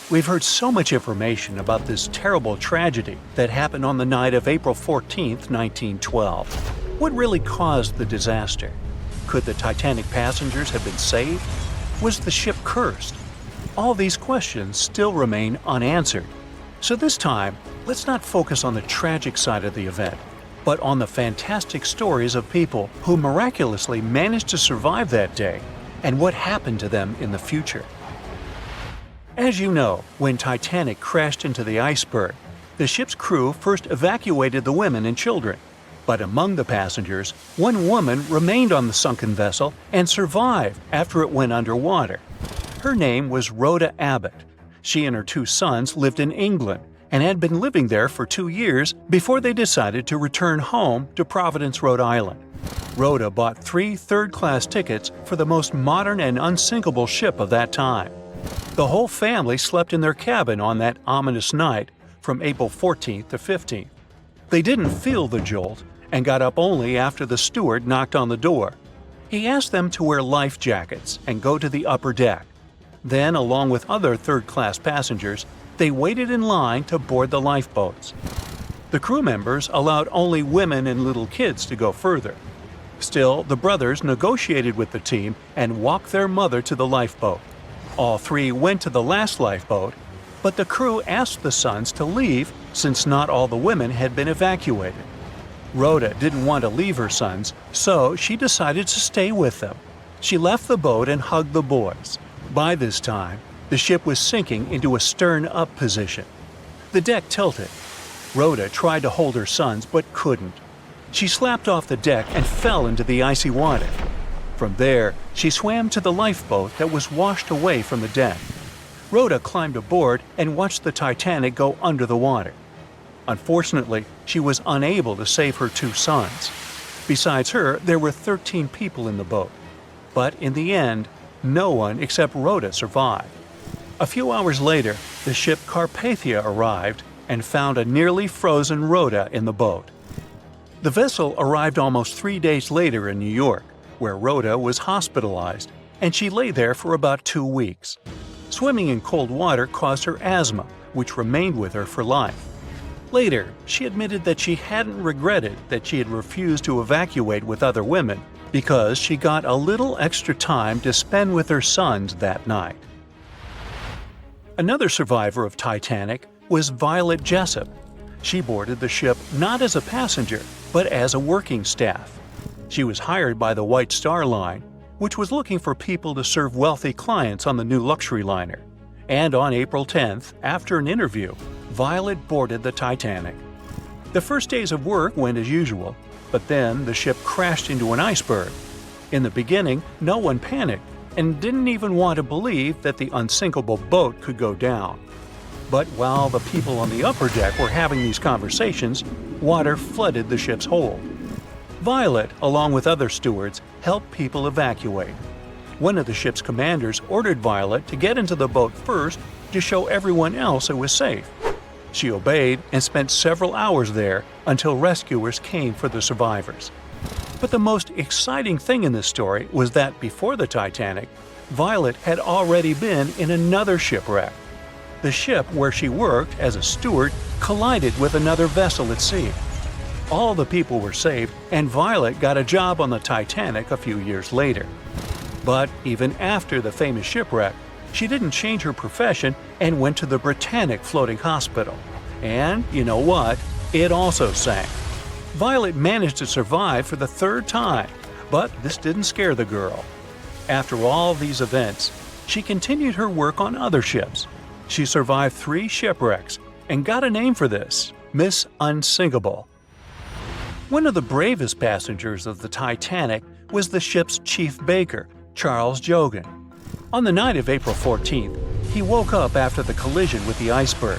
We've heard so much information about this terrible tragedy that happened on the night of April 14, 1912. What really caused the disaster? Could the Titanic passengers have been saved? Was the ship cursed? All these questions still remain unanswered. So this time, let's not focus on the tragic side of the event, but on the fantastic stories of people who miraculously managed to survive that day and what happened to them in the future. As you know, when Titanic crashed into the iceberg, the ship's crew first evacuated the women and children. But among the passengers, one woman remained on the sunken vessel and survived after it went underwater. Her name was Rhoda Abbott. She and her 2 sons lived in England and had been living there for 2 years before they decided to return home to Providence, Rhode Island. Rhoda bought 3 third-class tickets for the most modern and unsinkable ship of that time. The whole family slept in their cabin on that ominous night from April 14th to 15th. They didn't feel the jolt and got up only after the steward knocked on the door. He asked them to wear life jackets and go to the upper deck. Then, along with other third-class passengers, they waited in line to board the lifeboats. The crew members allowed only women and little kids to go further. Still, the brothers negotiated with the team and walked their mother to the lifeboat. All 3 went to the last lifeboat, but the crew asked the sons to leave since not all the women had been evacuated. Rhoda didn't want to leave her sons, so she decided to stay with them. She left the boat and hugged the boys. By this time, the ship was sinking into a stern-up position. The deck tilted. Rhoda tried to hold her sons but couldn't. She slapped off the deck and fell into the icy water. From there, she swam to the lifeboat that was washed away from the deck. Rhoda climbed aboard and watched the Titanic go under the water. Unfortunately, she was unable to save her 2 sons. Besides her, there were 13 people in the boat. But in the end, no one except Rhoda survived. A few hours later, the ship Carpathia arrived and found a nearly frozen Rhoda in the boat. The vessel arrived almost 3 days later in New York, where Rhoda was hospitalized, and she lay there for about 2 weeks. Swimming in cold water caused her asthma, which remained with her for life. Later, she admitted that she hadn't regretted that she had refused to evacuate with other women because she got a little extra time to spend with her sons that night. Another survivor of Titanic was Violet Jessup. She boarded the ship not as a passenger, but as a working staff. She was hired by the White Star Line, which was looking for people to serve wealthy clients on the new luxury liner. And on April 10th, after an interview, Violet boarded the Titanic. The first days of work went as usual, but then the ship crashed into an iceberg. In the beginning, no one panicked and didn't even want to believe that the unsinkable boat could go down. But while the people on the upper deck were having these conversations, water flooded the ship's hold. Violet, along with other stewards, helped people evacuate. One of the ship's commanders ordered Violet to get into the boat first to show everyone else it was safe. She obeyed and spent several hours there until rescuers came for the survivors. But the most exciting thing in this story was that before the Titanic, Violet had already been in another shipwreck. The ship where she worked as a steward collided with another vessel at sea. All the people were saved, and Violet got a job on the Titanic a few years later. But even after the famous shipwreck, she didn't change her profession and went to the Britannic Floating Hospital. And you know what? It also sank. Violet managed to survive for the 3rd time, but this didn't scare the girl. After all these events, she continued her work on other ships. She survived 3 shipwrecks and got a name for this, Miss Unsinkable. One of the bravest passengers of the Titanic was the ship's chief baker, Charles Jogan. On the night of April 14th, he woke up after the collision with the iceberg.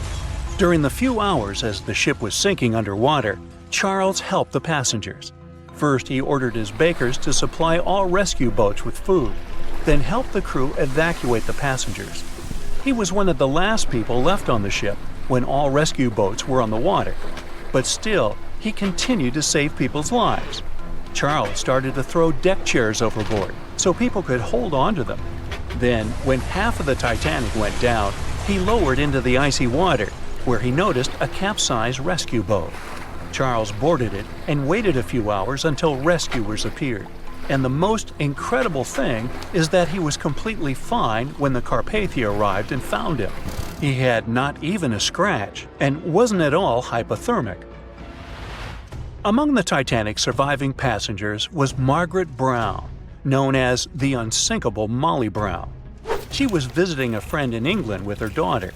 During the few hours as the ship was sinking underwater, Charles helped the passengers. First, he ordered his bakers to supply all rescue boats with food, then helped the crew evacuate the passengers. He was one of the last people left on the ship when all rescue boats were on the water. But still, he continued to save people's lives. Charles started to throw deck chairs overboard so people could hold on to them. Then, when half of the Titanic went down, he lowered into the icy water, where he noticed a capsized rescue boat. Charles boarded it and waited a few hours until rescuers appeared. And the most incredible thing is that he was completely fine when the Carpathia arrived and found him. He had not even a scratch and wasn't at all hypothermic. Among the Titanic's surviving passengers was Margaret Brown, known as the unsinkable Molly Brown. She was visiting a friend in England with her daughter,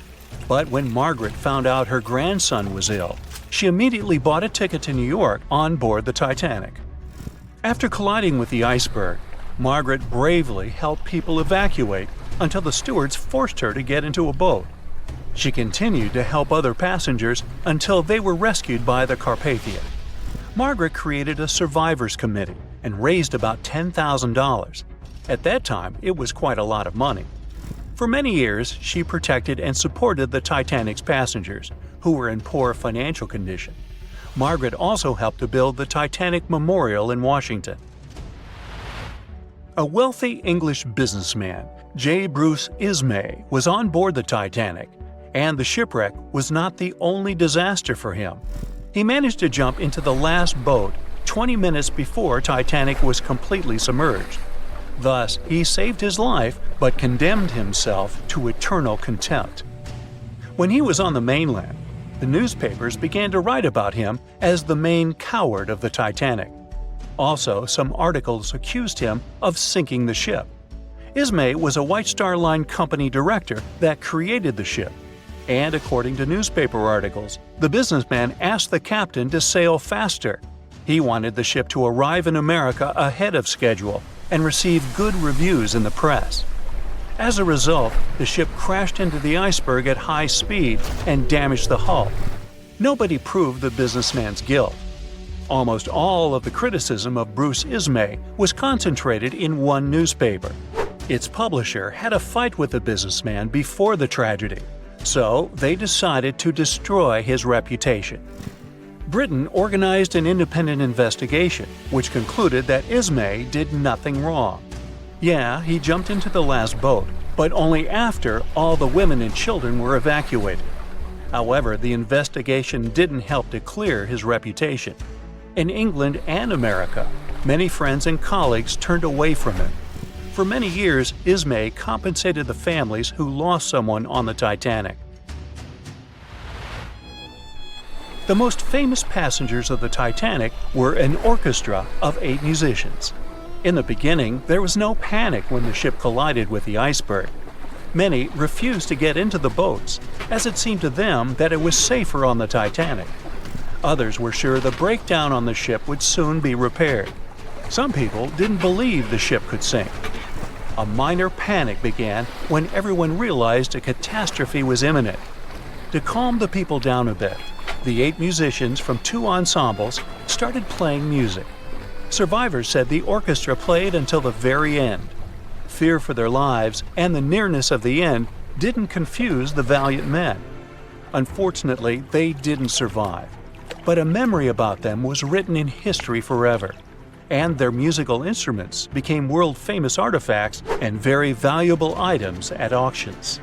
but when Margaret found out her grandson was ill, she immediately bought a ticket to New York on board the Titanic. After colliding with the iceberg, Margaret bravely helped people evacuate until the stewards forced her to get into a boat. She continued to help other passengers until they were rescued by the Carpathia. Margaret created a survivors committee and raised about $10,000. At that time, it was quite a lot of money. For many years, she protected and supported the Titanic's passengers, who were in poor financial condition. Margaret also helped to build the Titanic Memorial in Washington. A wealthy English businessman, J. Bruce Ismay, was on board the Titanic, and the shipwreck was not the only disaster for him. He managed to jump into the last boat 20 minutes before Titanic was completely submerged. Thus, he saved his life but condemned himself to eternal contempt. When he was on the mainland, the newspapers began to write about him as the main coward of the Titanic. Also, some articles accused him of sinking the ship. Ismay was a White Star Line company director that created the ship, and according to newspaper articles, the businessman asked the captain to sail faster. He wanted the ship to arrive in America ahead of schedule and receive good reviews in the press. As a result, the ship crashed into the iceberg at high speed and damaged the hull. Nobody proved the businessman's guilt. Almost all of the criticism of Bruce Ismay was concentrated in one newspaper. Its publisher had a fight with the businessman before the tragedy, so they decided to destroy his reputation. Britain organized an independent investigation, which concluded that Ismay did nothing wrong. Yeah, he jumped into the last boat, but only after all the women and children were evacuated. However, the investigation didn't help to clear his reputation. In England and America, many friends and colleagues turned away from him. For many years, Ismay compensated the families who lost someone on the Titanic. The most famous passengers of the Titanic were an orchestra of 8 musicians. In the beginning, there was no panic when the ship collided with the iceberg. Many refused to get into the boats, as it seemed to them that it was safer on the Titanic. Others were sure the breakdown on the ship would soon be repaired. Some people didn't believe the ship could sink. A minor panic began when everyone realized a catastrophe was imminent. To calm the people down a bit, the 8 musicians from 2 ensembles started playing music. Survivors said the orchestra played until the very end. Fear for their lives and the nearness of the end didn't confuse the valiant men. Unfortunately, they didn't survive, but a memory about them was written in history forever, and their musical instruments became world-famous artifacts and very valuable items at auctions.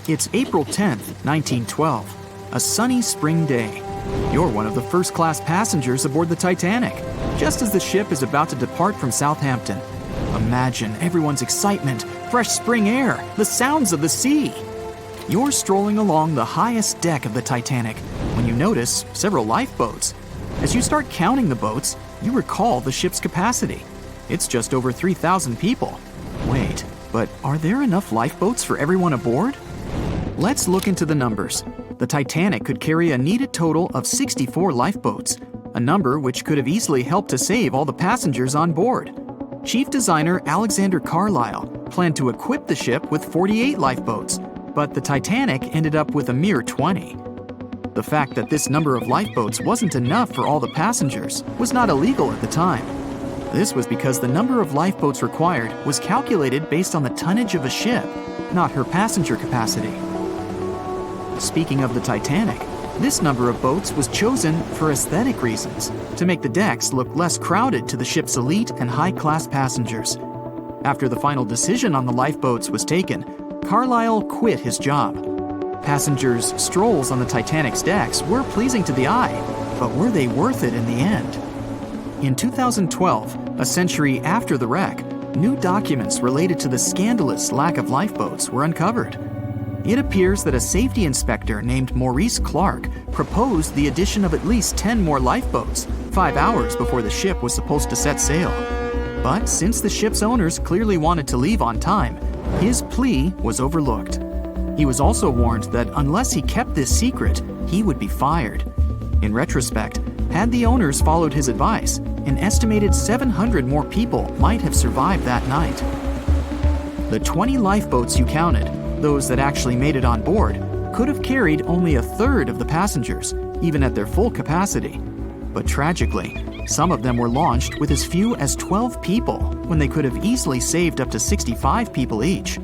It's April 10th, 1912, a sunny spring day. You're one of the first-class passengers aboard the Titanic, just as the ship is about to depart from Southampton. Imagine everyone's excitement, fresh spring air, the sounds of the sea. You're strolling along the highest deck of the Titanic when you notice several lifeboats. As you start counting the boats, you recall the ship's capacity. It's just over 3,000 people. Wait, but are there enough lifeboats for everyone aboard? Let's look into the numbers. The Titanic could carry a needed total of 64 lifeboats, a number which could have easily helped to save all the passengers on board. Chief designer Alexander Carlisle planned to equip the ship with 48 lifeboats, but the Titanic ended up with a mere 20. The fact that this number of lifeboats wasn't enough for all the passengers was not illegal at the time. This was because the number of lifeboats required was calculated based on the tonnage of a ship, not her passenger capacity. Speaking of the Titanic, this number of boats was chosen for aesthetic reasons, to make the decks look less crowded to the ship's elite and high-class passengers. After the final decision on the lifeboats was taken, Carlyle quit his job. Passengers' strolls on the Titanic's decks were pleasing to the eye, but were they worth it in the end? In 2012, a century after the wreck, new documents related to the scandalous lack of lifeboats were uncovered. It appears that a safety inspector named Maurice Clark proposed the addition of at least 10 more lifeboats 5 hours before the ship was supposed to set sail. But since the ship's owners clearly wanted to leave on time, his plea was overlooked. He was also warned that unless he kept this secret, he would be fired. In retrospect, had the owners followed his advice, an estimated 700 more people might have survived that night. The 20 lifeboats you counted, those that actually made it on board, could have carried only a third of the passengers, even at their full capacity. But tragically, some of them were launched with as few as 12 people when they could have easily saved up to 65 people each.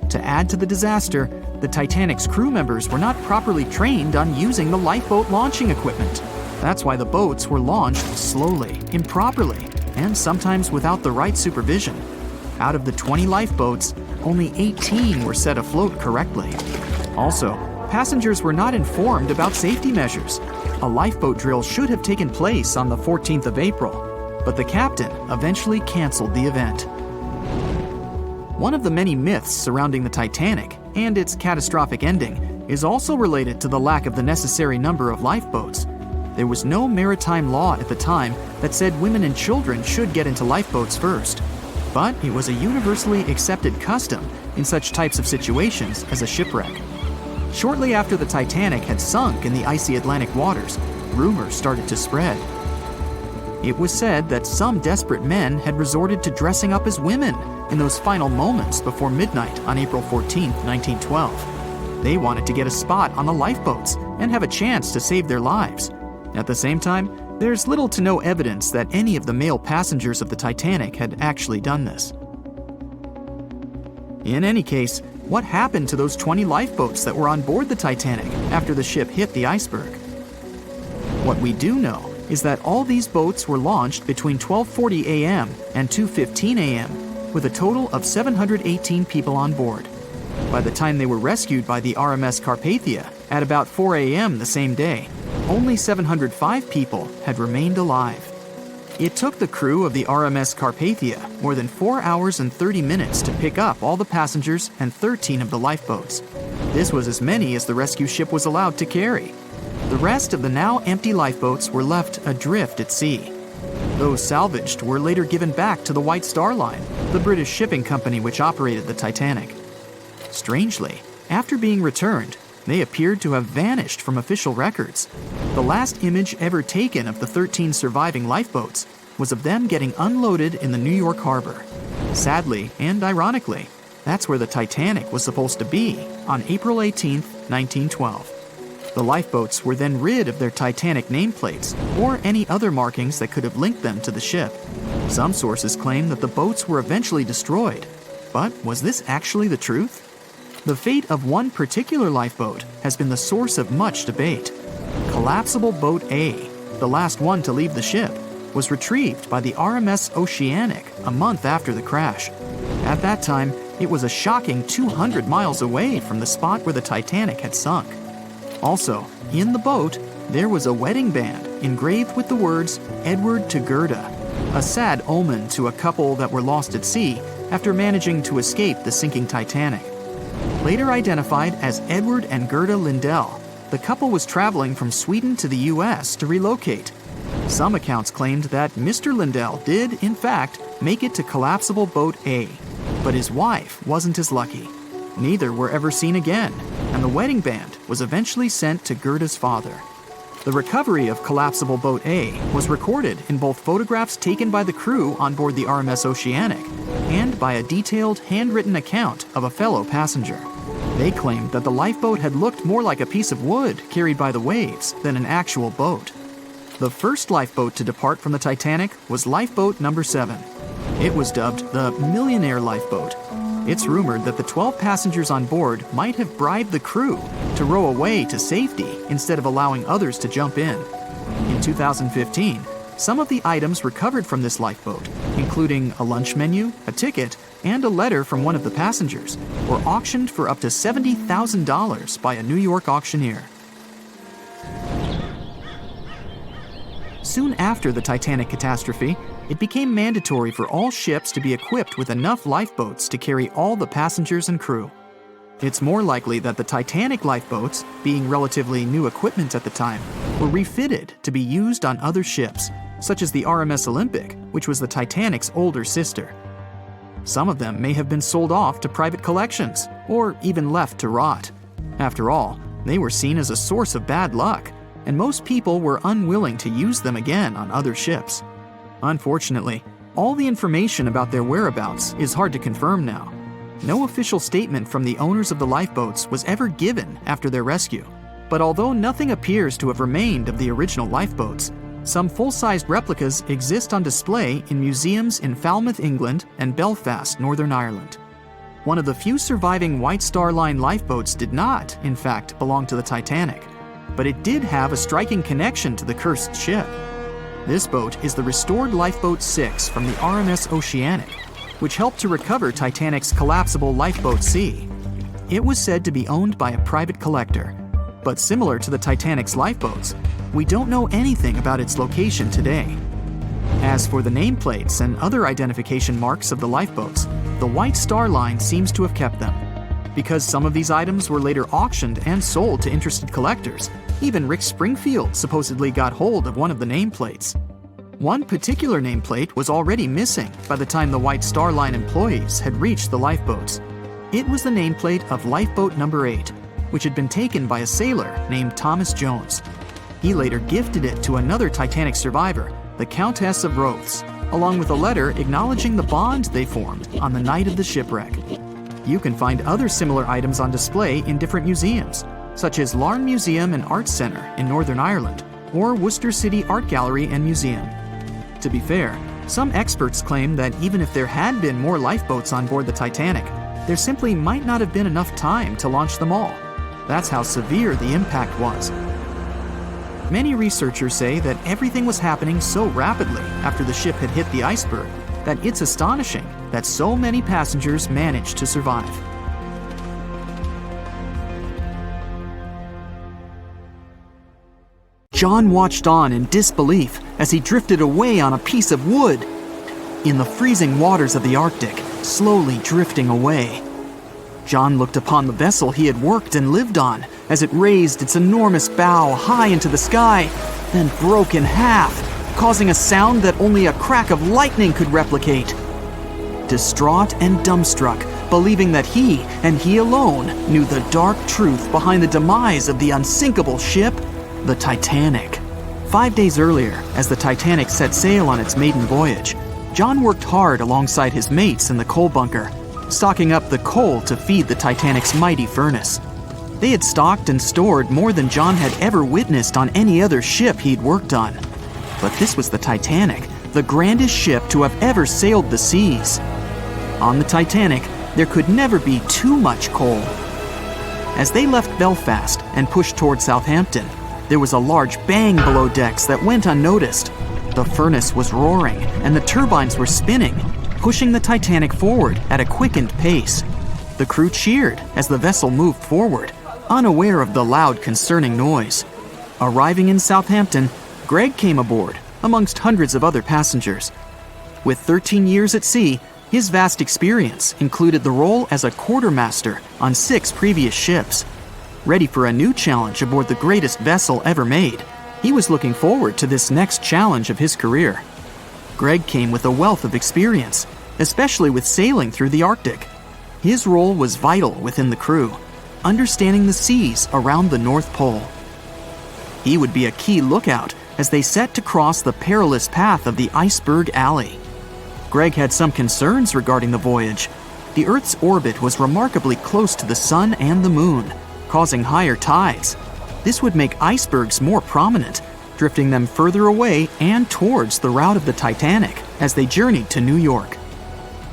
To add to the disaster, the Titanic's crew members were not properly trained on using the lifeboat launching equipment. That's why the boats were launched slowly, improperly, and sometimes without the right supervision. Out of the 20 lifeboats, only 18 were set afloat correctly. Also, passengers were not informed about safety measures. A lifeboat drill should have taken place on the 14th of April, but the captain eventually canceled the event. One of the many myths surrounding the Titanic and its catastrophic ending is also related to the lack of the necessary number of lifeboats. There was no maritime law at the time that said women and children should get into lifeboats first, but it was a universally accepted custom in such types of situations as a shipwreck. Shortly after the Titanic had sunk in the icy Atlantic waters, rumors started to spread. It was said that some desperate men had resorted to dressing up as women in those final moments before midnight on April 14, 1912. They wanted to get a spot on the lifeboats and have a chance to save their lives. At the same time, there's little to no evidence that any of the male passengers of the Titanic had actually done this. In any case, what happened to those 20 lifeboats that were on board the Titanic after the ship hit the iceberg? What we do know is that all these boats were launched between 12:40 a.m. and 2:15 a.m., with a total of 718 people on board. By the time they were rescued by the RMS Carpathia at about 4 a.m. the same day, only 705 people had remained alive. It took the crew of the RMS Carpathia more than 4 hours and 30 minutes to pick up all the passengers and 13 of the lifeboats. This was as many as the rescue ship was allowed to carry. The rest of the now empty lifeboats were left adrift at sea. Those salvaged were later given back to the White Star Line, the British shipping company which operated the Titanic. Strangely, after being returned, they appeared to have vanished from official records. The last image ever taken of the 13 surviving lifeboats was of them getting unloaded in the New York harbor. Sadly and ironically, that's where the Titanic was supposed to be on April 18, 1912. The lifeboats were then rid of their Titanic nameplates or any other markings that could have linked them to the ship. Some sources claim that the boats were eventually destroyed. But was this actually the truth? The fate of one particular lifeboat has been the source of much debate. Collapsible Boat A, the last one to leave the ship, was retrieved by the RMS Oceanic a month after the crash. At that time, it was a shocking 200 miles away from the spot where the Titanic had sunk. Also, in the boat, there was a wedding band engraved with the words "Edward to Gerda," a sad omen to a couple that were lost at sea after managing to escape the sinking Titanic. Later identified as Edward and Gerda Lindell, the couple was traveling from Sweden to the U.S. to relocate. Some accounts claimed that Mr. Lindell did, in fact, make it to Collapsible Boat A, but his wife wasn't as lucky. Neither were ever seen again, and the wedding band was eventually sent to Gerda's father. The recovery of Collapsible Boat A was recorded in both photographs taken by the crew on board the RMS Oceanic and by a detailed handwritten account of a fellow passenger. They claimed that the lifeboat had looked more like a piece of wood carried by the waves than an actual boat. The first lifeboat to depart from the Titanic was Lifeboat Number 7. It was dubbed the Millionaire Lifeboat. It's rumored that the 12 passengers on board might have bribed the crew to row away to safety instead of allowing others to jump in. In 2015, some of the items recovered from this lifeboat, including a lunch menu, a ticket, and a letter from one of the passengers, were auctioned for up to $70,000 by a New York auctioneer. Soon after the Titanic catastrophe, it became mandatory for all ships to be equipped with enough lifeboats to carry all the passengers and crew. It's more likely that the Titanic lifeboats, being relatively new equipment at the time, were refitted to be used on other ships, such as the RMS Olympic, which was the Titanic's older sister. Some of them may have been sold off to private collections, or even left to rot. After all, they were seen as a source of bad luck, and most people were unwilling to use them again on other ships. Unfortunately, all the information about their whereabouts is hard to confirm now. No official statement from the owners of the lifeboats was ever given after their rescue. But although nothing appears to have remained of the original lifeboats, some full-sized replicas exist on display in museums in Falmouth, England, and Belfast, Northern Ireland. One of the few surviving White Star Line lifeboats did not, in fact, belong to the Titanic, but it did have a striking connection to the cursed ship. This boat is the restored Lifeboat 6 from the RMS Oceanic, which helped to recover Titanic's collapsible Lifeboat C. It was said to be owned by a private collector, but similar to the Titanic's lifeboats, we don't know anything about its location today. As for the nameplates and other identification marks of the lifeboats, the White Star Line seems to have kept them. Because some of these items were later auctioned and sold to interested collectors, even Rick Springfield supposedly got hold of one of the nameplates. One particular nameplate was already missing by the time the White Star Line employees had reached the lifeboats. It was the nameplate of Lifeboat Number 8, which had been taken by a sailor named Thomas Jones. He later gifted it to another Titanic survivor, the Countess of Rothes, along with a letter acknowledging the bond they formed on the night of the shipwreck. You can find other similar items on display in different museums, such as Larne Museum and Arts Centre in Northern Ireland, or Worcester City Art Gallery and Museum. To be fair, some experts claim that even if there had been more lifeboats on board the Titanic, there simply might not have been enough time to launch them all. That's how severe the impact was. Many researchers say that everything was happening so rapidly after the ship had hit the iceberg that it's astonishing that so many passengers managed to survive. John watched on in disbelief as he drifted away on a piece of wood. In the freezing waters of the Arctic, slowly drifting away. John looked upon the vessel he had worked and lived on as it raised its enormous bow high into the sky, then broke in half, causing a sound that only a crack of lightning could replicate. Distraught and dumbstruck, believing that he, and he alone, knew the dark truth behind the demise of the unsinkable ship, the Titanic. 5 days earlier, as the Titanic set sail on its maiden voyage, John worked hard alongside his mates in the coal bunker, stocking up the coal to feed the Titanic's mighty furnace. They had stocked and stored more than John had ever witnessed on any other ship he'd worked on. But this was the Titanic, the grandest ship to have ever sailed the seas. On the Titanic, there could never be too much coal. As they left Belfast and pushed toward Southampton, there was a large bang below decks that went unnoticed. The furnace was roaring and the turbines were spinning, pushing the Titanic forward at a quickened pace. The crew cheered as the vessel moved forward, unaware of the loud, concerning noise. Arriving in Southampton, Greg came aboard, amongst hundreds of other passengers. With 13 years at sea, his vast experience included the role as a quartermaster on 6 previous ships. Ready for a new challenge aboard the greatest vessel ever made, he was looking forward to this next challenge of his career. Greg came with a wealth of experience, especially with sailing through the Arctic. His role was vital within the crew, understanding the seas around the North Pole. He would be a key lookout as they set to cross the perilous path of the Iceberg Alley. Greg had some concerns regarding the voyage. The Earth's orbit was remarkably close to the Sun and the Moon, causing higher tides. This would make icebergs more prominent, drifting them further away and towards the route of the Titanic as they journeyed to New York.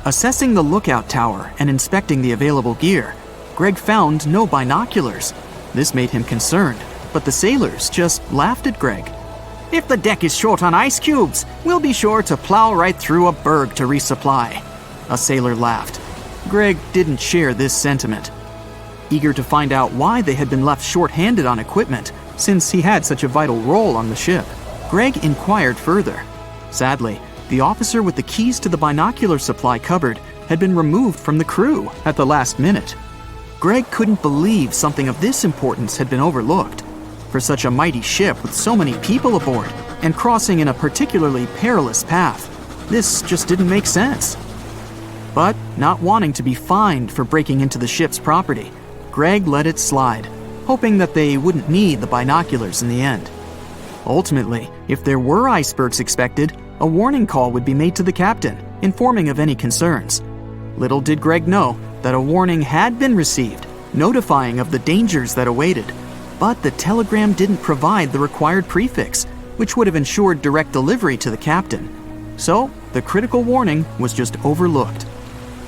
Assessing the lookout tower and inspecting the available gear, Greg found no binoculars. This made him concerned, but the sailors just laughed at Greg. If the deck is short on ice cubes, we'll be sure to plow right through a berg to resupply." A sailor laughed. Greg didn't share this sentiment. Eager to find out why they had been left short-handed on equipment, since he had such a vital role on the ship, Greg inquired further. Sadly, the officer with the keys to the binocular supply cupboard had been removed from the crew at the last minute. Greg couldn't believe something of this importance had been overlooked. For such a mighty ship with so many people aboard and crossing in a particularly perilous path, this just didn't make sense. But not wanting to be fined for breaking into the ship's property, Greg let it slide, hoping that they wouldn't need the binoculars in the end. Ultimately, if there were icebergs expected, a warning call would be made to the captain, informing of any concerns. Little did Greg know that a warning had been received, notifying of the dangers that awaited. But the telegram didn't provide the required prefix, which would have ensured direct delivery to the captain. So, the critical warning was just overlooked.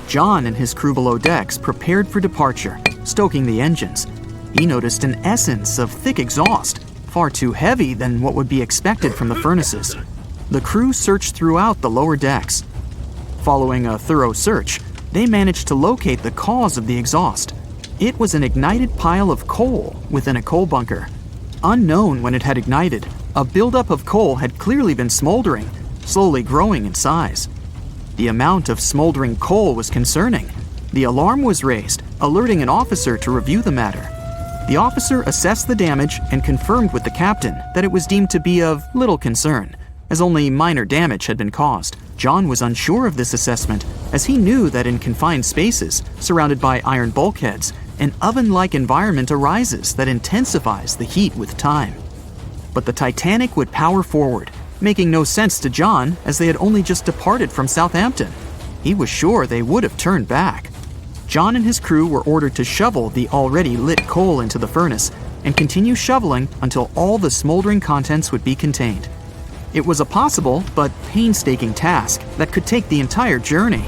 John and his crew below decks prepared for departure, stoking the engines. He noticed an essence of thick exhaust, far too heavy than what would be expected from the furnaces. The crew searched throughout the lower decks. Following a thorough search, they managed to locate the cause of the exhaust. It was an ignited pile of coal within a coal bunker. Unknown when it had ignited, a buildup of coal had clearly been smoldering, slowly growing in size. The amount of smoldering coal was concerning. The alarm was raised, alerting an officer to review the matter. The officer assessed the damage and confirmed with the captain that it was deemed to be of little concern, as only minor damage had been caused. John was unsure of this assessment, as he knew that in confined spaces, surrounded by iron bulkheads, an oven-like environment arises that intensifies the heat with time. But the Titanic would power forward, making no sense to John as they had only just departed from Southampton. He was sure they would have turned back. John and his crew were ordered to shovel the already lit coal into the furnace and continue shoveling until all the smoldering contents would be contained. It was a possible but painstaking task that could take the entire journey.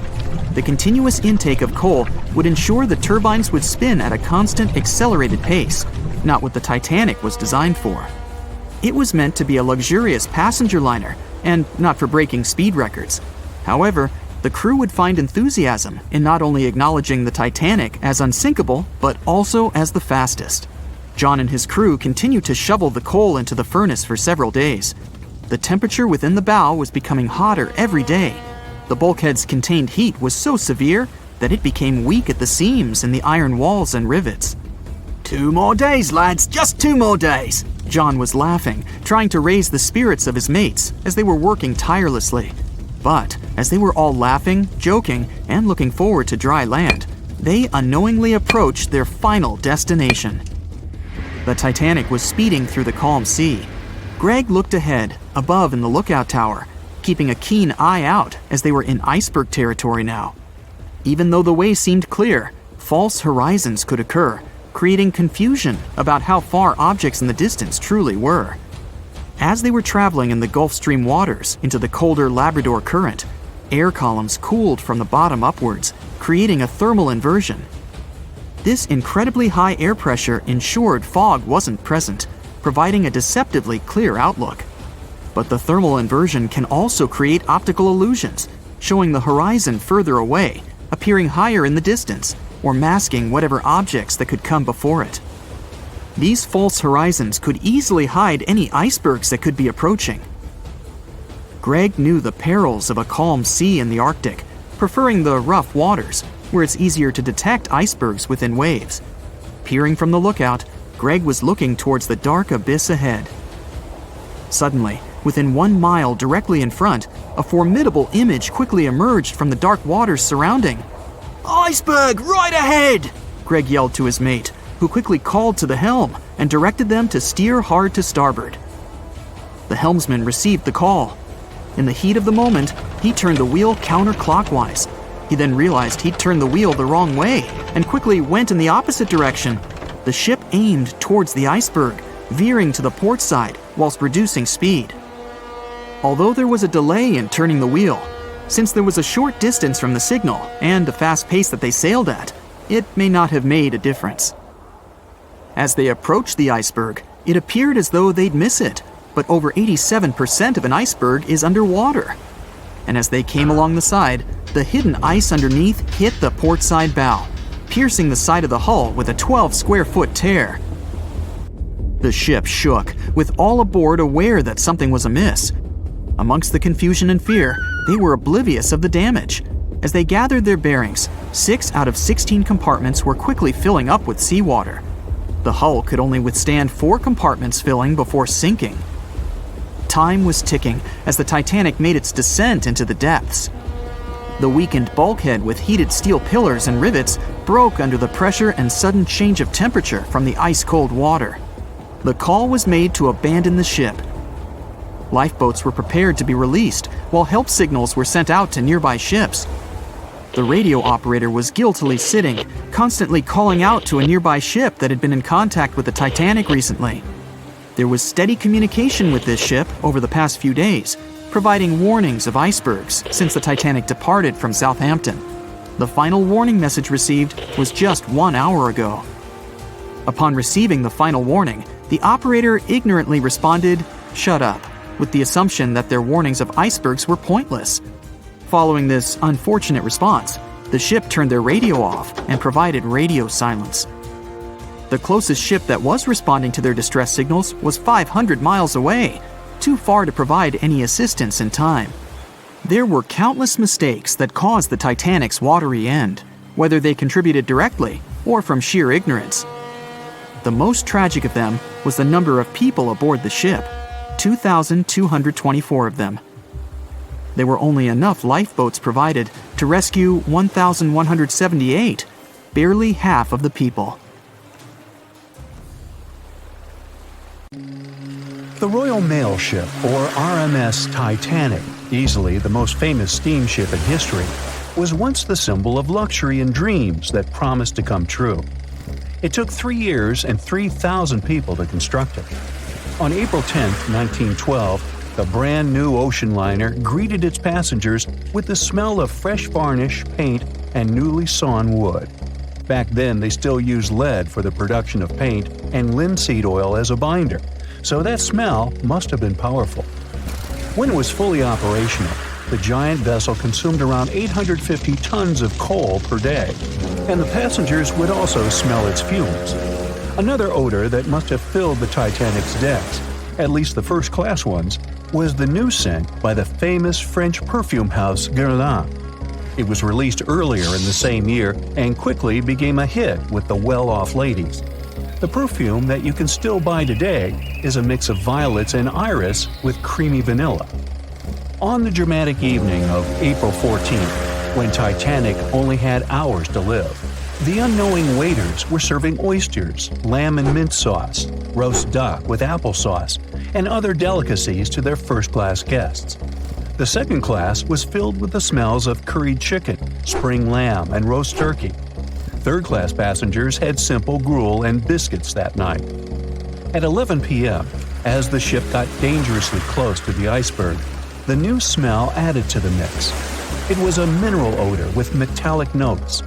The continuous intake of coal would ensure the turbines would spin at a constant accelerated pace, not what the Titanic was designed for. It was meant to be a luxurious passenger liner and not for breaking speed records. However, the crew would find enthusiasm in not only acknowledging the Titanic as unsinkable, but also as the fastest. John and his crew continued to shovel the coal into the furnace for several days. The temperature within the bow was becoming hotter every day. The bulkhead's contained heat was so severe that it became weak at the seams in the iron walls and rivets. "2 more days, lads, just 2 more days!" John was laughing, trying to raise the spirits of his mates as they were working tirelessly. But as they were all laughing, joking, and looking forward to dry land, they unknowingly approached their final destination. The Titanic was speeding through the calm sea. Greg looked ahead, above in the lookout tower, keeping a keen eye out as they were in iceberg territory now. Even though the way seemed clear, false horizons could occur, creating confusion about how far objects in the distance truly were. As they were traveling in the Gulf Stream waters into the colder Labrador Current, air columns cooled from the bottom upwards, creating a thermal inversion. This incredibly high air pressure ensured fog wasn't present, providing a deceptively clear outlook. But the thermal inversion can also create optical illusions, showing the horizon further away, appearing higher in the distance, or masking whatever objects that could come before it. These false horizons could easily hide any icebergs that could be approaching. Greg knew the perils of a calm sea in the Arctic, preferring the rough waters, where it's easier to detect icebergs within waves. Peering from the lookout, Greg was looking towards the dark abyss ahead. Suddenly, within 1 mile directly in front, a formidable image quickly emerged from the dark waters surrounding. "Iceberg right ahead!" Greg yelled to his mate, who quickly called to the helm and directed them to steer hard to starboard. The helmsman received the call. In the heat of the moment, he turned the wheel counterclockwise. He then realized he'd turned the wheel the wrong way and quickly went in the opposite direction. The ship aimed towards the iceberg, veering to the port side whilst reducing speed. Although there was a delay in turning the wheel, since there was a short distance from the signal and the fast pace that they sailed at, it may not have made a difference. As they approached the iceberg, it appeared as though they'd miss it. but over 87% of an iceberg is underwater. And as they came along the side, the hidden ice underneath hit the port side bow, piercing the side of the hull with a 12-square-foot tear. The ship shook, with all aboard aware that something was amiss. Amongst the confusion and fear, they were oblivious of the damage. As they gathered their bearings, 6 out of 16 compartments were quickly filling up with seawater. The hull could only withstand 4 compartments filling before sinking. Time was ticking as the Titanic made its descent into the depths. The weakened bulkhead with heated steel pillars and rivets broke under the pressure and sudden change of temperature from the ice-cold water. The call was made to abandon the ship. Lifeboats were prepared to be released, while help signals were sent out to nearby ships. The radio operator was guiltily sitting, constantly calling out to a nearby ship that had been in contact with the Titanic recently. There was steady communication with this ship over the past few days, providing warnings of icebergs since the Titanic departed from Southampton. The final warning message received was just 1 hour ago. Upon receiving the final warning, the operator ignorantly responded, "Shut up," with the assumption that their warnings of icebergs were pointless. Following this unfortunate response, the ship turned their radio off and provided radio silence. The closest ship that was responding to their distress signals was 500 miles away, too far to provide any assistance in time. There were countless mistakes that caused the Titanic's watery end, whether they contributed directly or from sheer ignorance. The most tragic of them was the number of people aboard the ship, 2,224 of them. There were only enough lifeboats provided to rescue 1,178, barely half of the people. The Royal Mail Ship, or RMS Titanic, easily the most famous steamship in history, was once the symbol of luxury and dreams that promised to come true. It took 3 years and 3,000 people to construct it. On April 10, 1912, the brand-new ocean liner greeted its passengers with the smell of fresh varnish, paint, and newly sawn wood. Back then, they still used lead for the production of paint and linseed oil as a binder, so that smell must have been powerful. When it was fully operational, the giant vessel consumed around 850 tons of coal per day, and the passengers would also smell its fumes. Another odor that must have filled the Titanic's decks, at least the first-class ones, was the new scent by the famous French perfume house Guerlain. It was released earlier in the same year and quickly became a hit with the well-off ladies. The perfume that you can still buy today is a mix of violets and iris with creamy vanilla. On the dramatic evening of April 14th, when Titanic only had hours to live, the unknowing waiters were serving oysters, lamb and mint sauce, roast duck with applesauce, and other delicacies to their first-class guests. The second class was filled with the smells of curried chicken, spring lamb, and roast turkey. Third-class passengers had simple gruel and biscuits that night. At 11 p.m., as the ship got dangerously close to the iceberg, the new smell added to the mix. It was a mineral odor with metallic notes.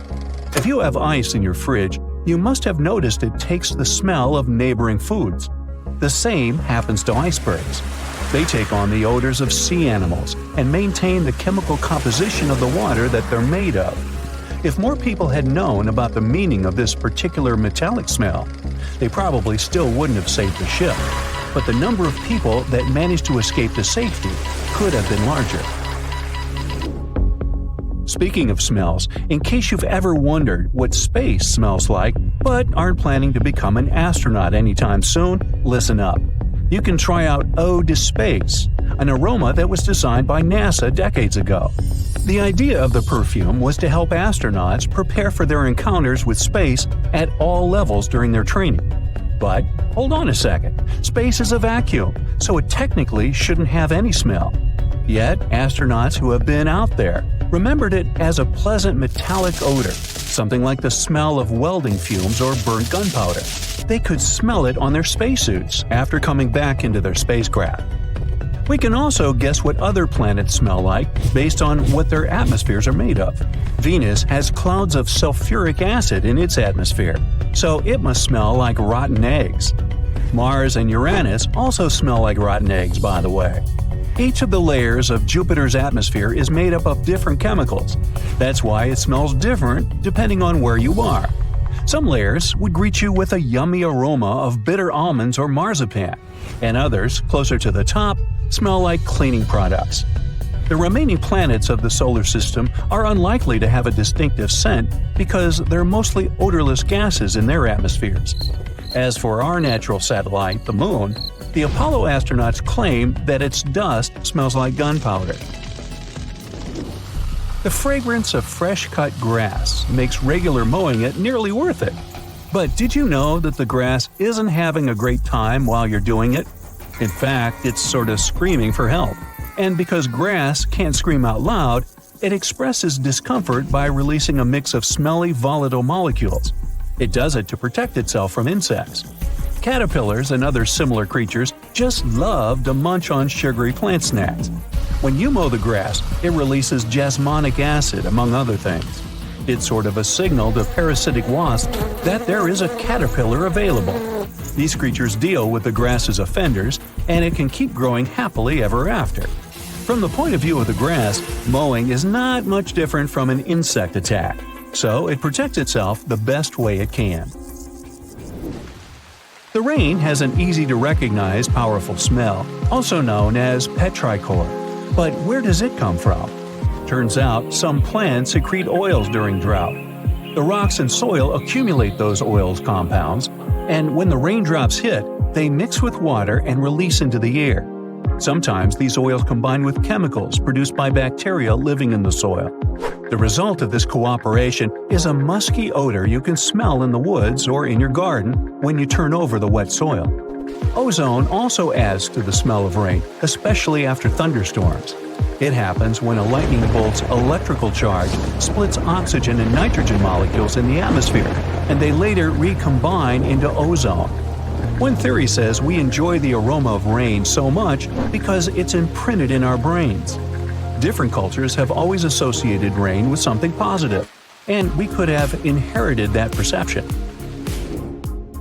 If you have ice in your fridge, you must have noticed it takes the smell of neighboring foods. The same happens to icebergs. They take on the odors of sea animals and maintain the chemical composition of the water that they're made of. If more people had known about the meaning of this particular metallic smell, they probably still wouldn't have saved the ship, but the number of people that managed to escape to safety could have been larger. Speaking of smells, in case you've ever wondered what space smells like but aren't planning to become an astronaut anytime soon, listen up. You can try out Eau de Space, an aroma that was designed by NASA decades ago. The idea of the perfume was to help astronauts prepare for their encounters with space at all levels during their training. But hold on a second, space is a vacuum, so it technically shouldn't have any smell. Yet, astronauts who have been out there remembered it as a pleasant metallic odor, something like the smell of welding fumes or burnt gunpowder. They could smell it on their spacesuits after coming back into their spacecraft. We can also guess what other planets smell like based on what their atmospheres are made of. Venus has clouds of sulfuric acid in its atmosphere, so it must smell like rotten eggs. Mars and Uranus also smell like rotten eggs, by the way. Each of the layers of Jupiter's atmosphere is made up of different chemicals. That's why it smells different depending on where you are. Some layers would greet you with a yummy aroma of bitter almonds or marzipan, and others, closer to the top, smell like cleaning products. The remaining planets of the solar system are unlikely to have a distinctive scent because they're mostly odorless gases in their atmospheres. As for our natural satellite, the Moon, the Apollo astronauts claim that its dust smells like gunpowder. The fragrance of fresh-cut grass makes regular mowing it nearly worth it. But did you know that the grass isn't having a great time while you're doing it? In fact, it's sort of screaming for help. And because grass can't scream out loud, it expresses discomfort by releasing a mix of smelly, volatile molecules. It does it to protect itself from insects. Caterpillars and other similar creatures just love to munch on sugary plant snacks. When you mow the grass, it releases jasmonic acid, among other things. It's sort of a signal to parasitic wasps that there is a caterpillar available. These creatures deal with the grass's offenders, and it can keep growing happily ever after. From the point of view of the grass, mowing is not much different from an insect attack, so it protects itself the best way it can. The rain has an easy-to-recognize powerful smell, also known as petrichor. But where does it come from? Turns out some plants secrete oils during drought. The rocks and soil accumulate those oils compounds, and when the raindrops hit, they mix with water and release into the air. Sometimes these oils combine with chemicals produced by bacteria living in the soil. The result of this cooperation is a musky odor you can smell in the woods or in your garden when you turn over the wet soil. Ozone also adds to the smell of rain, especially after thunderstorms. It happens when a lightning bolt's electrical charge splits oxygen and nitrogen molecules in the atmosphere, and they later recombine into ozone. One theory says we enjoy the aroma of rain so much because it's imprinted in our brains. Different cultures have always associated rain with something positive, and we could have inherited that perception.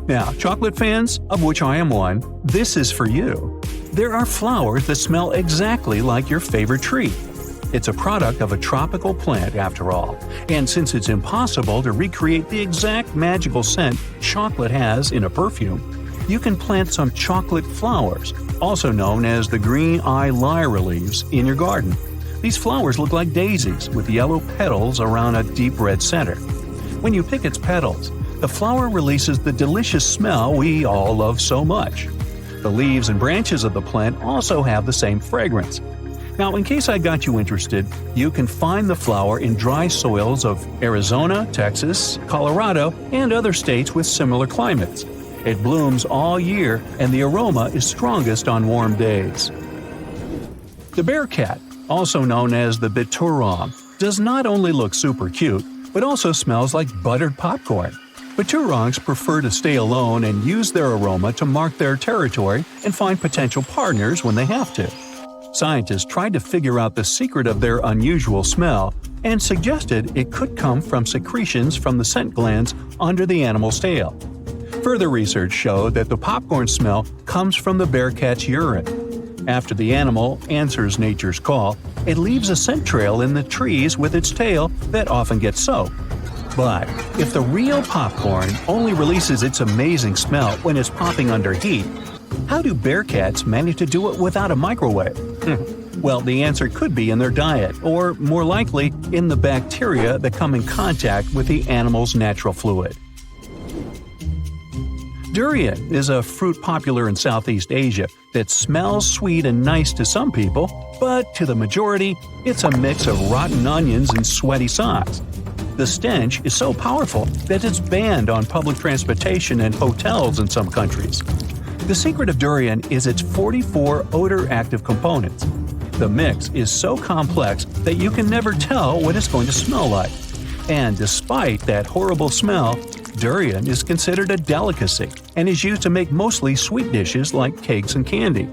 Now, chocolate fans, of which I am one, this is for you. There are flowers that smell exactly like your favorite tree. It's a product of a tropical plant, after all, and since it's impossible to recreate the exact magical scent chocolate has in a perfume, you can plant some chocolate flowers, also known as the green eye lyre leaves, in your garden. These flowers look like daisies with yellow petals around a deep red center. When you pick its petals, the flower releases the delicious smell we all love so much. The leaves and branches of the plant also have the same fragrance. Now, in case I got you interested, you can find the flower in dry soils of Arizona, Texas, Colorado, and other states with similar climates. It blooms all year, and the aroma is strongest on warm days. The bear cat, also known as the biturong, does not only look super cute, but also smells like buttered popcorn. Biturongs prefer to stay alone and use their aroma to mark their territory and find potential partners when they have to. Scientists tried to figure out the secret of their unusual smell and suggested it could come from secretions from the scent glands under the animal's tail. Further research showed that the popcorn smell comes from the bear cat's urine. After the animal answers nature's call, it leaves a scent trail in the trees with its tail that often gets soaked. But if the real popcorn only releases its amazing smell when it's popping under heat, how do bear cats manage to do it without a microwave? Well, the answer could be in their diet, or more likely, in the bacteria that come in contact with the animal's natural fluid. Durian is a fruit popular in Southeast Asia that smells sweet and nice to some people, but to the majority, it's a mix of rotten onions and sweaty socks. The stench is so powerful that it's banned on public transportation and hotels in some countries. The secret of durian is its 44 odor-active components. The mix is so complex that you can never tell what it's going to smell like. And despite that horrible smell, durian is considered a delicacy and is used to make mostly sweet dishes like cakes and candy.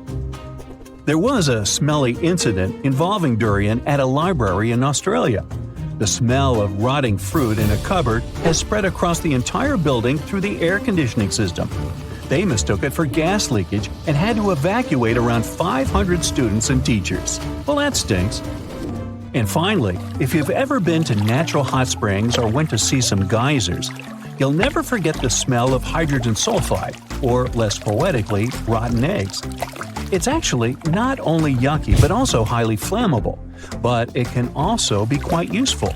There was a smelly incident involving durian at a library in Australia. The smell of rotting fruit in a cupboard has spread across the entire building through the air conditioning system. They mistook it for gas leakage and had to evacuate around 500 students and teachers. Well, that stinks. And finally, if you've ever been to natural hot springs or went to see some geysers, you'll never forget the smell of hydrogen sulfide, or less poetically, rotten eggs. It's actually not only yucky but also highly flammable, but it can also be quite useful.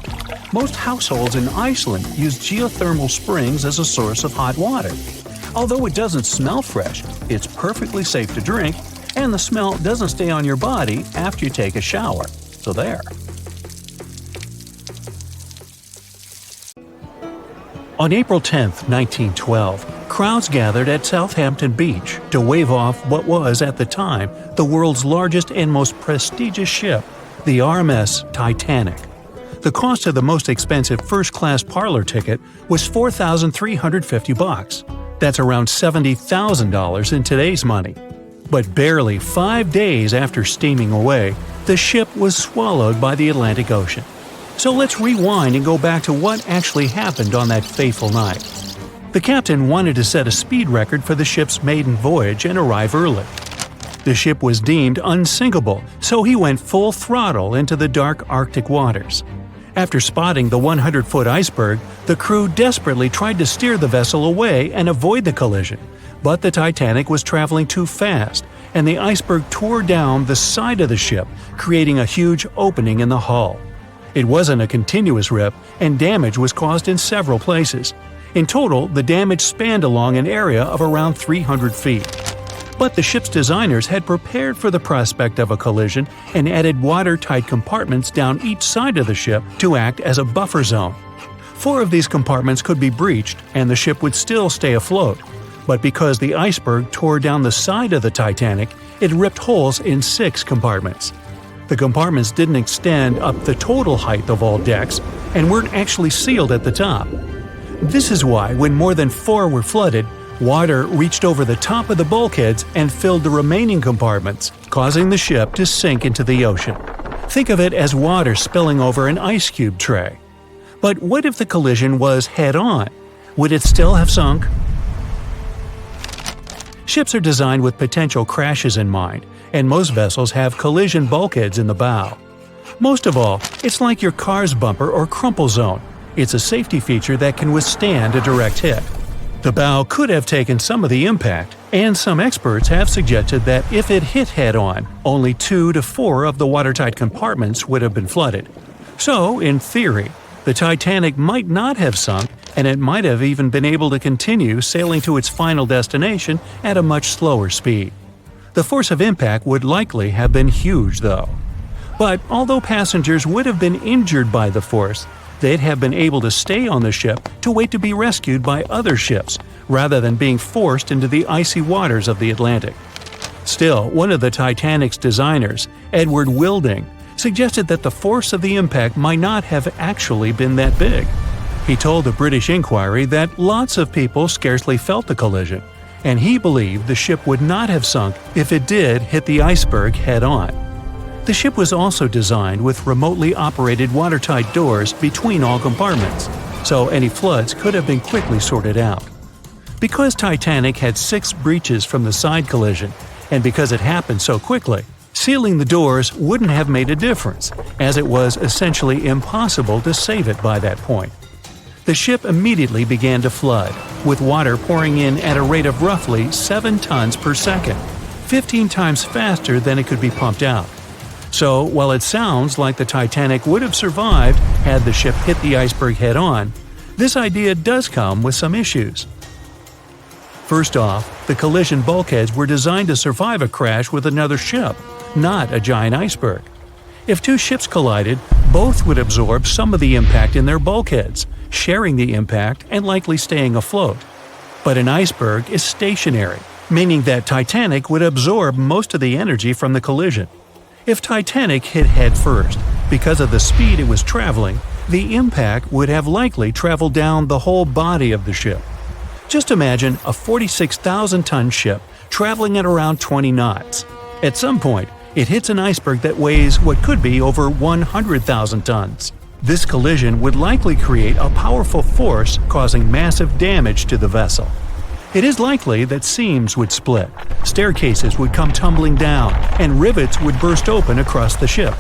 Most households in Iceland use geothermal springs as a source of hot water. Although it doesn't smell fresh, it's perfectly safe to drink, and the smell doesn't stay on your body after you take a shower. So there. On April 10, 1912, crowds gathered at Southampton Beach to wave off what was, at the time, the world's largest and most prestigious ship, the RMS Titanic. The cost of the most expensive first-class parlor ticket was $4,350. That's around $70,000 in today's money. But barely 5 days after steaming away, the ship was swallowed by the Atlantic Ocean. So let's rewind and go back to what actually happened on that fateful night. The captain wanted to set a speed record for the ship's maiden voyage and arrive early. The ship was deemed unsinkable, so he went full throttle into the dark Arctic waters. After spotting the 100-foot iceberg, the crew desperately tried to steer the vessel away and avoid the collision, but the Titanic was traveling too fast, and the iceberg tore down the side of the ship, creating a huge opening in the hull. It wasn't a continuous rip, and damage was caused in several places. In total, the damage spanned along an area of around 300 feet. But the ship's designers had prepared for the prospect of a collision and added watertight compartments down each side of the ship to act as a buffer zone. 4 of these compartments could be breached, and the ship would still stay afloat. But because the iceberg tore down the side of the Titanic, it ripped holes in 6 compartments. The compartments didn't extend up the total height of all decks and weren't actually sealed at the top. This is why, when more than 4 were flooded, water reached over the top of the bulkheads and filled the remaining compartments, causing the ship to sink into the ocean. Think of it as water spilling over an ice cube tray. But what if the collision was head-on? Would it still have sunk? Ships are designed with potential crashes in mind, and most vessels have collision bulkheads in the bow. Most of all, it's like your car's bumper or crumple zone. It's a safety feature that can withstand a direct hit. The bow could have taken some of the impact, and some experts have suggested that if it hit head-on, only 2 to 4 of the watertight compartments would have been flooded. So, in theory, the Titanic might not have sunk, and it might have even been able to continue sailing to its final destination at a much slower speed. The force of impact would likely have been huge, though. But although passengers would have been injured by the force, they'd have been able to stay on the ship to wait to be rescued by other ships, rather than being forced into the icy waters of the Atlantic. Still, one of the Titanic's designers, Edward Wilding, suggested that the force of the impact might not have actually been that big. He told the British Inquiry that lots of people scarcely felt the collision, and he believed the ship would not have sunk if it did hit the iceberg head-on. The ship was also designed with remotely operated watertight doors between all compartments, so any floods could have been quickly sorted out. Because Titanic had 6 breaches from the side collision, and because it happened so quickly, sealing the doors wouldn't have made a difference, as it was essentially impossible to save it by that point. The ship immediately began to flood, with water pouring in at a rate of roughly 7 tons per second, 15 times faster than it could be pumped out. So, while it sounds like the Titanic would have survived had the ship hit the iceberg head-on, this idea does come with some issues. First off, the collision bulkheads were designed to survive a crash with another ship, not a giant iceberg. If 2 ships collided, both would absorb some of the impact in their bulkheads, sharing the impact and likely staying afloat. But an iceberg is stationary, meaning that Titanic would absorb most of the energy from the collision. If Titanic hit head first, because of the speed it was traveling, the impact would have likely traveled down the whole body of the ship. Just imagine a 46,000-ton ship traveling at around 20 knots. At some point, it hits an iceberg that weighs what could be over 100,000 tons. This collision would likely create a powerful force causing massive damage to the vessel. It is likely that seams would split, staircases would come tumbling down, and rivets would burst open across the ship.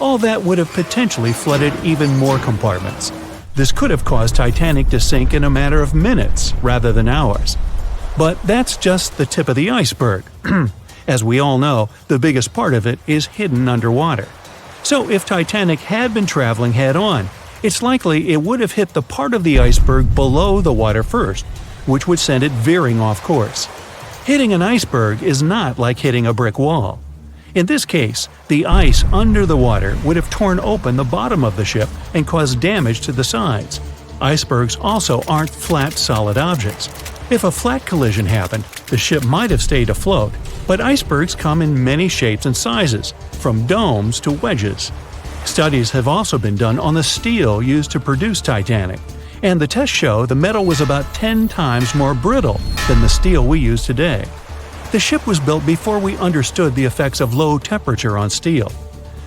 All that would have potentially flooded even more compartments. This could have caused Titanic to sink in a matter of minutes rather than hours. But that's just the tip of the iceberg. As we all know, the biggest part of it is hidden underwater. So if Titanic had been traveling head-on, it's likely it would have hit the part of the iceberg below the water first, which would send it veering off course. Hitting an iceberg is not like hitting a brick wall. In this case, the ice under the water would have torn open the bottom of the ship and caused damage to the sides. Icebergs also aren't flat, solid objects. If a flat collision happened, the ship might have stayed afloat, but icebergs come in many shapes and sizes, from domes to wedges. Studies have also been done on the steel used to produce Titanic, and the tests show the metal was about 10 times more brittle than the steel we use today. The ship was built before we understood the effects of low temperature on steel.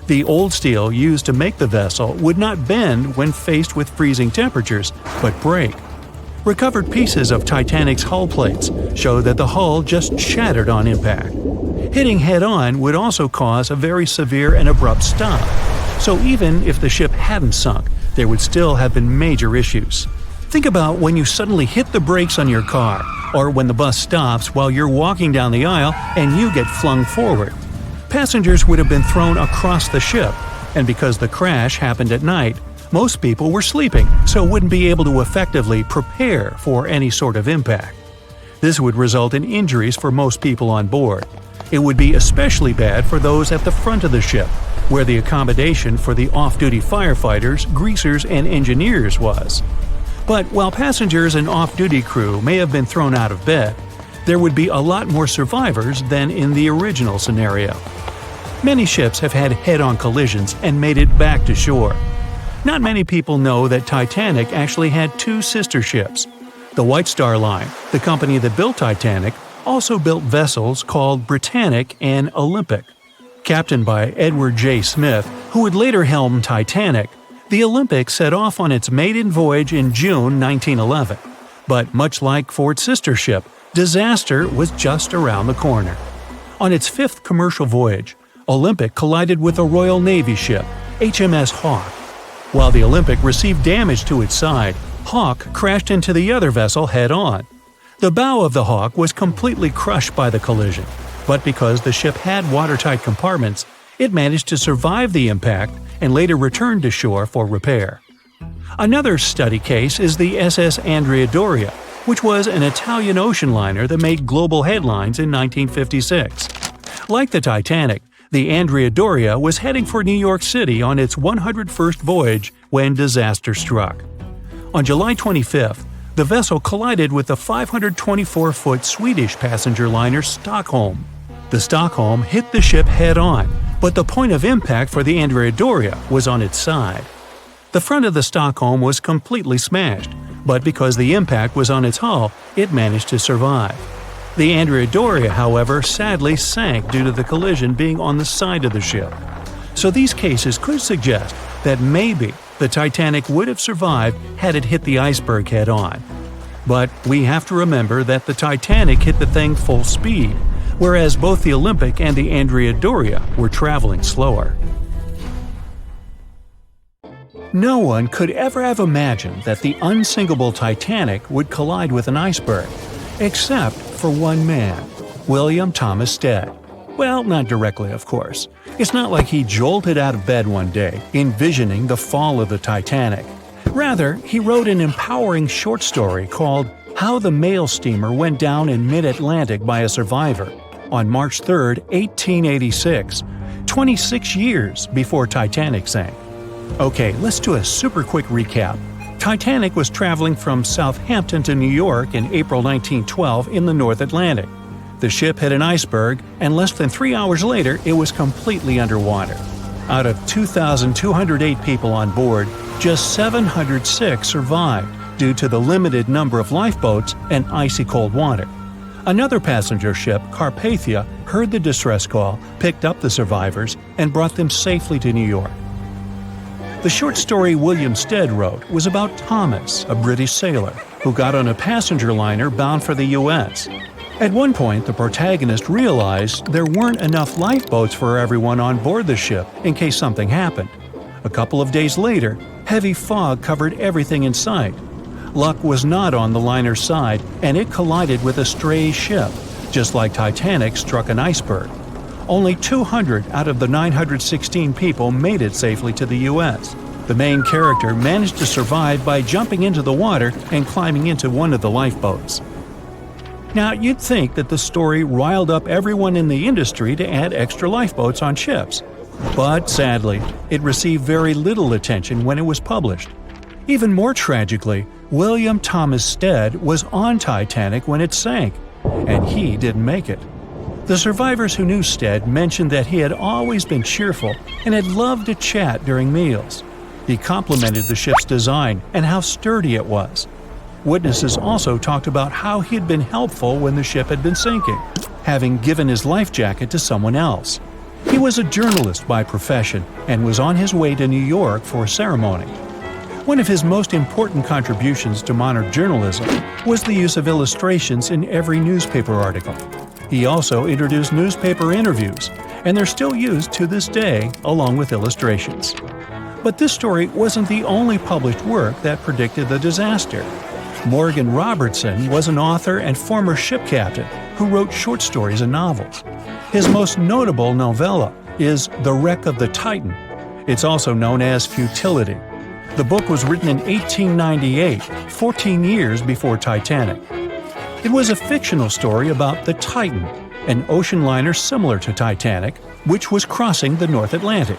The old steel used to make the vessel would not bend when faced with freezing temperatures, but break. Recovered pieces of Titanic's hull plates show that the hull just shattered on impact. Hitting head-on would also cause a very severe and abrupt stop, so even if the ship hadn't sunk, there would still have been major issues. Think about when you suddenly hit the brakes on your car, or when the bus stops while you're walking down the aisle and you get flung forward. Passengers would have been thrown across the ship, and because the crash happened at night, most people were sleeping, so wouldn't be able to effectively prepare for any sort of impact. This would result in injuries for most people on board. It would be especially bad for those at the front of the ship, where the accommodation for the off-duty firefighters, greasers, and engineers was. But while passengers and off-duty crew may have been thrown out of bed, there would be a lot more survivors than in the original scenario. Many ships have had head-on collisions and made it back to shore. Not many people know that Titanic actually had two sister ships. The White Star Line, the company that built Titanic, also built vessels called Britannic and Olympic. Captained by Edward J. Smith, who would later helm Titanic, the Olympic set off on its maiden voyage in June 1911. But much like Ford's sister ship, disaster was just around the corner. On its fifth commercial voyage, Olympic collided with a Royal Navy ship, HMS Hawke. While the Olympic received damage to its side, Hawke crashed into the other vessel head-on. The bow of the Hawke was completely crushed by the collision, but because the ship had watertight compartments, it managed to survive the impact and later returned to shore for repair. Another study case is the SS Andrea Doria, which was an Italian ocean liner that made global headlines in 1956. Like the Titanic, the Andrea Doria was heading for New York City on its 101st voyage when disaster struck. On July 25th, the vessel collided with the 524-foot Swedish passenger liner Stockholm. The Stockholm hit the ship head-on, but the point of impact for the Andrea Doria was on its side. The front of the Stockholm was completely smashed, but because the impact was on its hull, it managed to survive. The Andrea Doria, however, sadly sank due to the collision being on the side of the ship. So these cases could suggest that maybe the Titanic would have survived had it hit the iceberg head-on. But we have to remember that the Titanic hit the thing full speed, whereas both the Olympic and the Andrea Doria were traveling slower. No one could ever have imagined that the unsinkable Titanic would collide with an iceberg, except for one man, William Thomas Stead. Well, not directly, of course. It's not like he jolted out of bed one day, envisioning the fall of the Titanic. Rather, he wrote an empowering short story called How the Mail Steamer Went Down in Mid-Atlantic by a Survivor on March 3, 1886, 26 years before Titanic sank. Okay, let's do a super quick recap. Titanic was traveling from Southampton to New York in April 1912 in the North Atlantic. The ship hit an iceberg, and less than 3 hours later, it was completely underwater. Out of 2,208 people on board, just 706 survived due to the limited number of lifeboats and icy cold water. Another passenger ship, Carpathia, heard the distress call, picked up the survivors, and brought them safely to New York. The short story William Stead wrote was about Thomas, a British sailor, who got on a passenger liner bound for the U.S. At one point, the protagonist realized there weren't enough lifeboats for everyone on board the ship in case something happened. A couple of days later, heavy fog covered everything in sight. Luck was not on the liner's side, and it collided with a stray ship, just like Titanic struck an iceberg. Only 200 out of the 916 people made it safely to the U.S. The main character managed to survive by jumping into the water and climbing into one of the lifeboats. Now, you'd think that the story riled up everyone in the industry to add extra lifeboats on ships. But sadly, it received very little attention when it was published. Even more tragically, William Thomas Stead was on Titanic when it sank, and he didn't make it. The survivors who knew Stead mentioned that he had always been cheerful and had loved to chat during meals. He complimented the ship's design and how sturdy it was. Witnesses also talked about how he had been helpful when the ship had been sinking, having given his life jacket to someone else. He was a journalist by profession and was on his way to New York for a ceremony. One of his most important contributions to modern journalism was the use of illustrations in every newspaper article. He also introduced newspaper interviews, and they're still used to this day along with illustrations. But this story wasn't the only published work that predicted the disaster. Morgan Robertson was an author and former ship captain who wrote short stories and novels. His most notable novella is The Wreck of the Titan. It's also known as Futility. The book was written in 1898, 14 years before Titanic. It was a fictional story about the Titan, an ocean liner similar to Titanic, which was crossing the North Atlantic.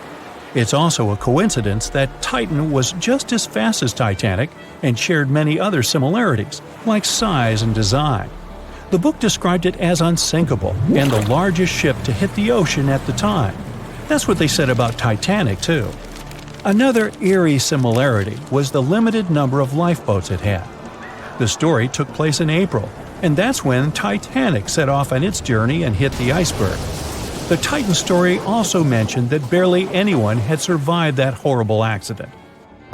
It's also a coincidence that Titan was just as fast as Titanic and shared many other similarities, like size and design. The book described it as unsinkable and the largest ship to hit the ocean at the time. That's what they said about Titanic, too. Another eerie similarity was the limited number of lifeboats it had. The story took place in April, and that's when Titanic set off on its journey and hit the iceberg. The Titan story also mentioned that barely anyone had survived that horrible accident.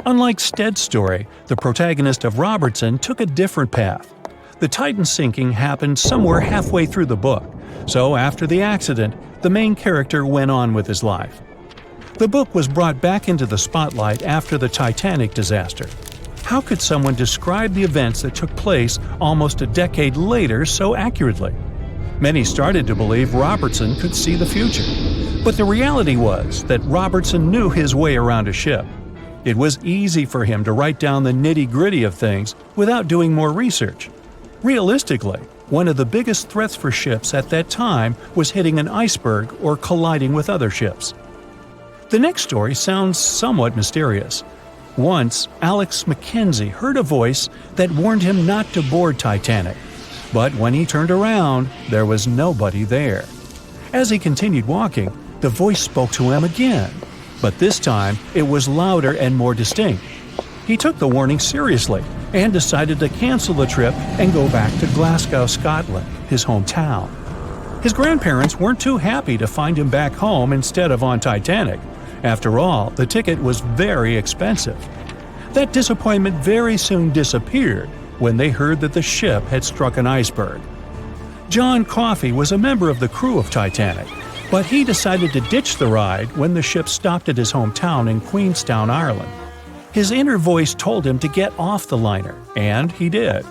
Unlike Stead's story, the protagonist of Robertson took a different path. The Titan sinking happened somewhere halfway through the book, so after the accident, the main character went on with his life. The book was brought back into the spotlight after the Titanic disaster. How could someone describe the events that took place almost a decade later so accurately? Many started to believe Robertson could see the future. But the reality was that Robertson knew his way around a ship. It was easy for him to write down the nitty-gritty of things without doing more research. Realistically, one of the biggest threats for ships at that time was hitting an iceberg or colliding with other ships. The next story sounds somewhat mysterious. Once, Alex Mackenzie heard a voice that warned him not to board Titanic. But when he turned around, there was nobody there. As he continued walking, the voice spoke to him again. But this time, it was louder and more distinct. He took the warning seriously and decided to cancel the trip and go back to Glasgow, Scotland, his hometown. His grandparents weren't too happy to find him back home instead of on Titanic. After all, the ticket was very expensive. That disappointment very soon disappeared when they heard that the ship had struck an iceberg. John Coffey was a member of the crew of Titanic, but he decided to ditch the ride when the ship stopped at his hometown in Queenstown, Ireland. His inner voice told him to get off the liner, and he did.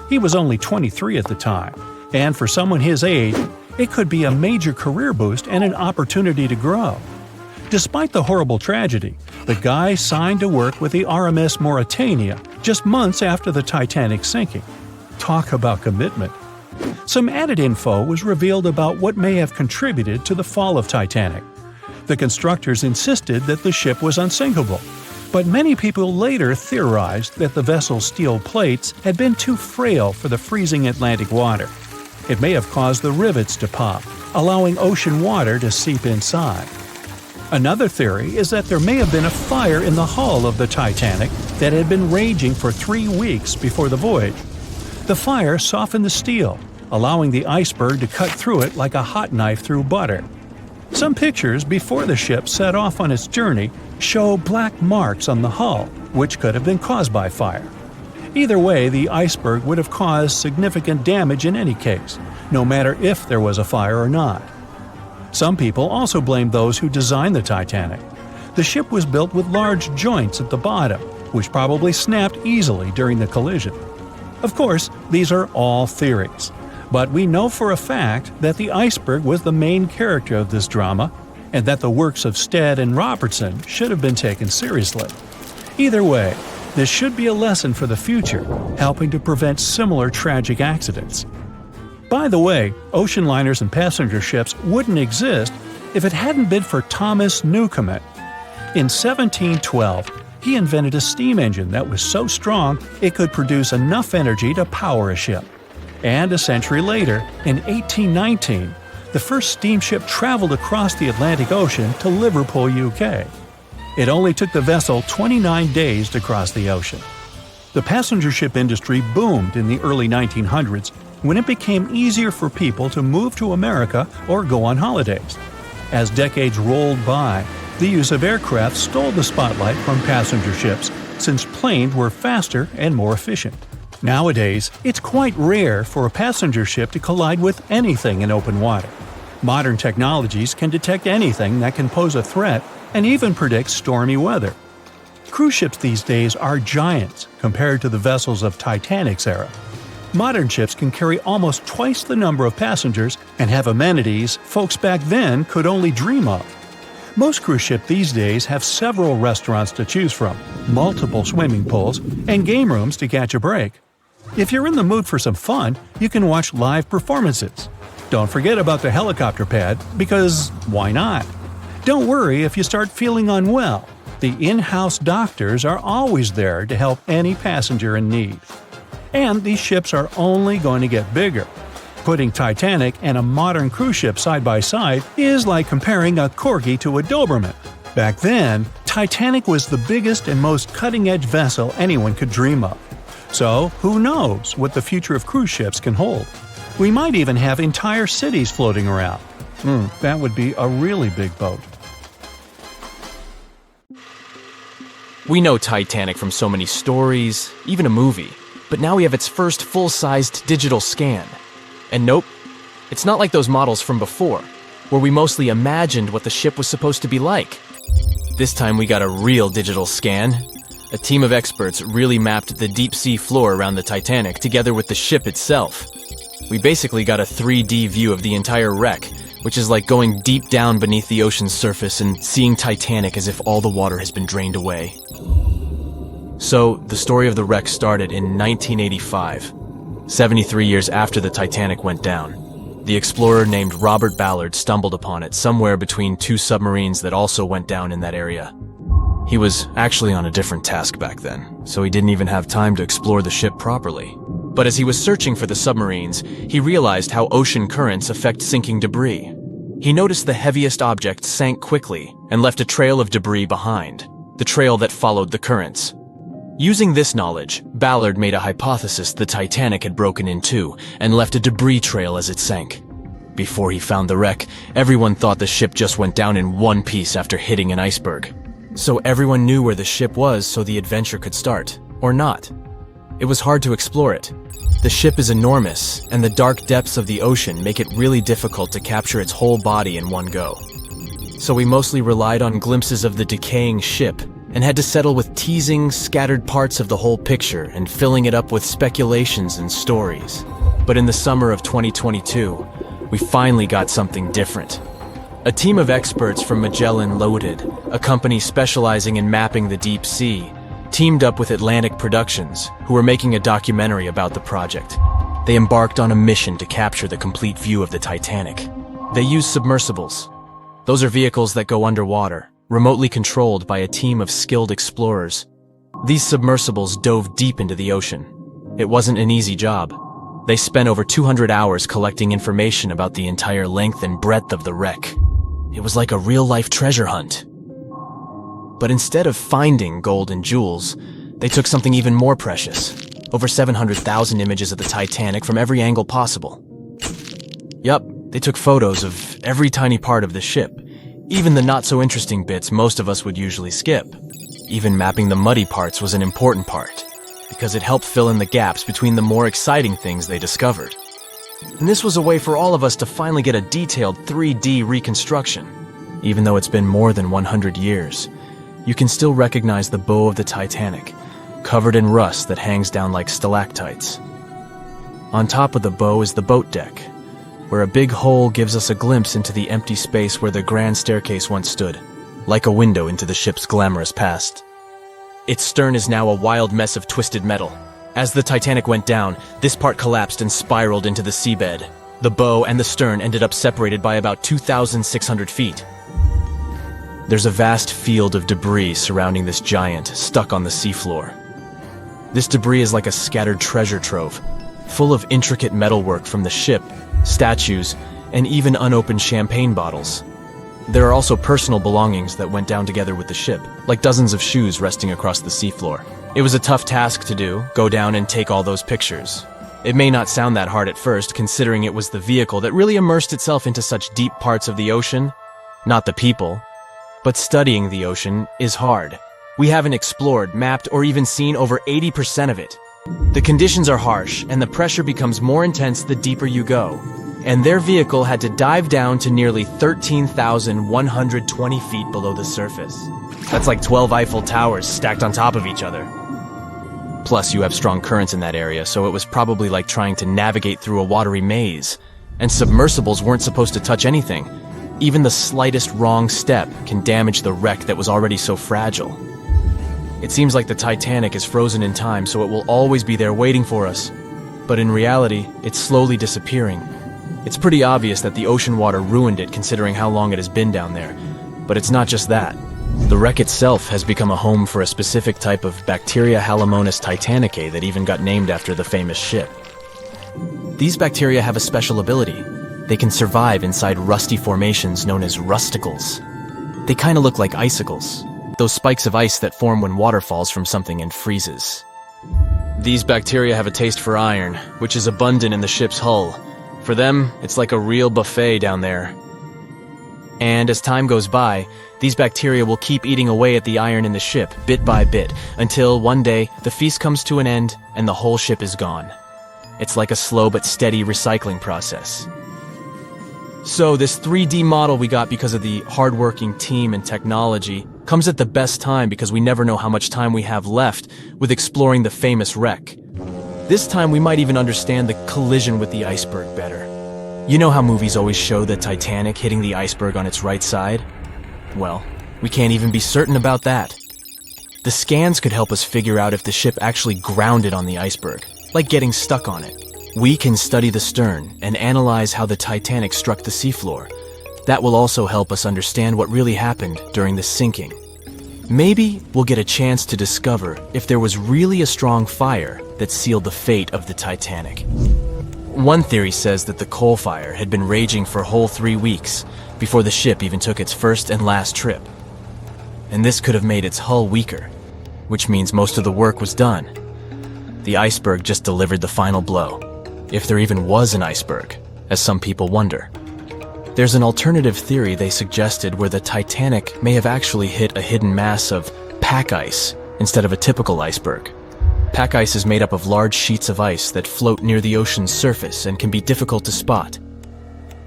He was only 23 at the time, and for someone his age, it could be a major career boost and an opportunity to grow. Despite the horrible tragedy, the guy signed to work with the RMS Mauritania just months after the Titanic sinking. Talk about commitment. Some added info was revealed about what may have contributed to the fall of Titanic. The constructors insisted that the ship was unsinkable, but many people later theorized that the vessel's steel plates had been too frail for the freezing Atlantic water. It may have caused the rivets to pop, allowing ocean water to seep inside. Another theory is that there may have been a fire in the hull of the Titanic that had been raging for 3 weeks before the voyage. The fire softened the steel, allowing the iceberg to cut through it like a hot knife through butter. Some pictures before the ship set off on its journey show black marks on the hull, which could have been caused by fire. Either way, the iceberg would have caused significant damage in any case, no matter if there was a fire or not. Some people also blame those who designed the Titanic. The ship was built with large joints at the bottom, which probably snapped easily during the collision. Of course, these are all theories, but we know for a fact that the iceberg was the main character of this drama, and that the works of Stead and Robertson should have been taken seriously. Either way, this should be a lesson for the future, helping to prevent similar tragic accidents. By the way, ocean liners and passenger ships wouldn't exist if it hadn't been for Thomas Newcomen. In 1712, he invented a steam engine that was so strong it could produce enough energy to power a ship. And a century later, in 1819, the first steamship traveled across the Atlantic Ocean to Liverpool, UK. It only took the vessel 29 days to cross the ocean. The passenger ship industry boomed in the early 1900s when it became easier for people to move to America or go on holidays. As decades rolled by, the use of aircraft stole the spotlight from passenger ships, since planes were faster and more efficient. Nowadays, it's quite rare for a passenger ship to collide with anything in open water. Modern technologies can detect anything that can pose a threat and even predict stormy weather. Cruise ships these days are giants compared to the vessels of Titanic's era. Modern ships can carry almost twice the number of passengers and have amenities folks back then could only dream of. Most cruise ships these days have several restaurants to choose from, multiple swimming pools, and game rooms to catch a break. If you're in the mood for some fun, you can watch live performances. Don't forget about the helicopter pad, because why not? Don't worry if you start feeling unwell. The in-house doctors are always there to help any passenger in need. And these ships are only going to get bigger. Putting Titanic and a modern cruise ship side by side is like comparing a Corgi to a Doberman. Back then, Titanic was the biggest and most cutting-edge vessel anyone could dream of. So, who knows what the future of cruise ships can hold? We might even have entire cities floating around. That would be a really big boat. We know Titanic from so many stories, even a movie, but now we have its first full-sized digital scan. And nope, it's not like those models from before, where we mostly imagined what the ship was supposed to be like. This time we got a real digital scan. A team of experts really mapped the deep-sea floor around the Titanic together with the ship itself. We basically got a 3D view of the entire wreck, which is like going deep down beneath the ocean's surface and seeing Titanic as if all the water has been drained away. So, the story of the wreck started in 1985. 73 years after the Titanic went down. The explorer named Robert Ballard stumbled upon it somewhere between two submarines that also went down in that area. He was actually on a different task back then, so he didn't even have time to explore the ship properly. But as he was searching for the submarines, he realized how ocean currents affect sinking debris. He noticed the heaviest object sank quickly and left a trail of debris behind, the trail that followed the currents. Using this knowledge, Ballard made a hypothesis the Titanic had broken in two and left a debris trail as it sank. Before he found the wreck, everyone thought the ship just went down in one piece after hitting an iceberg. So everyone knew where the ship was so the adventure could start, or not. It was hard to explore it. The ship is enormous, and the dark depths of the ocean make it really difficult to capture its whole body in one go. So we mostly relied on glimpses of the decaying ship, and had to settle with teasing scattered parts of the whole picture and filling it up with speculations and stories. But in the summer of 2022, we finally got something different. A team of experts from Magellan Loaded, a company specializing in mapping the deep sea, teamed up with Atlantic Productions, who were making a documentary about the project. They embarked on a mission to capture the complete view of the Titanic. They used submersibles. Those are vehicles that go underwater, remotely controlled by a team of skilled explorers. These submersibles dove deep into the ocean. It wasn't an easy job. They spent over 200 hours collecting information about the entire length and breadth of the wreck. It was like a real-life treasure hunt. But instead of finding gold and jewels, they took something even more precious. Over 700,000 images of the Titanic from every angle possible. Yup, they took photos of every tiny part of the ship, Even the not-so-interesting bits most of us would usually skip. Even mapping the muddy parts was an important part, because it helped fill in the gaps between the more exciting things they discovered. And this was a way for all of us to finally get a detailed 3D reconstruction. Even though it's been more than 100 years, you can still recognize the bow of the Titanic, covered in rust that hangs down like stalactites. On top of the bow is the boat deck, where a big hole gives us a glimpse into the empty space where the grand staircase once stood, like a window into the ship's glamorous past. Its stern is now a wild mess of twisted metal. As the Titanic went down, this part collapsed and spiraled into the seabed. The bow and the stern ended up separated by about 2,600 feet. There's a vast field of debris surrounding this giant, stuck on the seafloor. This debris is like a scattered treasure trove, full of intricate metalwork from the ship, statues, and even unopened champagne bottles. There are also personal belongings that went down together with the ship, like dozens of shoes resting across the seafloor. It was a tough task to do, go down and take all those pictures. It may not sound that hard at first, considering it was the vehicle that really immersed itself into such deep parts of the ocean, not the people. But studying the ocean is hard. We haven't explored, mapped, or even seen over 80% of it. The conditions are harsh, and the pressure becomes more intense the deeper you go. And their vehicle had to dive down to nearly 13,120 feet below the surface. That's like 12 Eiffel Towers stacked on top of each other. Plus, you have strong currents in that area, so it was probably like trying to navigate through a watery maze. And submersibles weren't supposed to touch anything. Even the slightest wrong step can damage the wreck that was already so fragile. It seems like the Titanic is frozen in time, so it will always be there waiting for us. But in reality, it's slowly disappearing. It's pretty obvious that the ocean water ruined it considering how long it has been down there. But it's not just that. The wreck itself has become a home for a specific type of bacteria Halomonas titanicae that even got named after the famous ship. These bacteria have a special ability. They can survive inside rusty formations known as rusticles. They kind of look like icicles, those spikes of ice that form when water falls from something and freezes. These bacteria have a taste for iron, which is abundant in the ship's hull. For them, it's like a real buffet down there. And as time goes by, these bacteria will keep eating away at the iron in the ship, bit by bit, until one day the feast comes to an end and the whole ship is gone. It's like a slow but steady recycling process. So this 3D model we got because of the hardworking team and technology comes at the best time because we never know how much time we have left with exploring the famous wreck. This time we might even understand the collision with the iceberg better. You know how movies always show the Titanic hitting the iceberg on its right side? Well, we can't even be certain about that. The scans could help us figure out if the ship actually grounded on the iceberg, like getting stuck on it. We can study the stern and analyze how the Titanic struck the seafloor. That will also help us understand what really happened during the sinking. Maybe we'll get a chance to discover if there was really a strong fire that sealed the fate of the Titanic. One theory says that the coal fire had been raging for a whole 3 weeks before the ship even took its first and last trip. And this could have made its hull weaker, which means most of the work was done. The iceberg just delivered the final blow, if there even was an iceberg, as some people wonder. There's an alternative theory they suggested where the Titanic may have actually hit a hidden mass of pack ice instead of a typical iceberg. Pack ice is made up of large sheets of ice that float near the ocean's surface and can be difficult to spot.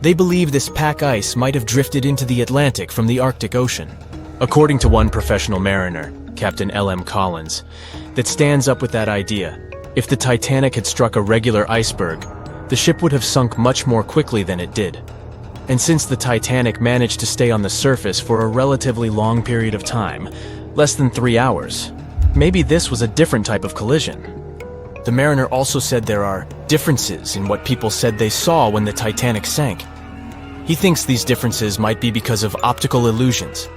They believe this pack ice might have drifted into the Atlantic from the Arctic Ocean. According to one professional mariner, Captain L.M. Collins, that stands up with that idea. If the Titanic had struck a regular iceberg, the ship would have sunk much more quickly than it did. And since the Titanic managed to stay on the surface for a relatively long period of time, less than 3 hours, maybe this was a different type of collision. The mariner also said there are differences in what people said they saw when the Titanic sank. He thinks these differences might be because of optical illusions.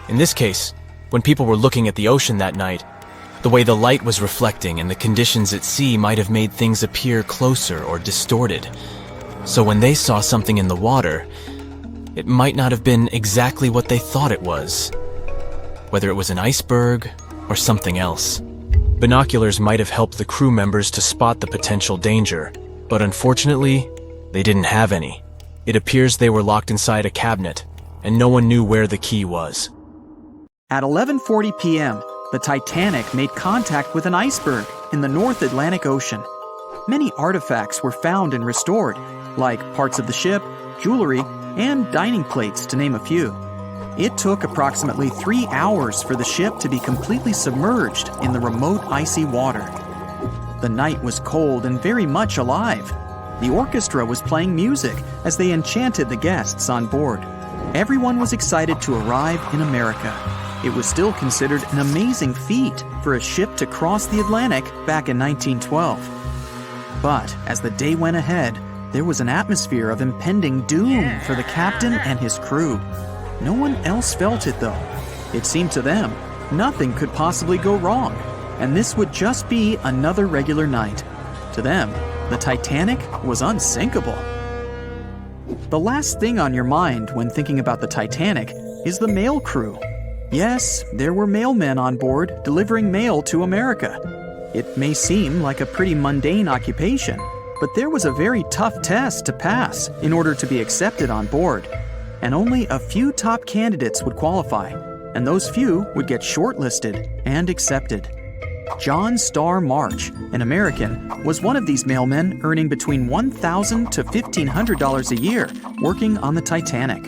In this case, when people were looking at the ocean that night, the way the light was reflecting and the conditions at sea might have made things appear closer or distorted. So when they saw something in the water, it might not have been exactly what they thought it was. Whether it was an iceberg or something else. Binoculars might have helped the crew members to spot the potential danger, but unfortunately, they didn't have any. It appears they were locked inside a cabinet, and no one knew where the key was. At 11:40 p.m., the Titanic made contact with an iceberg in the North Atlantic Ocean. Many artifacts were found and restored, like parts of the ship, jewelry, and dining plates, to name a few. It took approximately 3 hours for the ship to be completely submerged in the remote icy water. The night was cold and very much alive. The orchestra was playing music as they enchanted the guests on board. Everyone was excited to arrive in America. It was still considered an amazing feat for a ship to cross the Atlantic back in 1912. But as the day went ahead, there was an atmosphere of impending doom for the captain and his crew. No one else felt it, though. It seemed to them nothing could possibly go wrong, and this would just be another regular night. To them, the Titanic was unsinkable. The last thing on your mind when thinking about the Titanic is the mail crew. Yes, there were mailmen on board delivering mail to America. It may seem like a pretty mundane occupation, but there was a very tough test to pass in order to be accepted on board. And only a few top candidates would qualify, and those few would get shortlisted and accepted. John Starr March, an American, was one of these mailmen earning between $1,000 to $1,500 a year working on the Titanic.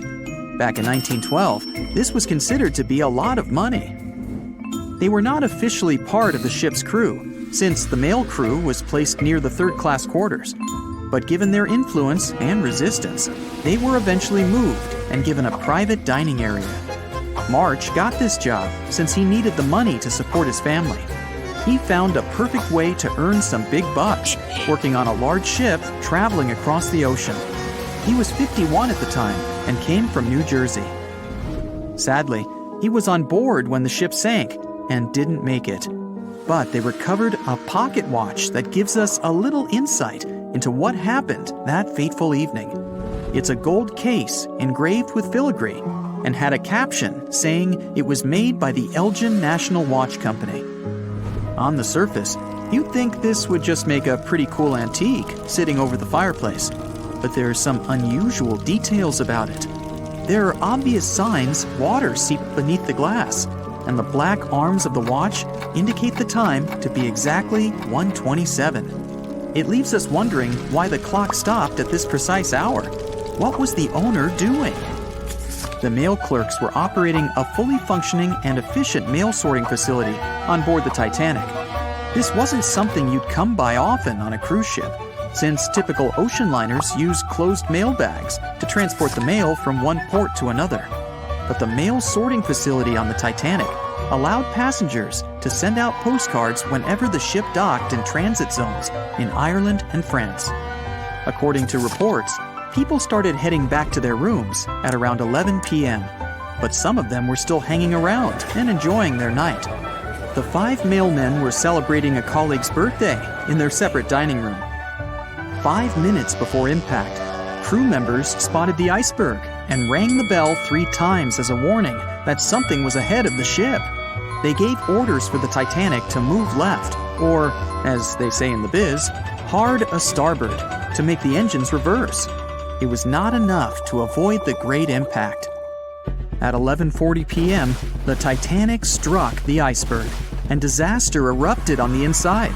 Back in 1912, this was considered to be a lot of money. They were not officially part of the ship's crew, since the mail crew was placed near the third-class quarters. But given their influence and resistance, they were eventually moved and given a private dining area. March got this job since he needed the money to support his family. He found a perfect way to earn some big bucks, working on a large ship traveling across the ocean. He was 51 at the time and came from New Jersey. Sadly, he was on board when the ship sank and didn't make it. But they recovered a pocket watch that gives us a little insight into what happened that fateful evening. It's a gold case engraved with filigree and had a caption saying it was made by the Elgin National Watch Company. On the surface, you'd think this would just make a pretty cool antique sitting over the fireplace, but there are some unusual details about it. There are obvious signs water seeped beneath the glass, and the black arms of the watch indicate the time to be exactly 1:27. It leaves us wondering why the clock stopped at this precise hour. What was the owner doing? The mail clerks were operating a fully functioning and efficient mail sorting facility on board the Titanic. This wasn't something you'd come by often on a cruise ship, since typical ocean liners use closed mail bags to transport the mail from one port to another. But the mail sorting facility on the Titanic allowed passengers to send out postcards whenever the ship docked in transit zones in Ireland and France. According to reports, people started heading back to their rooms at around 11 p.m., but some of them were still hanging around and enjoying their night. The 5 mailmen were celebrating a colleague's birthday in their separate dining room. 5 minutes before impact, crew members spotted the iceberg and rang the bell 3 times as a warning that something was ahead of the ship. They gave orders for the Titanic to move left, or, as they say in the biz, hard a starboard, to make the engines reverse. It was not enough to avoid the great impact. At 11:40 p.m., the Titanic struck the iceberg, and disaster erupted on the inside.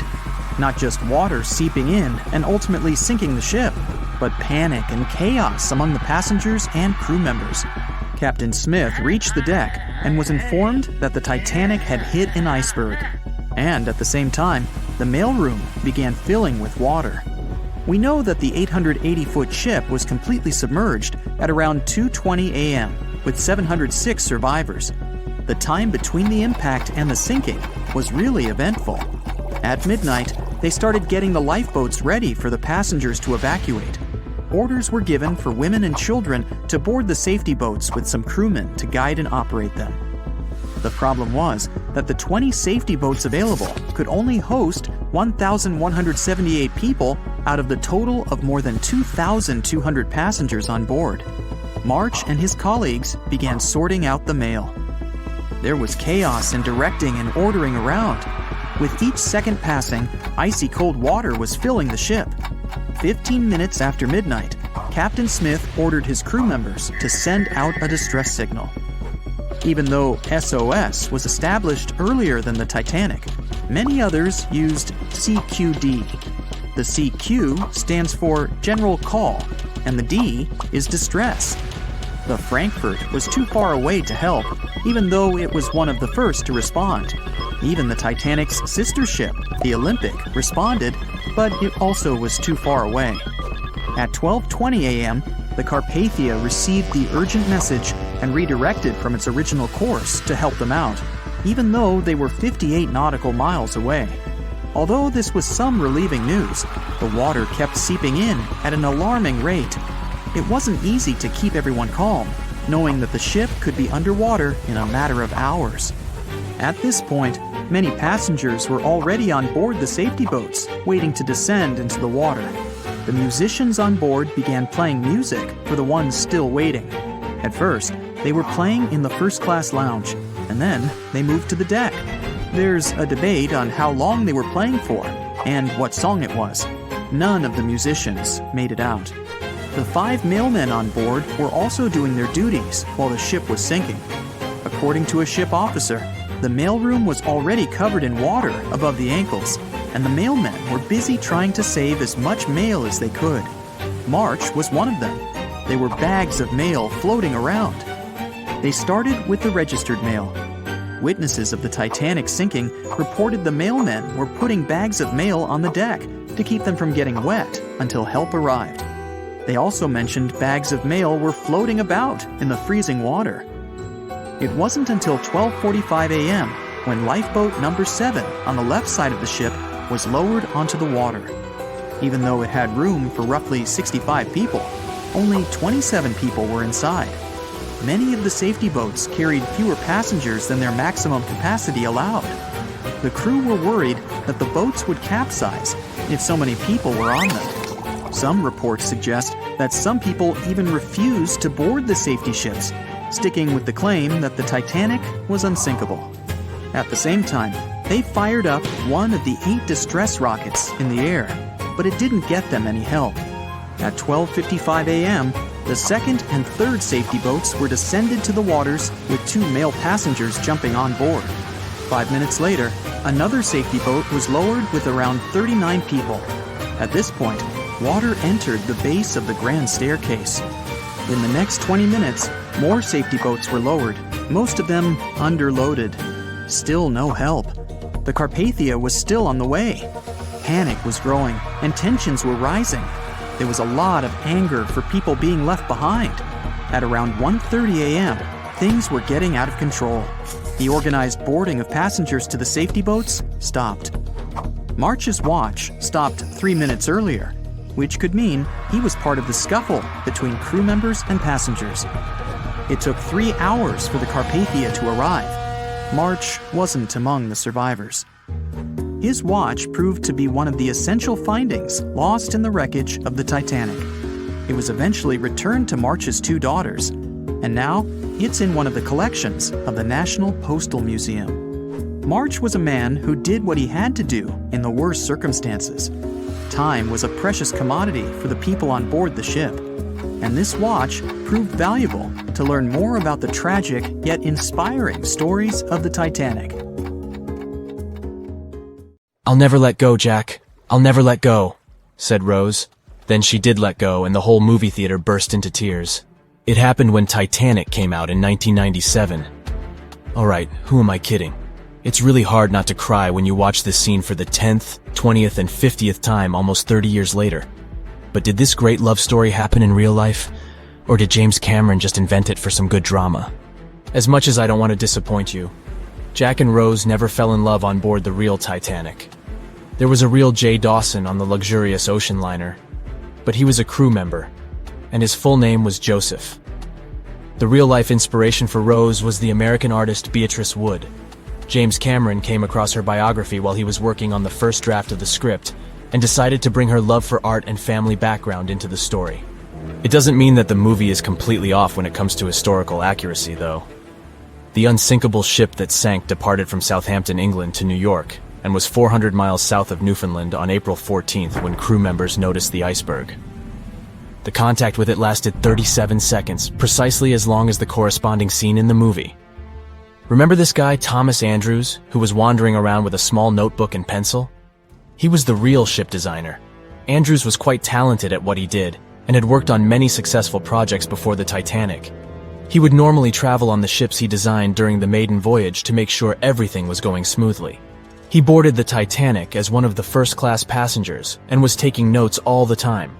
Not just water seeping in and ultimately sinking the ship, but panic and chaos among the passengers and crew members. Captain Smith reached the deck and was informed that the Titanic had hit an iceberg. And at the same time, the mailroom began filling with water. We know that the 880-foot ship was completely submerged at around 2:20 a.m., with 706 survivors. The time between the impact and the sinking was really eventful. At midnight, they started getting the lifeboats ready for the passengers to evacuate. Orders were given for women and children to board the safety boats with some crewmen to guide and operate them. The problem was that the 20 safety boats available could only host 1,178 people out of the total of more than 2,200 passengers on board. March and his colleagues began sorting out the mail. There was chaos in directing and ordering around. With each second passing, icy cold water was filling the ship. 15 minutes after midnight, Captain Smith ordered his crew members to send out a distress signal. Even though SOS was established earlier than the Titanic, many others used CQD. The CQ stands for General Call, and the D is Distress. The Frankfurt was too far away to help, even though it was one of the first to respond. Even the Titanic's sister ship, the Olympic, responded, but it also was too far away. At 12:20 a.m., the Carpathia received the urgent message and redirected from its original course to help them out, even though they were 58 nautical miles away. Although this was some relieving news, the water kept seeping in at an alarming rate. It wasn't easy to keep everyone calm, knowing that the ship could be underwater in a matter of hours. At this point, many passengers were already on board the safety boats, waiting to descend into the water. The musicians on board began playing music for the ones still waiting. At first, they were playing in the first-class lounge, and then they moved to the deck. There's a debate on how long they were playing for and what song it was. None of the musicians made it out. The 5 mailmen on board were also doing their duties while the ship was sinking. According to a ship officer, the mailroom was already covered in water above the ankles, and the mailmen were busy trying to save as much mail as they could. March was one of them. There were bags of mail floating around. They started with the registered mail. Witnesses of the Titanic sinking reported the mailmen were putting bags of mail on the deck to keep them from getting wet until help arrived. They also mentioned bags of mail were floating about in the freezing water. It wasn't until 12:45 a.m. when lifeboat number 7 on the left side of the ship was lowered onto the water. Even though it had room for roughly 65 people, only 27 people were inside. Many of the safety boats carried fewer passengers than their maximum capacity allowed. The crew were worried that the boats would capsize if so many people were on them. Some reports suggest that some people even refused to board the safety ships, sticking with the claim that the Titanic was unsinkable. At the same time, they fired up one of the 8 distress rockets in the air, but it didn't get them any help. At 12:55 a.m., the second and third safety boats were descended to the waters with 2 male passengers jumping on board. 5 minutes later, another safety boat was lowered with around 39 people. At this point, water entered the base of the grand staircase. In the next 20 minutes, more safety boats were lowered, most of them underloaded. Still no help. The Carpathia was still on the way. Panic was growing, and tensions were rising. There was a lot of anger for people being left behind. At around 1:30 a.m., things were getting out of control. The organized boarding of passengers to the safety boats stopped. March's watch stopped 3 minutes earlier, which could mean he was part of the scuffle between crew members and passengers. It took 3 hours for the Carpathia to arrive. March wasn't among the survivors. His watch proved to be one of the essential findings lost in the wreckage of the Titanic. It was eventually returned to March's 2 daughters, and now it's in one of the collections of the National Postal Museum. March was a man who did what he had to do in the worst circumstances. Time was a precious commodity for the people on board the ship, and this watch proved valuable to learn more about the tragic yet inspiring stories of the Titanic. "I'll never let go, Jack. I'll never let go," said Rose. Then she did let go, and the whole movie theater burst into tears. It happened when Titanic came out in 1997. Alright, who am I kidding? It's really hard not to cry when you watch this scene for the 10th, 20th, and 50th time almost 30 years later. But did this great love story happen in real life? Or did James Cameron just invent it for some good drama? As much as I don't want to disappoint you, Jack and Rose never fell in love on board the real Titanic. There was a real Jay Dawson on the luxurious ocean liner, but he was a crew member, and his full name was Joseph. The real-life inspiration for Rose was the American artist Beatrice Wood. James Cameron came across her biography while he was working on the first draft of the script and decided to bring her love for art and family background into the story. It doesn't mean that the movie is completely off when it comes to historical accuracy, though. The unsinkable ship that sank departed from Southampton, England to New York and was 400 miles south of Newfoundland on April 14th when crew members noticed the iceberg. The contact with it lasted 37 seconds, precisely as long as the corresponding scene in the movie. Remember this guy, Thomas Andrews, who was wandering around with a small notebook and pencil? He was the real ship designer. Andrews was quite talented at what he did, and had worked on many successful projects before the Titanic. He would normally travel on the ships he designed during the maiden voyage to make sure everything was going smoothly. He boarded the Titanic as one of the first-class passengers and was taking notes all the time.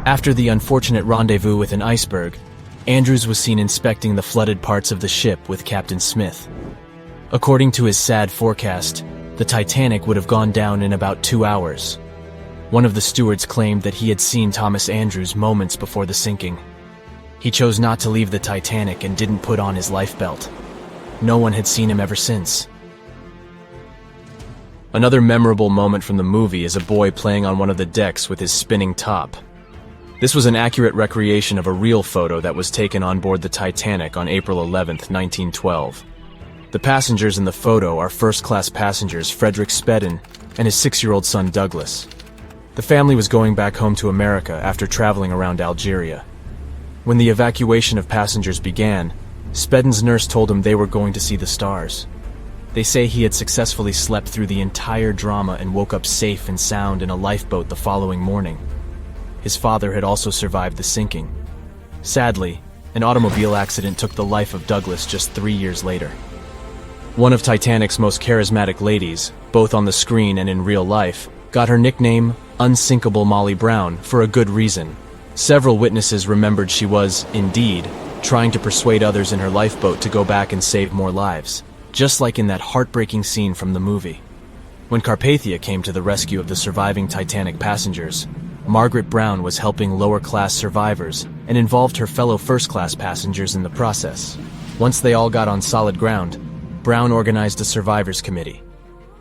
After the unfortunate rendezvous with an iceberg, Andrews was seen inspecting the flooded parts of the ship with Captain Smith. According to his sad forecast, the Titanic would have gone down in about 2 hours. One of the stewards claimed that he had seen Thomas Andrews moments before the sinking. He chose not to leave the Titanic and didn't put on his life belt. No one had seen him ever since. Another memorable moment from the movie is a boy playing on one of the decks with his spinning top. This was an accurate recreation of a real photo that was taken on board the Titanic on April 11, 1912. The passengers in the photo are first-class passengers Frederick Spedden and his 6-year-old son Douglas. The family was going back home to America after traveling around Algeria. When the evacuation of passengers began, Spedden's nurse told him they were going to see the stars. They say he had successfully slept through the entire drama and woke up safe and sound in a lifeboat the following morning. His father had also survived the sinking. Sadly, an automobile accident took the life of Douglas just 3 years later. One of Titanic's most charismatic ladies, both on the screen and in real life, got her nickname Unsinkable Molly Brown for a good reason. Several witnesses remembered she was, indeed, trying to persuade others in her lifeboat to go back and save more lives, just like in that heartbreaking scene from the movie. When Carpathia came to the rescue of the surviving Titanic passengers, Margaret Brown was helping lower-class survivors and involved her fellow first-class passengers in the process. Once they all got on solid ground, Brown organized a survivors committee.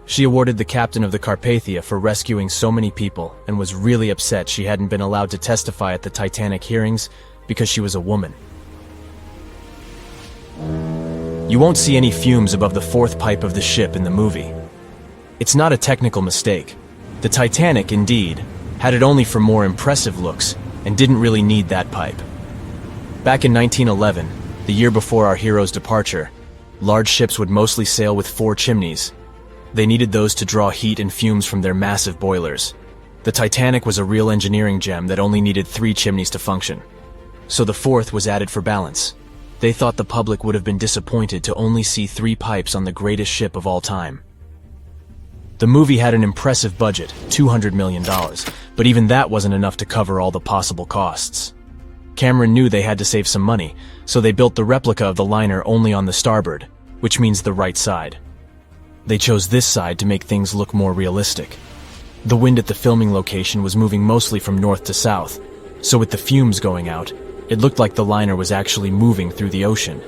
She awarded the captain of the Carpathia for rescuing so many people and was really upset she hadn't been allowed to testify at the Titanic hearings because she was a woman. You won't see any fumes above the fourth pipe of the ship in the movie. It's not a technical mistake. The Titanic, indeed, had it only for more impressive looks and didn't really need that pipe. Back in 1911, the year before our hero's departure, large ships would mostly sail with 4 chimneys. They needed those to draw heat and fumes from their massive boilers. The Titanic was a real engineering gem that only needed 3 chimneys to function. So the 4th was added for balance. They thought the public would have been disappointed to only see 3 pipes on the greatest ship of all time. The movie had an impressive budget, $200 million, but even that wasn't enough to cover all the possible costs. Cameron knew they had to save some money, so they built the replica of the liner only on the starboard, which means the right side. They chose this side to make things look more realistic. The wind at the filming location was moving mostly from north to south, so with the fumes going out, it looked like the liner was actually moving through the ocean.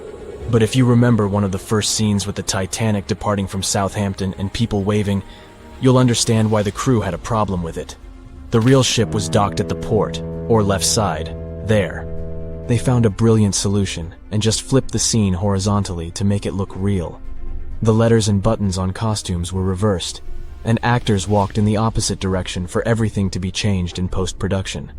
But if you remember one of the first scenes with the Titanic departing from Southampton and people waving, you'll understand why the crew had a problem with it. The real ship was docked at the port, or left side, there. They found a brilliant solution and just flipped the scene horizontally to make it look real. The letters and buttons on costumes were reversed, and actors walked in the opposite direction for everything to be changed in post-production.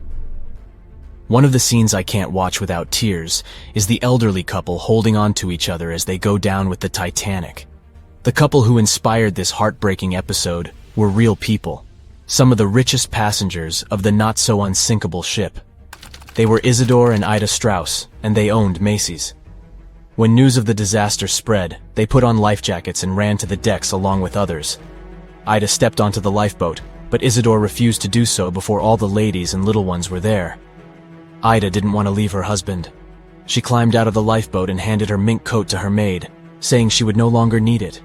One of the scenes I can't watch without tears is the elderly couple holding on to each other as they go down with the Titanic. The couple who inspired this heartbreaking episode were real people, some of the richest passengers of the not-so-unsinkable ship. They were Isidore and Ida Strauss, and they owned Macy's. When news of the disaster spread, they put on life jackets and ran to the decks along with others. Ida stepped onto the lifeboat, but Isidore refused to do so before all the ladies and little ones were there. Ida didn't want to leave her husband. She climbed out of the lifeboat and handed her mink coat to her maid, saying she would no longer need it.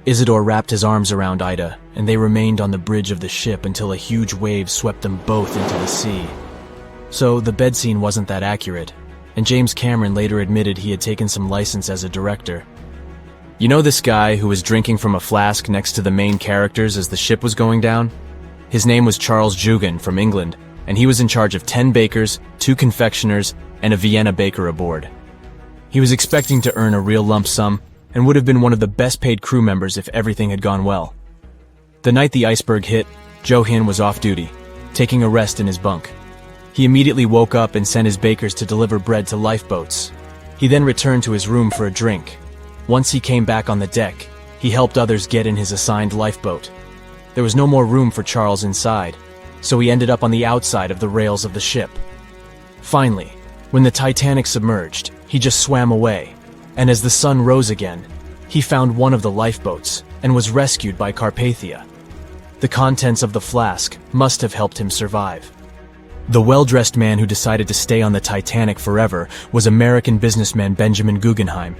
Isidore wrapped his arms around Ida, and they remained on the bridge of the ship until a huge wave swept them both into the sea. So the bed scene wasn't that accurate, and James Cameron later admitted he had taken some license as a director. You know this guy who was drinking from a flask next to the main characters as the ship was going down? His name was Charles Jugan from England, and he was in charge of 10 bakers, 2 confectioners, and a Vienna baker aboard. He was expecting to earn a real lump sum and would have been one of the best-paid crew members if everything had gone well. The night the iceberg hit, Joe Hinn was off duty, taking a rest in his bunk. He immediately woke up and sent his bakers to deliver bread to lifeboats. He then returned to his room for a drink. Once he came back on the deck, he helped others get in his assigned lifeboat. There was no more room for Charles inside, so he ended up on the outside of the rails of the ship. Finally, when the Titanic submerged, he just swam away, and as the sun rose again, he found one of the lifeboats and was rescued by Carpathia. The contents of the flask must have helped him survive. The well-dressed man who decided to stay on the Titanic forever was American businessman Benjamin Guggenheim.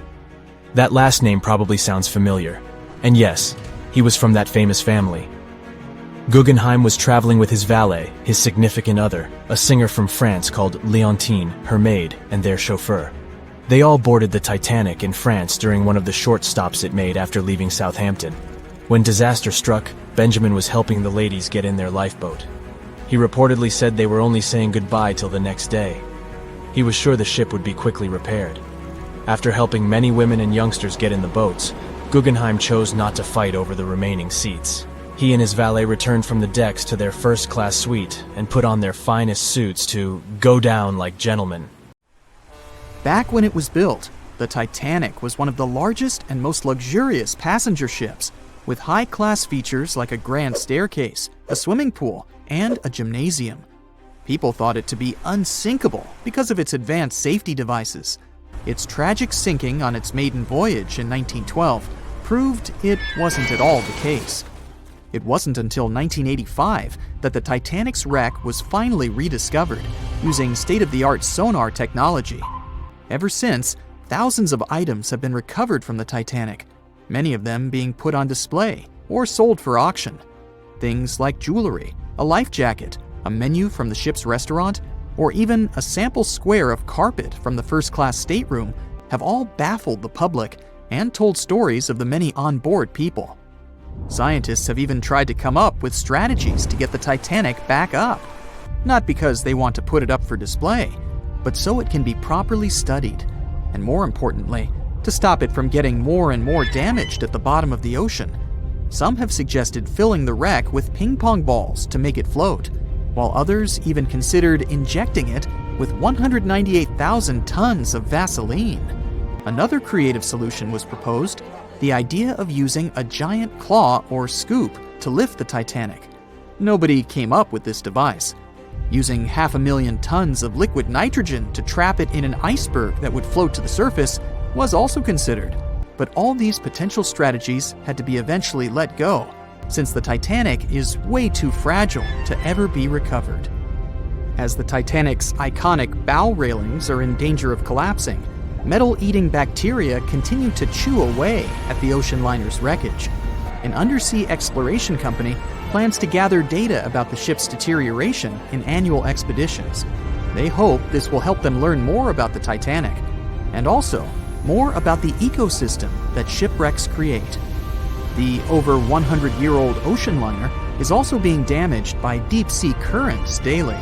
That last name probably sounds familiar. And yes, he was from that famous family. Guggenheim was traveling with his valet, his significant other, a singer from France called Leontine, her maid, and their chauffeur. They all boarded the Titanic in France during one of the short stops it made after leaving Southampton. When disaster struck, Benjamin was helping the ladies get in their lifeboat. He reportedly said they were only saying goodbye till the next day. He was sure the ship would be quickly repaired. After helping many women and youngsters get in the boats, Guggenheim chose not to fight over the remaining seats. He and his valet returned from the decks to their first-class suite and put on their finest suits to go down like gentlemen. Back when it was built, the Titanic was one of the largest and most luxurious passenger ships, with high-class features like a grand staircase, a swimming pool, and a gymnasium. People thought it to be unsinkable because of its advanced safety devices. Its tragic sinking on its maiden voyage in 1912 proved it wasn't at all the case. It wasn't until 1985 that the Titanic's wreck was finally rediscovered using state-of-the-art sonar technology. Ever since, thousands of items have been recovered from the Titanic, many of them being put on display or sold for auction. Things like jewelry, a life jacket, a menu from the ship's restaurant, or even a sample square of carpet from the first-class stateroom have all baffled the public and told stories of the many on-board people. Scientists have even tried to come up with strategies to get the Titanic back up, not because they want to put it up for display, but so it can be properly studied, and more importantly, to stop it from getting more and more damaged at the bottom of the ocean. Some have suggested filling the wreck with ping-pong balls to make it float, while others even considered injecting it with 198,000 tons of Vaseline. Another creative solution was proposed, the idea of using a giant claw or scoop to lift the Titanic. Nobody came up with this device. Using 500,000 tons of liquid nitrogen to trap it in an iceberg that would float to the surface was also considered, but all these potential strategies had to be eventually let go, since the Titanic is way too fragile to ever be recovered. As the Titanic's iconic bow railings are in danger of collapsing, metal-eating bacteria continue to chew away at the ocean liner's wreckage. An undersea exploration company plans to gather data about the ship's deterioration in annual expeditions. They hope this will help them learn more about the Titanic, and also more about the ecosystem that shipwrecks create. The over 100-year-old ocean liner is also being damaged by deep-sea currents daily.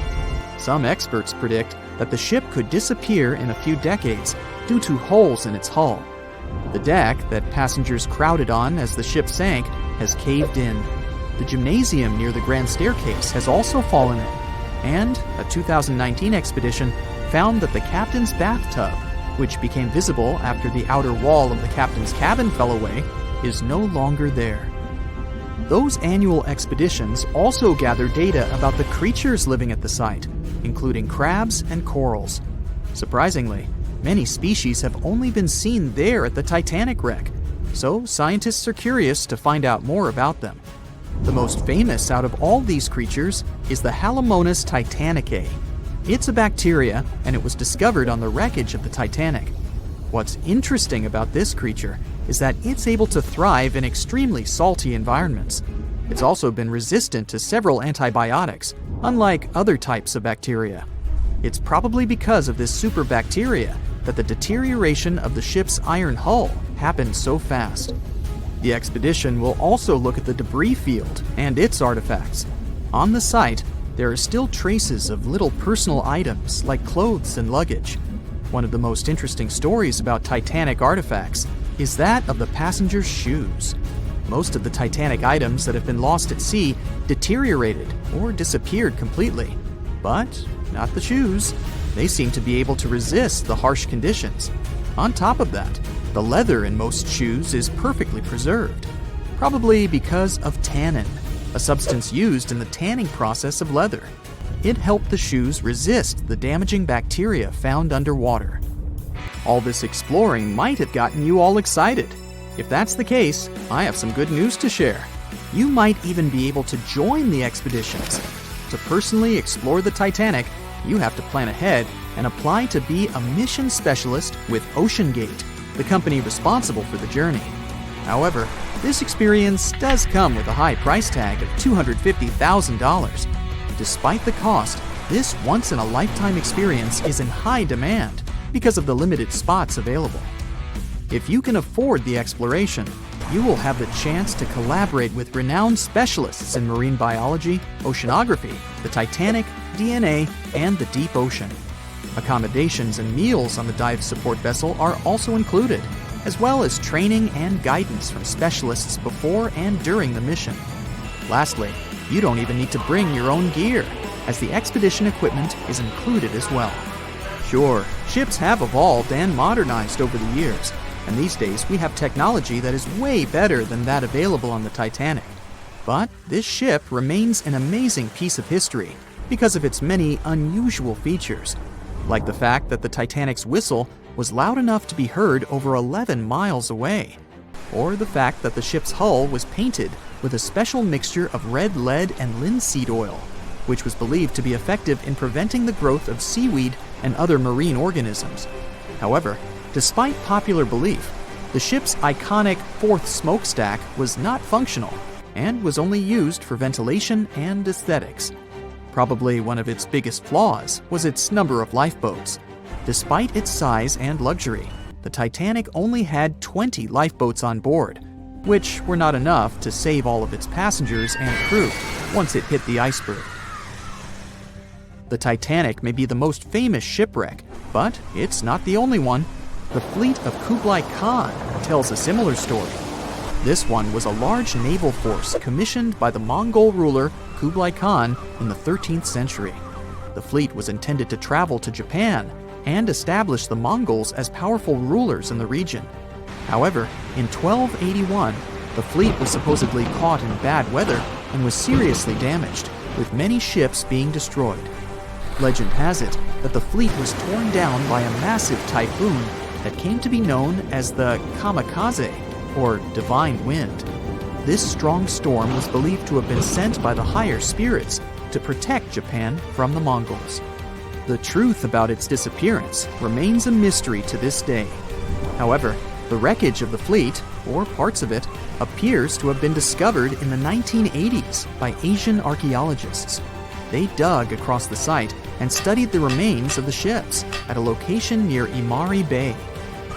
Some experts predict that the ship could disappear in a few decades due to holes in its hull. The deck that passengers crowded on as the ship sank has caved in. The gymnasium near the grand staircase has also fallen in, and a 2019 expedition found that the captain's bathtub, which became visible after the outer wall of the captain's cabin fell away, is no longer there. Those annual expeditions also gather data about the creatures living at the site, including crabs and corals. Surprisingly, many species have only been seen there at the Titanic wreck, so scientists are curious to find out more about them. The most famous out of all these creatures is the Halomonas titanicae. It's a bacteria, and it was discovered on the wreckage of the Titanic. What's interesting about this creature is that it's able to thrive in extremely salty environments. It's also been resistant to several antibiotics, unlike other types of bacteria. It's probably because of this superbacteria that the deterioration of the ship's iron hull happened so fast. The expedition will also look at the debris field and its artifacts. On the site, there are still traces of little personal items like clothes and luggage. One of the most interesting stories about Titanic artifacts is that of the passengers' shoes. Most of the Titanic items that have been lost at sea deteriorated or disappeared completely. But not the shoes. They seem to be able to resist the harsh conditions. On top of that, the leather in most shoes is perfectly preserved, probably because of tannin, a substance used in the tanning process of leather. It helped the shoes resist the damaging bacteria found underwater. All this exploring might have gotten you all excited. If that's the case, I have some good news to share. You might even be able to join the expeditions. To personally explore the Titanic, you have to plan ahead and apply to be a mission specialist with OceanGate, the company responsible for the journey. However, this experience does come with a high price tag of $250,000. Despite the cost, this once-in-a-lifetime experience is in high demand because of the limited spots available. If you can afford the exploration, you will have the chance to collaborate with renowned specialists in marine biology, oceanography, the Titanic, DNA, and the deep ocean. Accommodations and meals on the dive support vessel are also included, as well as training and guidance from specialists before and during the mission. Lastly, you don't even need to bring your own gear, as the expedition equipment is included as well. Sure, ships have evolved and modernized over the years, and these days we have technology that is way better than that available on the Titanic. But this ship remains an amazing piece of history because of its many unusual features, like the fact that the Titanic's whistle was loud enough to be heard over 11 miles away, or the fact that the ship's hull was painted with a special mixture of red lead and linseed oil, which was believed to be effective in preventing the growth of seaweed and other marine organisms. However, despite popular belief, the ship's iconic fourth smokestack was not functional and was only used for ventilation and aesthetics. Probably one of its biggest flaws was its number of lifeboats. Despite its size and luxury, the Titanic only had 20 lifeboats on board, which were not enough to save all of its passengers and crew once it hit the iceberg. The Titanic may be the most famous shipwreck, but it's not the only one. The fleet of Kublai Khan tells a similar story. This one was a large naval force commissioned by the Mongol ruler Kublai Khan in the 13th century. The fleet was intended to travel to Japan and establish the Mongols as powerful rulers in the region. However, in 1281, the fleet was supposedly caught in bad weather and was seriously damaged, with many ships being destroyed. Legend has it that the fleet was torn down by a massive typhoon that came to be known as the kamikaze, or divine wind. This strong storm was believed to have been sent by the higher spirits to protect Japan from the Mongols. The truth about its disappearance remains a mystery to this day. However, the wreckage of the fleet, or parts of it, appears to have been discovered in the 1980s by Asian archaeologists. They dug across the site and studied the remains of the ships at a location near Imari Bay.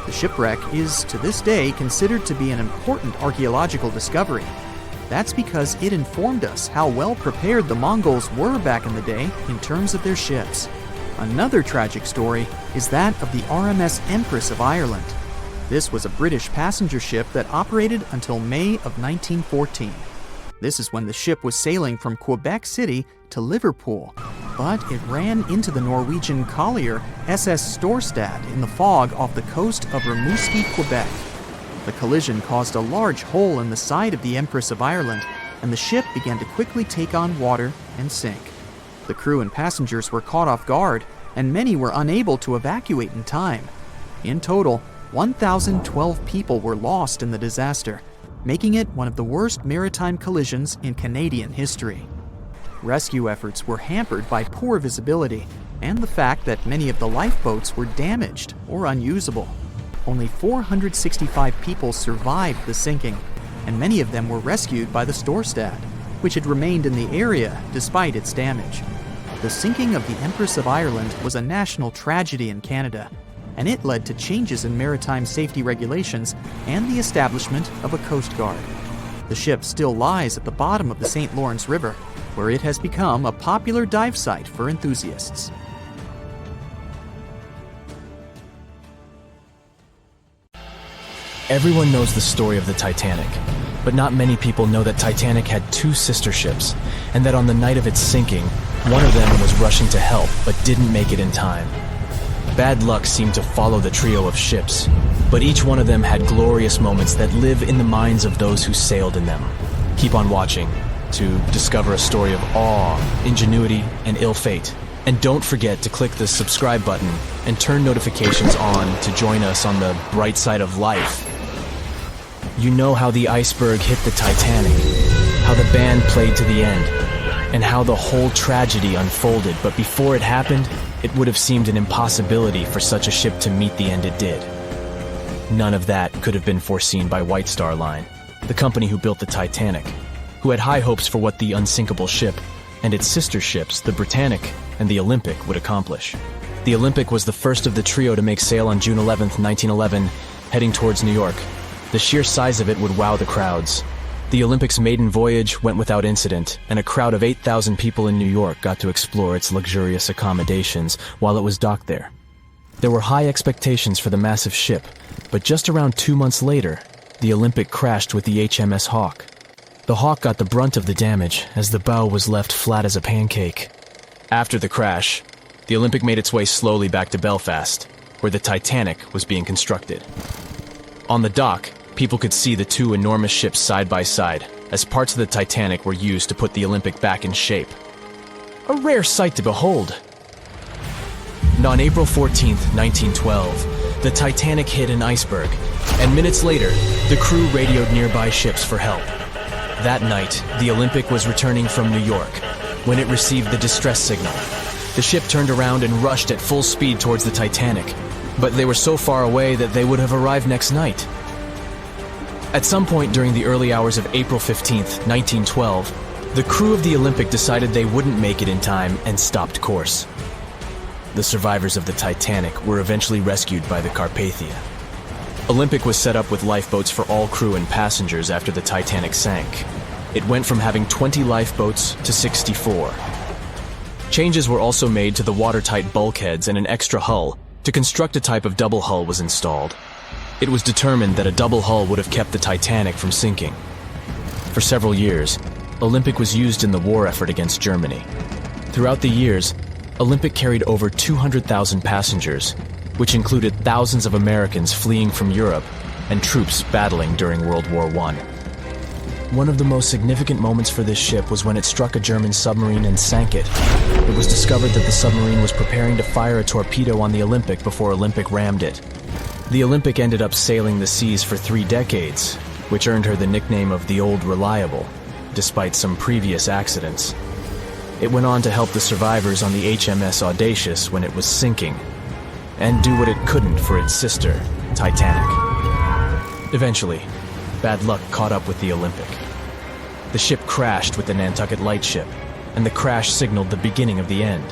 The shipwreck is, to this day, considered to be an important archaeological discovery. That's because it informed us how well prepared the Mongols were back in the day in terms of their ships. Another tragic story is that of the RMS Empress of Ireland. This was a British passenger ship that operated until May of 1914. This is when the ship was sailing from Quebec City to Liverpool, but it ran into the Norwegian collier SS Storstad in the fog off the coast of Rimouski, Quebec. The collision caused a large hole in the side of the Empress of Ireland, and the ship began to quickly take on water and sink. The crew and passengers were caught off guard, and many were unable to evacuate in time. In total, 1,012 people were lost in the disaster, making it one of the worst maritime collisions in Canadian history. Rescue efforts were hampered by poor visibility and the fact that many of the lifeboats were damaged or unusable. Only 465 people survived the sinking, and many of them were rescued by the Storstad, which had remained in the area despite its damage. The sinking of the Empress of Ireland was a national tragedy in Canada, and it led to changes in maritime safety regulations and the establishment of a Coast Guard. The ship still lies at the bottom of the St. Lawrence River, where it has become a popular dive site for enthusiasts. Everyone knows the story of the Titanic, but not many people know that Titanic had two sister ships, and that on the night of its sinking, One of them was rushing to help, but didn't make it in time. Bad luck seemed to follow the trio of ships, but each one of them had glorious moments that live in the minds of those who sailed in them. Keep on watching to discover a story of awe, ingenuity, and ill fate. And don't forget to click the subscribe button and turn notifications on to join us on the bright side of life. You know how the iceberg hit the Titanic, how the band played to the end, and how the whole tragedy unfolded, but before it happened, it would have seemed an impossibility for such a ship to meet the end it did. None of that could have been foreseen by White Star Line, the company who built the Titanic, who had high hopes for what the unsinkable ship and its sister ships, the Britannic and the Olympic, would accomplish. The Olympic was the first of the trio to make sail on June 11, 1911, heading towards New York. The sheer size of it would wow the crowds. The Olympic's maiden voyage went without incident, and a crowd of 8,000 people in New York got to explore its luxurious accommodations while it was docked there. There were high expectations for the massive ship, but just around 2 months later, the Olympic crashed with the HMS Hawke. The Hawke got the brunt of the damage, as the bow was left flat as a pancake. After the crash, the Olympic made its way slowly back to Belfast, where the Titanic was being constructed. On the dock, people could see the two enormous ships side by side, as parts of the Titanic were used to put the Olympic back in shape. A rare sight to behold. And on April 14, 1912, the Titanic hit an iceberg, and minutes later, the crew radioed nearby ships for help. That night, the Olympic was returning from New York when it received the distress signal. The ship turned around and rushed at full speed towards the Titanic, but they were so far away that they would have arrived next night. At some point during the early hours of April 15, 1912, the crew of the Olympic decided they wouldn't make it in time and stopped course. The survivors of the Titanic were eventually rescued by the Carpathia. Olympic was set up with lifeboats for all crew and passengers after the Titanic sank. It went from having 20 lifeboats to 64. Changes were also made to the watertight bulkheads, and an extra hull to construct a type of double hull was installed. It was determined that a double hull would have kept the Titanic from sinking. For several years, Olympic was used in the war effort against Germany. Throughout the years, Olympic carried over 200,000 passengers, which included thousands of Americans fleeing from Europe and troops battling during World War I. One of the most significant moments for this ship was when it struck a German submarine and sank it. It was discovered that the submarine was preparing to fire a torpedo on the Olympic before Olympic rammed it. The Olympic ended up sailing the seas for 3 decades, which earned her the nickname of the Old Reliable, despite some previous accidents. It went on to help the survivors on the HMS Audacious when it was sinking, and do what it couldn't for its sister, Titanic. Eventually, bad luck caught up with the Olympic. The ship crashed with the Nantucket Lightship, and the crash signaled the beginning of the end.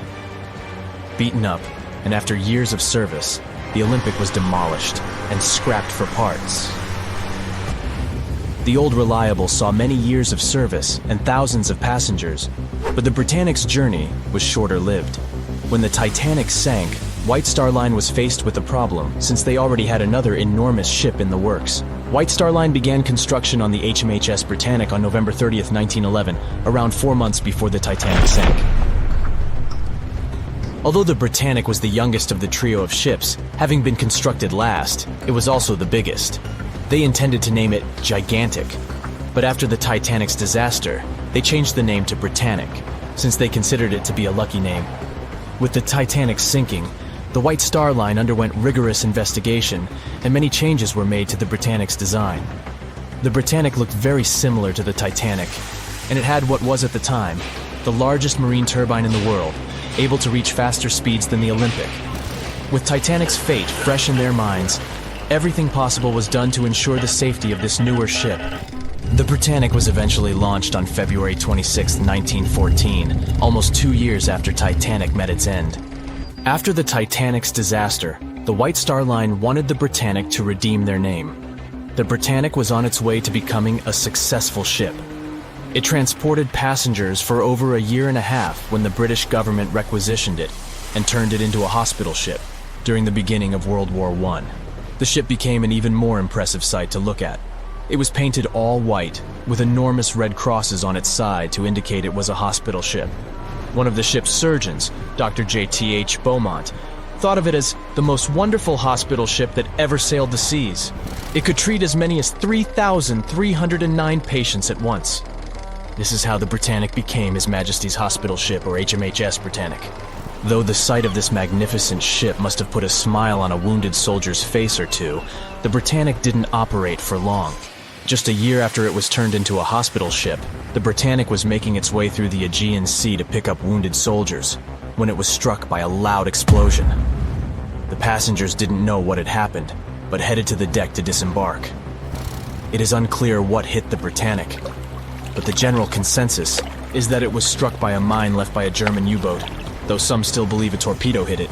Beaten up, and after years of service, the Olympic was demolished and scrapped for parts. The Old Reliable saw many years of service and thousands of passengers, but the Britannic's journey was shorter-lived. When the Titanic sank, White Star Line was faced with a problem since they already had another enormous ship in the works. White Star Line began construction on the HMHS Britannic on November 30th, 1911, around 4 months before the Titanic sank. Although the Britannic was the youngest of the trio of ships, having been constructed last, it was also the biggest. They intended to name it Gigantic, but after the Titanic's disaster, they changed the name to Britannic, since they considered it to be a lucky name. With the Titanic sinking, the White Star Line underwent rigorous investigation, and many changes were made to the Britannic's design. The Britannic looked very similar to the Titanic, and it had what was at the time the largest marine turbine in the world, able to reach faster speeds than the Olympic. With Titanic's fate fresh in their minds, everything possible was done to ensure the safety of this newer ship. The Britannic was eventually launched on February 26, 1914, almost 2 years after Titanic met its end. After the Titanic's disaster, the White Star Line wanted the Britannic to redeem their name. The Britannic was on its way to becoming a successful ship. It transported passengers for over a year and a half when the British government requisitioned it and turned it into a hospital ship during the beginning of World War I. The ship became an even more impressive sight to look at. It was painted all white, with enormous red crosses on its side to indicate it was a hospital ship. One of the ship's surgeons, Dr. J.T.H. Beaumont, thought of it as the most wonderful hospital ship that ever sailed the seas. It could treat as many as 3,309 patients at once. This is how the Britannic became His Majesty's Hospital Ship, or HMHS Britannic. Though the sight of this magnificent ship must have put a smile on a wounded soldier's face or two, the Britannic didn't operate for long. Just a year after it was turned into a hospital ship, the Britannic was making its way through the Aegean Sea to pick up wounded soldiers, when it was struck by a loud explosion. The passengers didn't know what had happened, but headed to the deck to disembark. It is unclear what hit the Britannic, but the general consensus is that it was struck by a mine left by a German U-boat, though some still believe a torpedo hit it.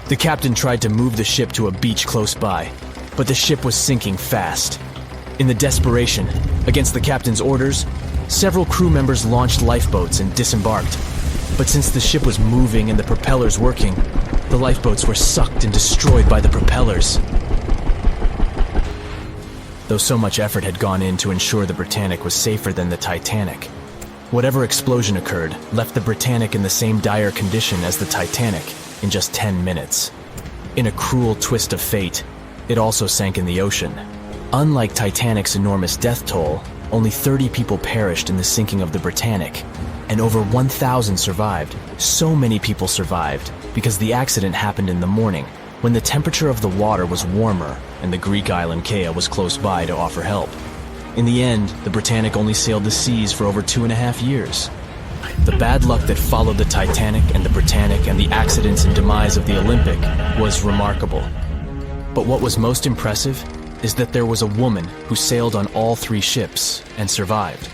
The captain tried to move the ship to a beach close by, but the ship was sinking fast. In the desperation, against the captain's orders, several crew members launched lifeboats and disembarked. But since the ship was moving and the propellers working, the lifeboats were sucked and destroyed by the propellers. Though so much effort had gone in to ensure the Britannic was safer than the Titanic, whatever explosion occurred left the Britannic in the same dire condition as the Titanic in just 10 minutes. In a cruel twist of fate, it also sank in the ocean. Unlike Titanic's enormous death toll, only 30 people perished in the sinking of the Britannic, and over 1,000 survived. So many people survived because the accident happened in the morning, when the temperature of the water was warmer and the Greek island Kea was close by to offer help. In the end, the Britannic only sailed the seas for over 2.5 years. The bad luck that followed the Titanic and the Britannic and the accidents and demise of the Olympic was remarkable. But what was most impressive is that there was a woman who sailed on all 3 ships and survived.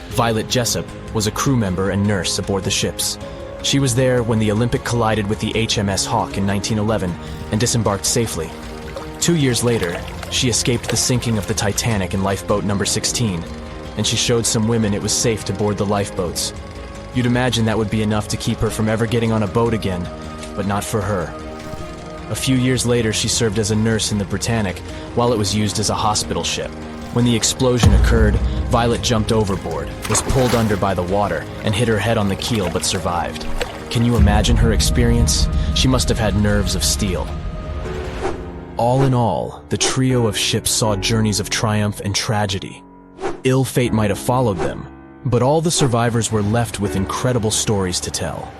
Violet Jessup was a crew member and nurse aboard the ships. She was there when the Olympic collided with the HMS Hawk in 1911 and disembarked safely. 2 years later, she escaped the sinking of the Titanic in lifeboat number 16, and she showed some women it was safe to board the lifeboats. You'd imagine that would be enough to keep her from ever getting on a boat again, but not for her. A few years later, she served as a nurse in the Britannic while it was used as a hospital ship. When the explosion occurred, Violet jumped overboard, was pulled under by the water, and hit her head on the keel but survived. Can you imagine her experience? She must have had nerves of steel. All in all, the trio of ships saw journeys of triumph and tragedy. Ill fate might have followed them, but all the survivors were left with incredible stories to tell.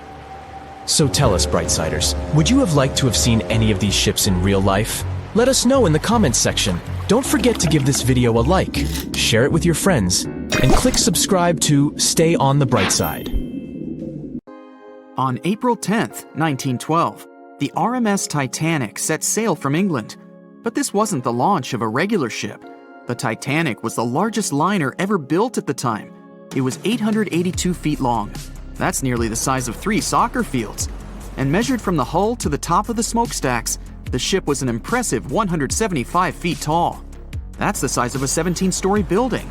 So tell us, Brightsiders, would you have liked to have seen any of these ships in real life? Let us know in the comments section. Don't forget to give this video a like, share it with your friends, and click subscribe to stay on the bright side. On April 10th, 1912, the RMS Titanic set sail from England. But this wasn't the launch of a regular ship. The Titanic was the largest liner ever built at the time. It was 882 feet long. That's nearly the size of 3 soccer fields. And measured from the hull to the top of the smokestacks, the ship was an impressive 175 feet tall. That's the size of a 17-story building.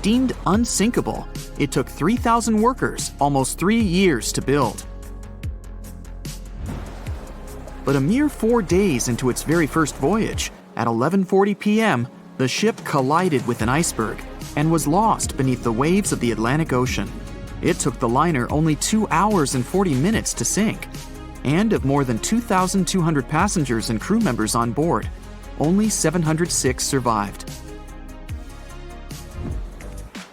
Deemed unsinkable, it took 3,000 workers almost 3 years to build. But a mere 4 days into its very first voyage, at 11:40 p.m., the ship collided with an iceberg and was lost beneath the waves of the Atlantic Ocean. It took the liner only 2 hours and 40 minutes to sink. And of more than 2,200 passengers and crew members on board, only 706 survived.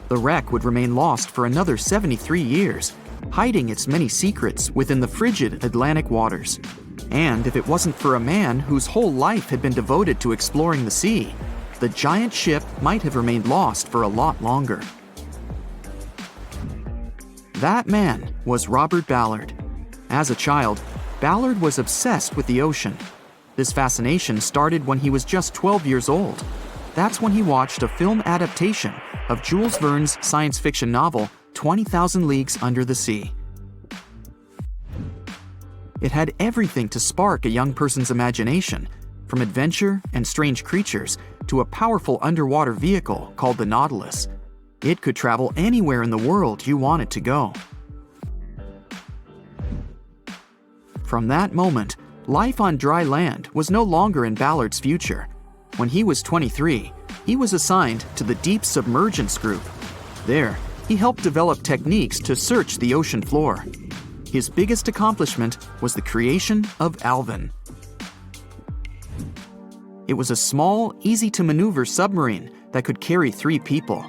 The wreck would remain lost for another 73 years, hiding its many secrets within the frigid Atlantic waters. And if it wasn't for a man whose whole life had been devoted to exploring the sea, the giant ship might have remained lost for a lot longer. That man was Robert Ballard. As a child, Ballard was obsessed with the ocean. This fascination started when he was just 12 years old. That's when he watched a film adaptation of Jules Verne's science fiction novel, 20,000 Leagues Under the Sea. It had everything to spark a young person's imagination, from adventure and strange creatures to a powerful underwater vehicle called the Nautilus. It could travel anywhere in the world you wanted to go. From that moment, life on dry land was no longer in Ballard's future. When he was 23, he was assigned to the Deep Submergence Group. There, he helped develop techniques to search the ocean floor. his biggest accomplishment was the creation of Alvin. It was a small, easy-to-maneuver submarine that could carry 3 people.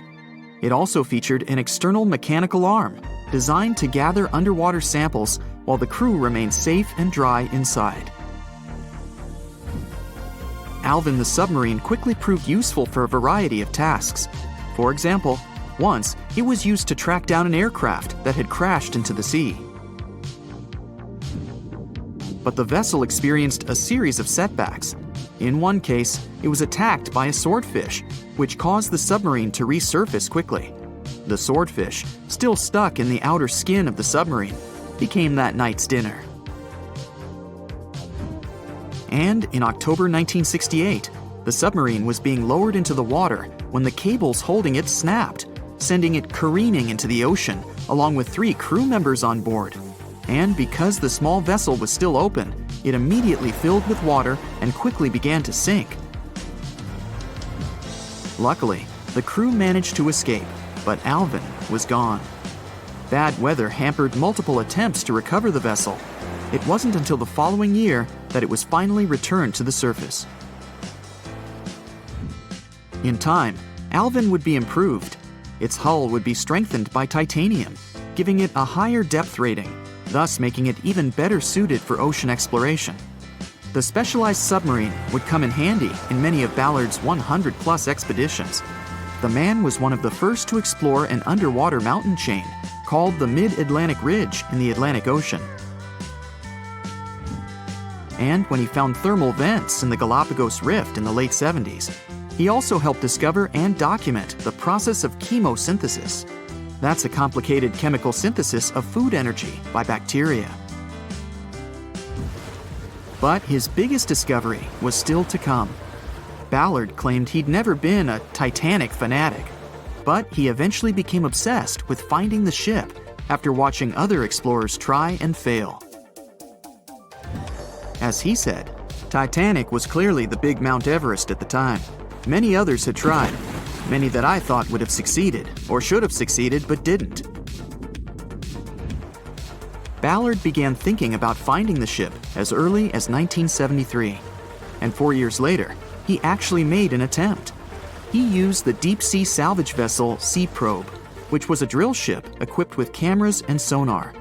It also featured an external mechanical arm designed to gather underwater samples while the crew remained safe and dry inside. Alvin the submarine quickly proved useful for a variety of tasks. For example, once it was used to track down an aircraft that had crashed into the sea. But the vessel experienced a series of setbacks. In one case, it was attacked by a swordfish, which caused the submarine to resurface quickly. The swordfish, still stuck in the outer skin of the submarine, became that night's dinner. And in October 1968, the submarine was being lowered into the water when the cables holding it snapped, sending it careening into the ocean along with 3 crew members on board. And because the small vessel was still open, it immediately filled with water and quickly began to sink. Luckily, the crew managed to escape, but Alvin was gone. Bad weather hampered multiple attempts to recover the vessel. It wasn't until the following year that it was finally returned to the surface. In time, Alvin would be improved. Its hull would be strengthened by titanium, giving it a higher depth rating, thus making it even better suited for ocean exploration. The specialized submarine would come in handy in many of Ballard's 100-plus expeditions. The man was one of the first to explore an underwater mountain chain called the Mid-Atlantic Ridge in the Atlantic Ocean. And when he found thermal vents in the Galapagos Rift in the late 70s, he also helped discover and document the process of chemosynthesis. That's a complicated chemical synthesis of food energy by bacteria. But his biggest discovery was still to come. Ballard claimed he'd never been a Titanic fanatic, but he eventually became obsessed with finding the ship after watching other explorers try and fail. As he said, Titanic was clearly the big Mount Everest at the time. Many others had tried, many that I thought would have succeeded, or should have succeeded but didn't. Ballard began thinking about finding the ship as early as 1973, and 4 years later, he actually made an attempt. He used the deep-sea salvage vessel Sea Probe, which was a drill ship equipped with cameras and sonar.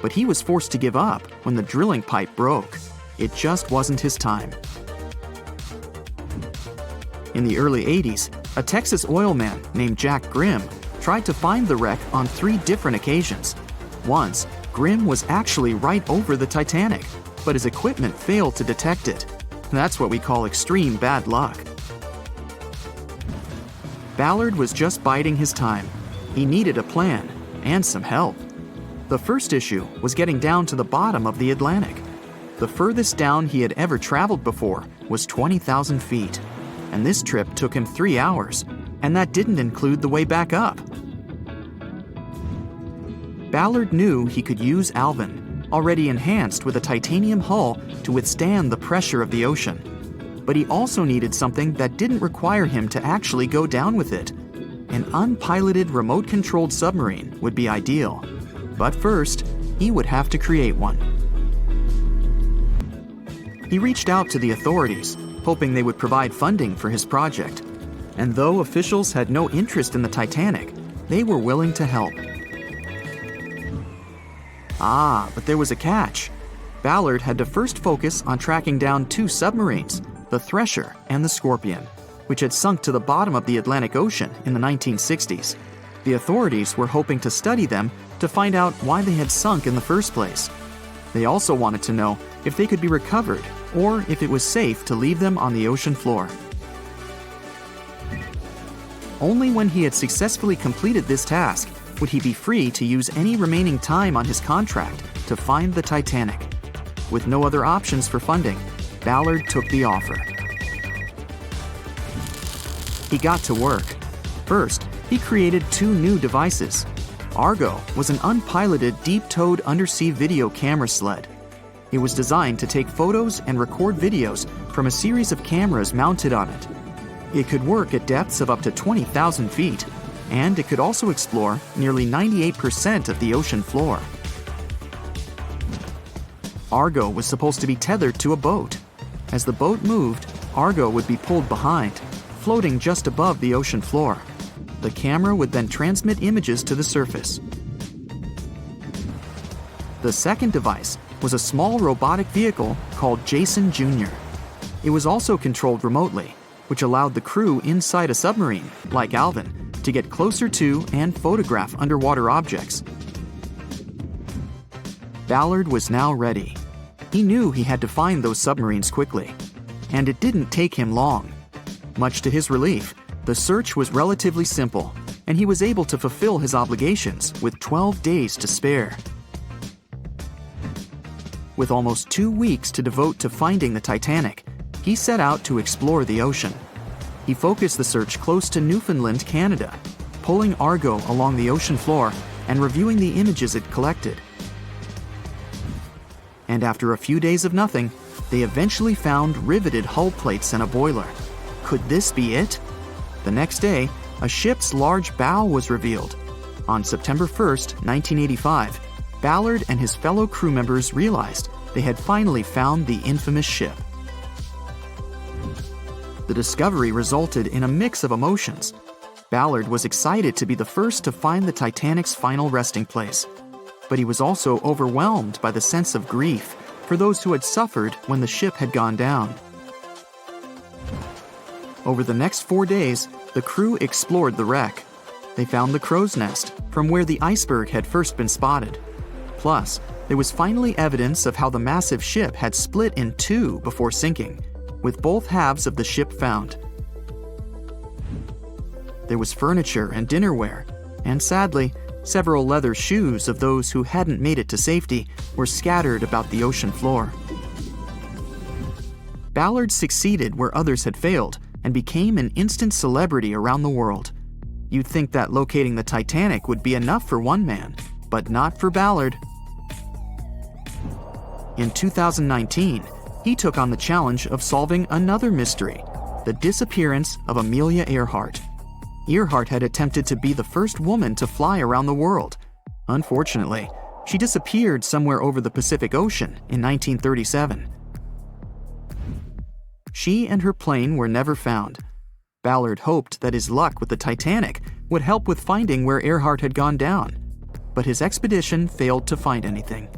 But he was forced to give up when the drilling pipe broke. It just wasn't his time. In the early 80s, a Texas oil man named Jack Grimm tried to find the wreck on 3 different occasions. Once, Grimm was actually right over the Titanic, but his equipment failed to detect it. That's what we call extreme bad luck. Ballard was just biding his time. He needed a plan and some help. The first issue was getting down to the bottom of the Atlantic. The furthest down he had ever traveled before was 20,000 feet, and this trip took him 3 hours, and that didn't include the way back up. Ballard knew he could use Alvin, already enhanced with a titanium hull to withstand the pressure of the ocean. But he also needed something that didn't require him to actually go down with it. An unpiloted remote-controlled submarine would be ideal. But first, he would have to create one. He reached out to the authorities, hoping they would provide funding for his project. And though officials had no interest in the Titanic, they were willing to help. But there was a catch. Ballard had to first focus on tracking down 2 submarines, the Thresher and the Scorpion, which had sunk to the bottom of the Atlantic Ocean in the 1960s. The authorities were hoping to study them to find out why they had sunk in the first place. They also wanted to know if they could be recovered or if it was safe to leave them on the ocean floor. Only when he had successfully completed this task would he be free to use any remaining time on his contract to find the Titanic. With no other options for funding, Ballard took the offer. He got to work. First, he created 2 new devices. Argo was an unpiloted deep-towed undersea video camera sled. It was designed to take photos and record videos from a series of cameras mounted on it. It could work at depths of up to 20,000 feet, and it could also explore nearly 98% of the ocean floor. Argo was supposed to be tethered to a boat. As the boat moved, Argo would be pulled behind, floating just above the ocean floor. The camera would then transmit images to the surface. The second device was a small robotic vehicle called Jason Jr. It was also controlled remotely, which allowed the crew inside a submarine, like Alvin, to get closer to and photograph underwater objects. Ballard was now ready. He knew he had to find those submarines quickly, and it didn't take him long. Much to his relief, the search was relatively simple, and he was able to fulfill his obligations with 12 days to spare. With almost 2 weeks to devote to finding the Titanic, he set out to explore the ocean. He focused the search close to Newfoundland, Canada, pulling Argo along the ocean floor and reviewing the images it collected. And after a few days of nothing, they eventually found riveted hull plates and a boiler. Could this be it? The next day, a ship's large bow was revealed. On September 1st, 1985, Ballard and his fellow crew members realized they had finally found the infamous ship. The discovery resulted in a mix of emotions. Ballard was excited to be the first to find the Titanic's final resting place, but he was also overwhelmed by the sense of grief for those who had suffered when the ship had gone down. Over the next 4 days, the crew explored the wreck. They found the crow's nest, from where the iceberg had first been spotted. Plus, there was finally evidence of how the massive ship had split in two before sinking, with both halves of the ship found. There was furniture and dinnerware, and sadly, several leather shoes of those who hadn't made it to safety were scattered about the ocean floor. Ballard succeeded where others had failed and became an instant celebrity around the world. You'd think that locating the Titanic would be enough for one man, but not for Ballard. In 2019, he took on the challenge of solving another mystery, the disappearance of Amelia Earhart. Earhart had attempted to be the first woman to fly around the world. Unfortunately, she disappeared somewhere over the Pacific Ocean in 1937. She and her plane were never found. Ballard hoped that his luck with the Titanic would help with finding where Earhart had gone down, but his expedition failed to find anything.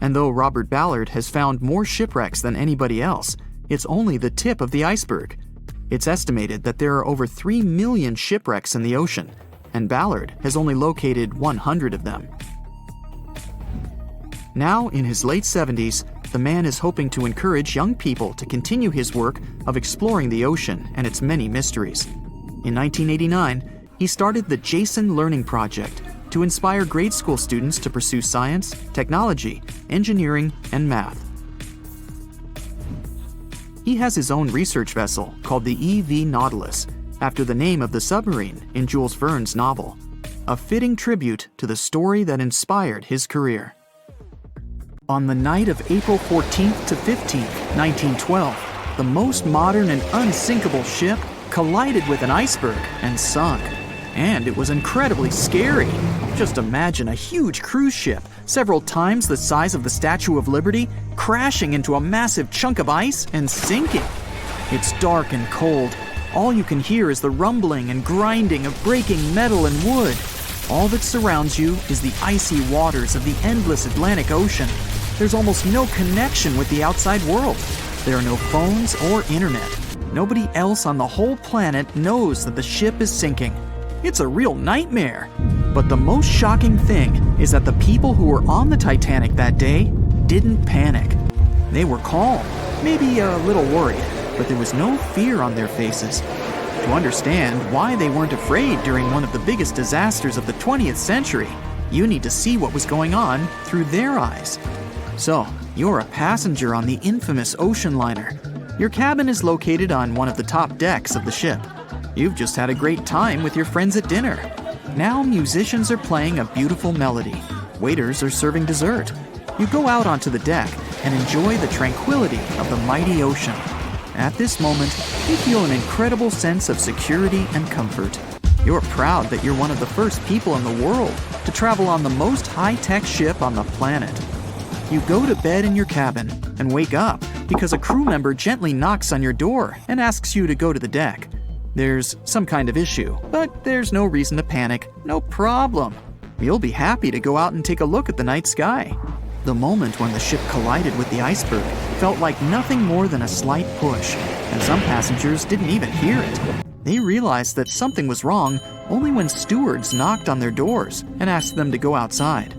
And though Robert Ballard has found more shipwrecks than anybody else, it's only the tip of the iceberg. It's estimated that there are over 3 million shipwrecks in the ocean, and Ballard has only located 100 of them. Now, in his late 70s, the man is hoping to encourage young people to continue his work of exploring the ocean and its many mysteries. In 1989, he started the Jason Learning Project to inspire grade school students to pursue science, technology, engineering, and math. He has his own research vessel called the EV Nautilus, after the name of the submarine in Jules Verne's novel, a fitting tribute to the story that inspired his career. On the night of April 14th to 15th, 1912, the most modern and unsinkable ship collided with an iceberg and sunk. And it was incredibly scary. Just imagine a huge cruise ship, several times the size of the Statue of Liberty, crashing into a massive chunk of ice and sinking. It's dark and cold. All you can hear is the rumbling and grinding of breaking metal and wood. All that surrounds you is the icy waters of the endless Atlantic Ocean. There's almost no connection with the outside world. There are no phones or internet. Nobody else on the whole planet knows that the ship is sinking. It's a real nightmare. But the most shocking thing is that the people who were on the Titanic that day didn't panic. They were calm, maybe a little worried, but there was no fear on their faces. To understand why they weren't afraid during one of the biggest disasters of the 20th century, you need to see what was going on through their eyes. So, you're a passenger on the infamous ocean liner. Your cabin is located on one of the top decks of the ship. You've just had a great time with your friends at dinner. Now musicians are playing a beautiful melody. Waiters are serving dessert. You go out onto the deck and enjoy the tranquility of the mighty ocean. At this moment, you feel an incredible sense of security and comfort. You're proud that you're one of the first people in the world to to travel on the most high-tech ship on the planet. You go to bed in your cabin and wake up because a crew member gently knocks on your door and asks you to go to the deck. There's some kind of issue, but there's no reason to panic. No problem. You'll be happy to go out and take a look at the night sky. The moment when the ship collided with the iceberg felt like nothing more than a slight push, and some passengers didn't even hear it. They realized that something was wrong only when stewards knocked on their doors and asked them to go outside.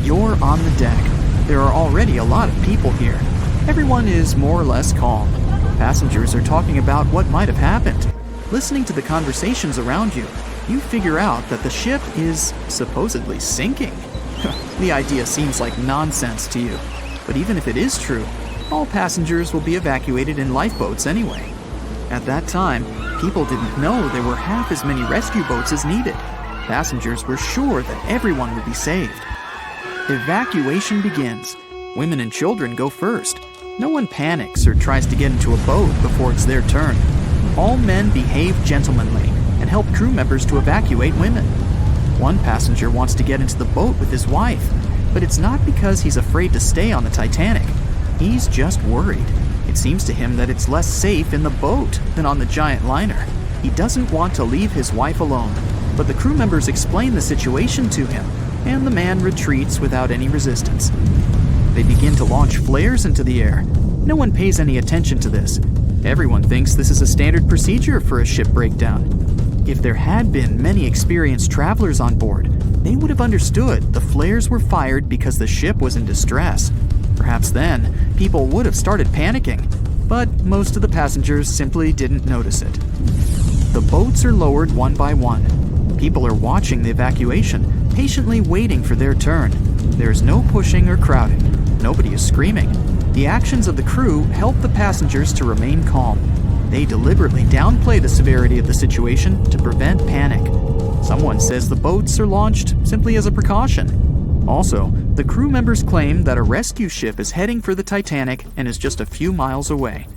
You're on the deck. There are already a lot of people here. Everyone is more or less calm. Passengers are talking about what might have happened. Listening to the conversations around you, you figure out that the ship is supposedly sinking. The idea seems like nonsense to you, but even if it is true, all passengers will be evacuated in lifeboats anyway. At that time, people didn't know there were half as many rescue boats as needed. Passengers were sure that everyone would be saved. Evacuation begins. Women and children go first. No one panics or tries to get into a boat before it's their turn. All men behave gentlemanly and help crew members to evacuate women. One passenger wants to get into the boat with his wife, but it's not because he's afraid to stay on the Titanic. He's just worried. It seems to him that it's less safe in the boat than on the giant liner. He doesn't want to leave his wife alone, but the crew members explain the situation to him, and the man retreats without any resistance. They begin to launch flares into the air. No one pays any attention to this. Everyone thinks this is a standard procedure for a ship breakdown. If there had been many experienced travelers on board, they would have understood the flares were fired because the ship was in distress. Perhaps then, people would have started panicking, but most of the passengers simply didn't notice it. The boats are lowered one by one. People are watching the evacuation, patiently waiting for their turn. There's no pushing or crowding. Nobody is screaming. The actions of the crew help the passengers to remain calm. They deliberately downplay the severity of the situation to prevent panic. Someone says the boats are launched simply as a precaution. Also, the crew members claim that a rescue ship is heading for the Titanic and is just a few miles away.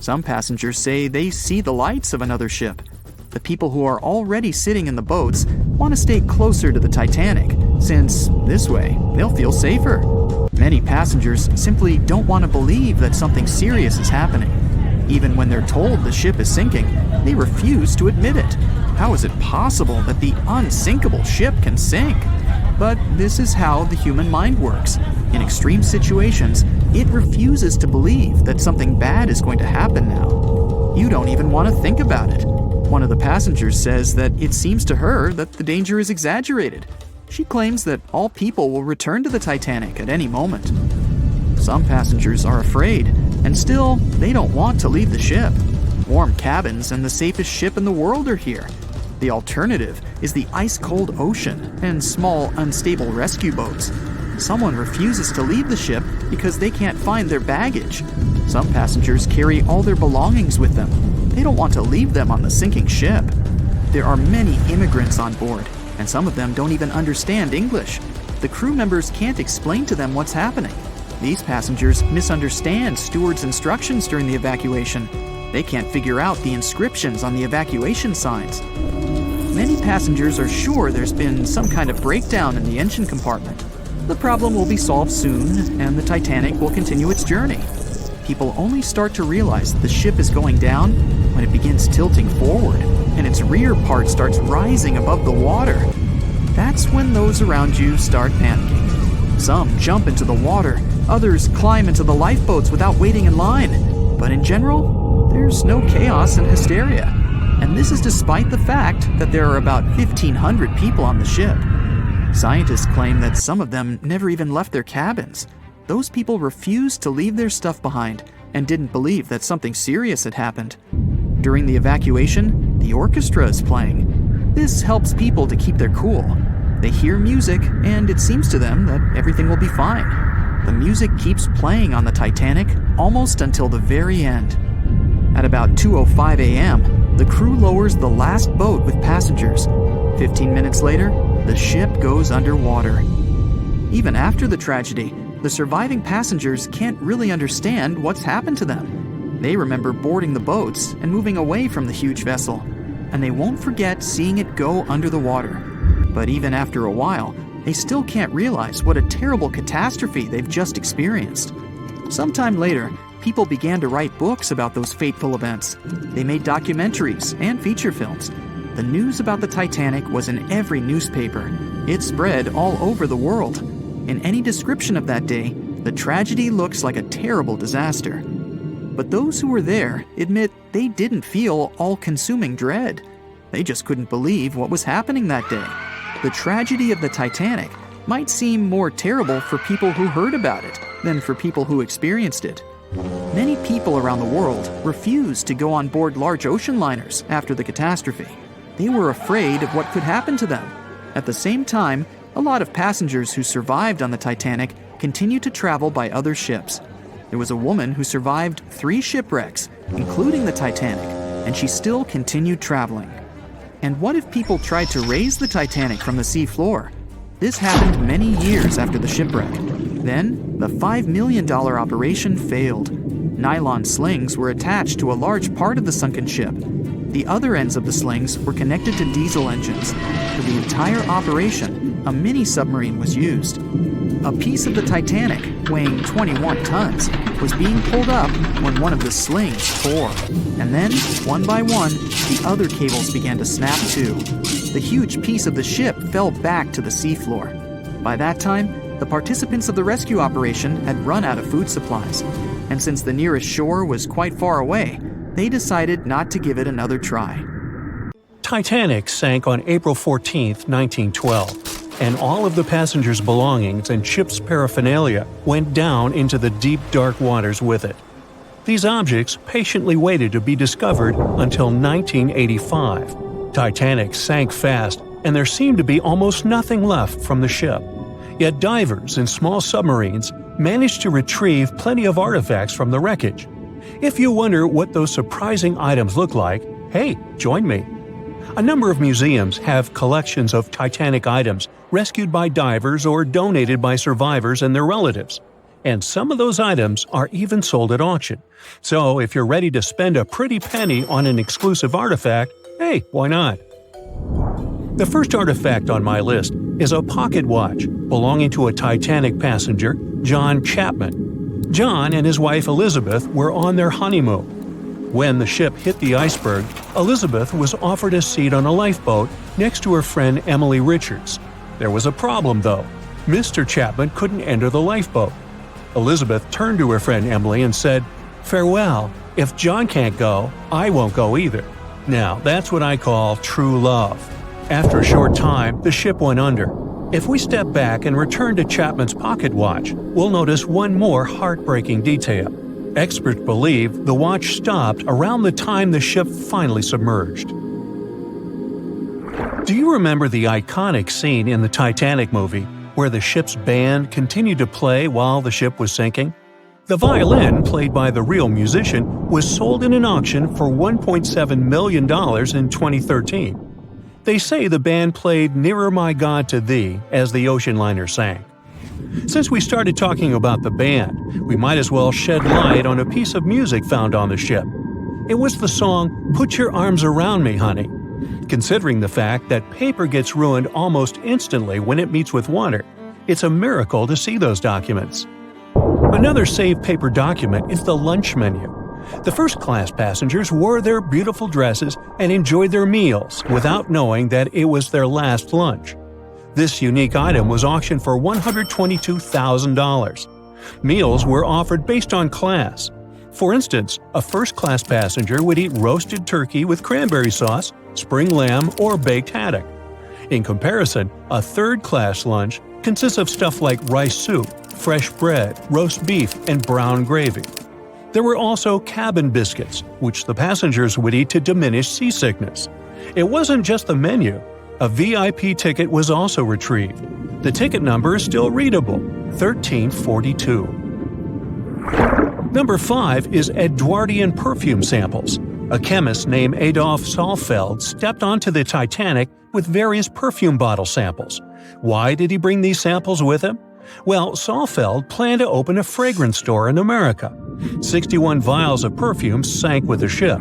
Some passengers say they see the lights of another ship. The people who are already sitting in the boats want to stay closer to the Titanic, since this way they'll feel safer. Many passengers simply don't want to believe that something serious is happening. Even when they're told the ship is sinking, they refuse to admit it. How is it possible that the unsinkable ship can sink? But this is how the human mind works. In extreme situations, it refuses to believe that something bad is going to happen now. You don't even want to think about it. One of the passengers says that it seems to her that the danger is exaggerated. She claims that all people will return to the Titanic at any moment. Some passengers are afraid, and still, they don't want to leave the ship. Warm cabins and the safest ship in the world are here. The alternative is the ice-cold ocean and small, unstable rescue boats. Someone refuses to leave the ship because they can't find their baggage. Some passengers carry all their belongings with them. They don't want to leave them on the sinking ship. There are many immigrants on board, and some of them don't even understand English. The crew members can't explain to them what's happening. These passengers misunderstand stewards' instructions during the evacuation. They can't figure out the inscriptions on the evacuation signs. Many passengers are sure there's been some kind of breakdown in the engine compartment. The problem will be solved soon, and the Titanic will continue its journey. People only start to realize that the ship is going down when it begins tilting forward, and its rear part starts rising above the water. That's when those around you start panicking. Some jump into the water, others climb into the lifeboats without waiting in line. But in general, there's no chaos and hysteria. And this is despite the fact that there are about 1,500 people on the ship. Scientists claim that some of them never even left their cabins. Those people refused to leave their stuff behind and didn't believe that something serious had happened. During the evacuation, the orchestra is playing. This helps people to keep their cool. They hear music, and it seems to them that everything will be fine. The music keeps playing on the Titanic almost until the very end. At about 2:05 a.m., the crew lowers the last boat with passengers. 15 minutes later, the ship goes underwater. Even after the tragedy, the surviving passengers can't really understand what's happened to them. They remember boarding the boats and moving away from the huge vessel, and they won't forget seeing it go under the water. But even after a while, they still can't realize what a terrible catastrophe they've just experienced. Sometime later, people began to write books about those fateful events. They made documentaries and feature films. The news about the Titanic was in every newspaper. It spread all over the world. In any description of that day, the tragedy looks like a terrible disaster. But those who were there admit they didn't feel all-consuming dread. They just couldn't believe what was happening that day. The tragedy of the Titanic might seem more terrible for people who heard about it than for people who experienced it. Many people around the world refused to go on board large ocean liners after the catastrophe. They were afraid of what could happen to them. At the same time, a lot of passengers who survived on the Titanic continued to travel by other ships. There was a woman who survived 3 shipwrecks, including the Titanic, and she still continued traveling. And what if people tried to raise the Titanic from the sea floor? This happened many years after the shipwreck. Then, the $5 million operation failed. Nylon slings were attached to a large part of the sunken ship. The other ends of the slings were connected to diesel engines. For the entire operation, a mini-submarine was used. A piece of the Titanic, weighing 21 tons, was being pulled up when one of the slings tore. And then, one by one, the other cables began to snap too. The huge piece of the ship fell back to the seafloor. By that time, the participants of the rescue operation had run out of food supplies. And since the nearest shore was quite far away, they decided not to give it another try. Titanic sank on April 14, 1912, and all of the passengers' belongings and ship's paraphernalia went down into the deep, dark waters with it. These objects patiently waited to be discovered until 1985. Titanic sank fast, and there seemed to be almost nothing left from the ship. Yet divers in small submarines managed to retrieve plenty of artifacts from the wreckage. If you wonder what those surprising items look like, hey, join me. A number of museums have collections of Titanic items rescued by divers or donated by survivors and their relatives. And some of those items are even sold at auction. So if you're ready to spend a pretty penny on an exclusive artifact, hey, why not? The first artifact on my list is a pocket watch belonging to a Titanic passenger, John Chapman. John and his wife Elizabeth were on their honeymoon. When the ship hit the iceberg, Elizabeth was offered a seat on a lifeboat next to her friend Emily Richards. There was a problem, though. Mr. Chapman couldn't enter the lifeboat. Elizabeth turned to her friend Emily and said, "Farewell. If John can't go, I won't go either." Now, that's what I call true love. After a short time, the ship went under. If we step back and return to Chapman's pocket watch, we'll notice one more heartbreaking detail. Experts believe the watch stopped around the time the ship finally submerged. Do you remember the iconic scene in the Titanic movie where the ship's band continued to play while the ship was sinking? The violin, played by the real musician, was sold in an auction for $1.7 million in 2013. They say the band played Nearer My God to Thee as the ocean liner sank. Since we started talking about the band, we might as well shed light on a piece of music found on the ship. It was the song Put Your Arms Around Me, Honey. Considering the fact that paper gets ruined almost instantly when it meets with water, it's a miracle to see those documents. Another saved paper document is the lunch menu. The first-class passengers wore their beautiful dresses and enjoyed their meals without knowing that it was their last lunch. This unique item was auctioned for $122,000. Meals were offered based on class. For instance, a first-class passenger would eat roasted turkey with cranberry sauce, spring lamb, or baked haddock. In comparison, a third-class lunch consists of stuff like rice soup, fresh bread, roast beef, and brown gravy. There were also cabin biscuits, which the passengers would eat to diminish seasickness. It wasn't just the menu. A VIP ticket was also retrieved. The ticket number is still readable, 1342. Number 5 is Edwardian perfume samples. A chemist named Adolf Saalfeld stepped onto the Titanic with various perfume bottle samples. Why did he bring these samples with him? Well, Saalfeld planned to open a fragrance store in America. 61 vials of perfume sank with the ship.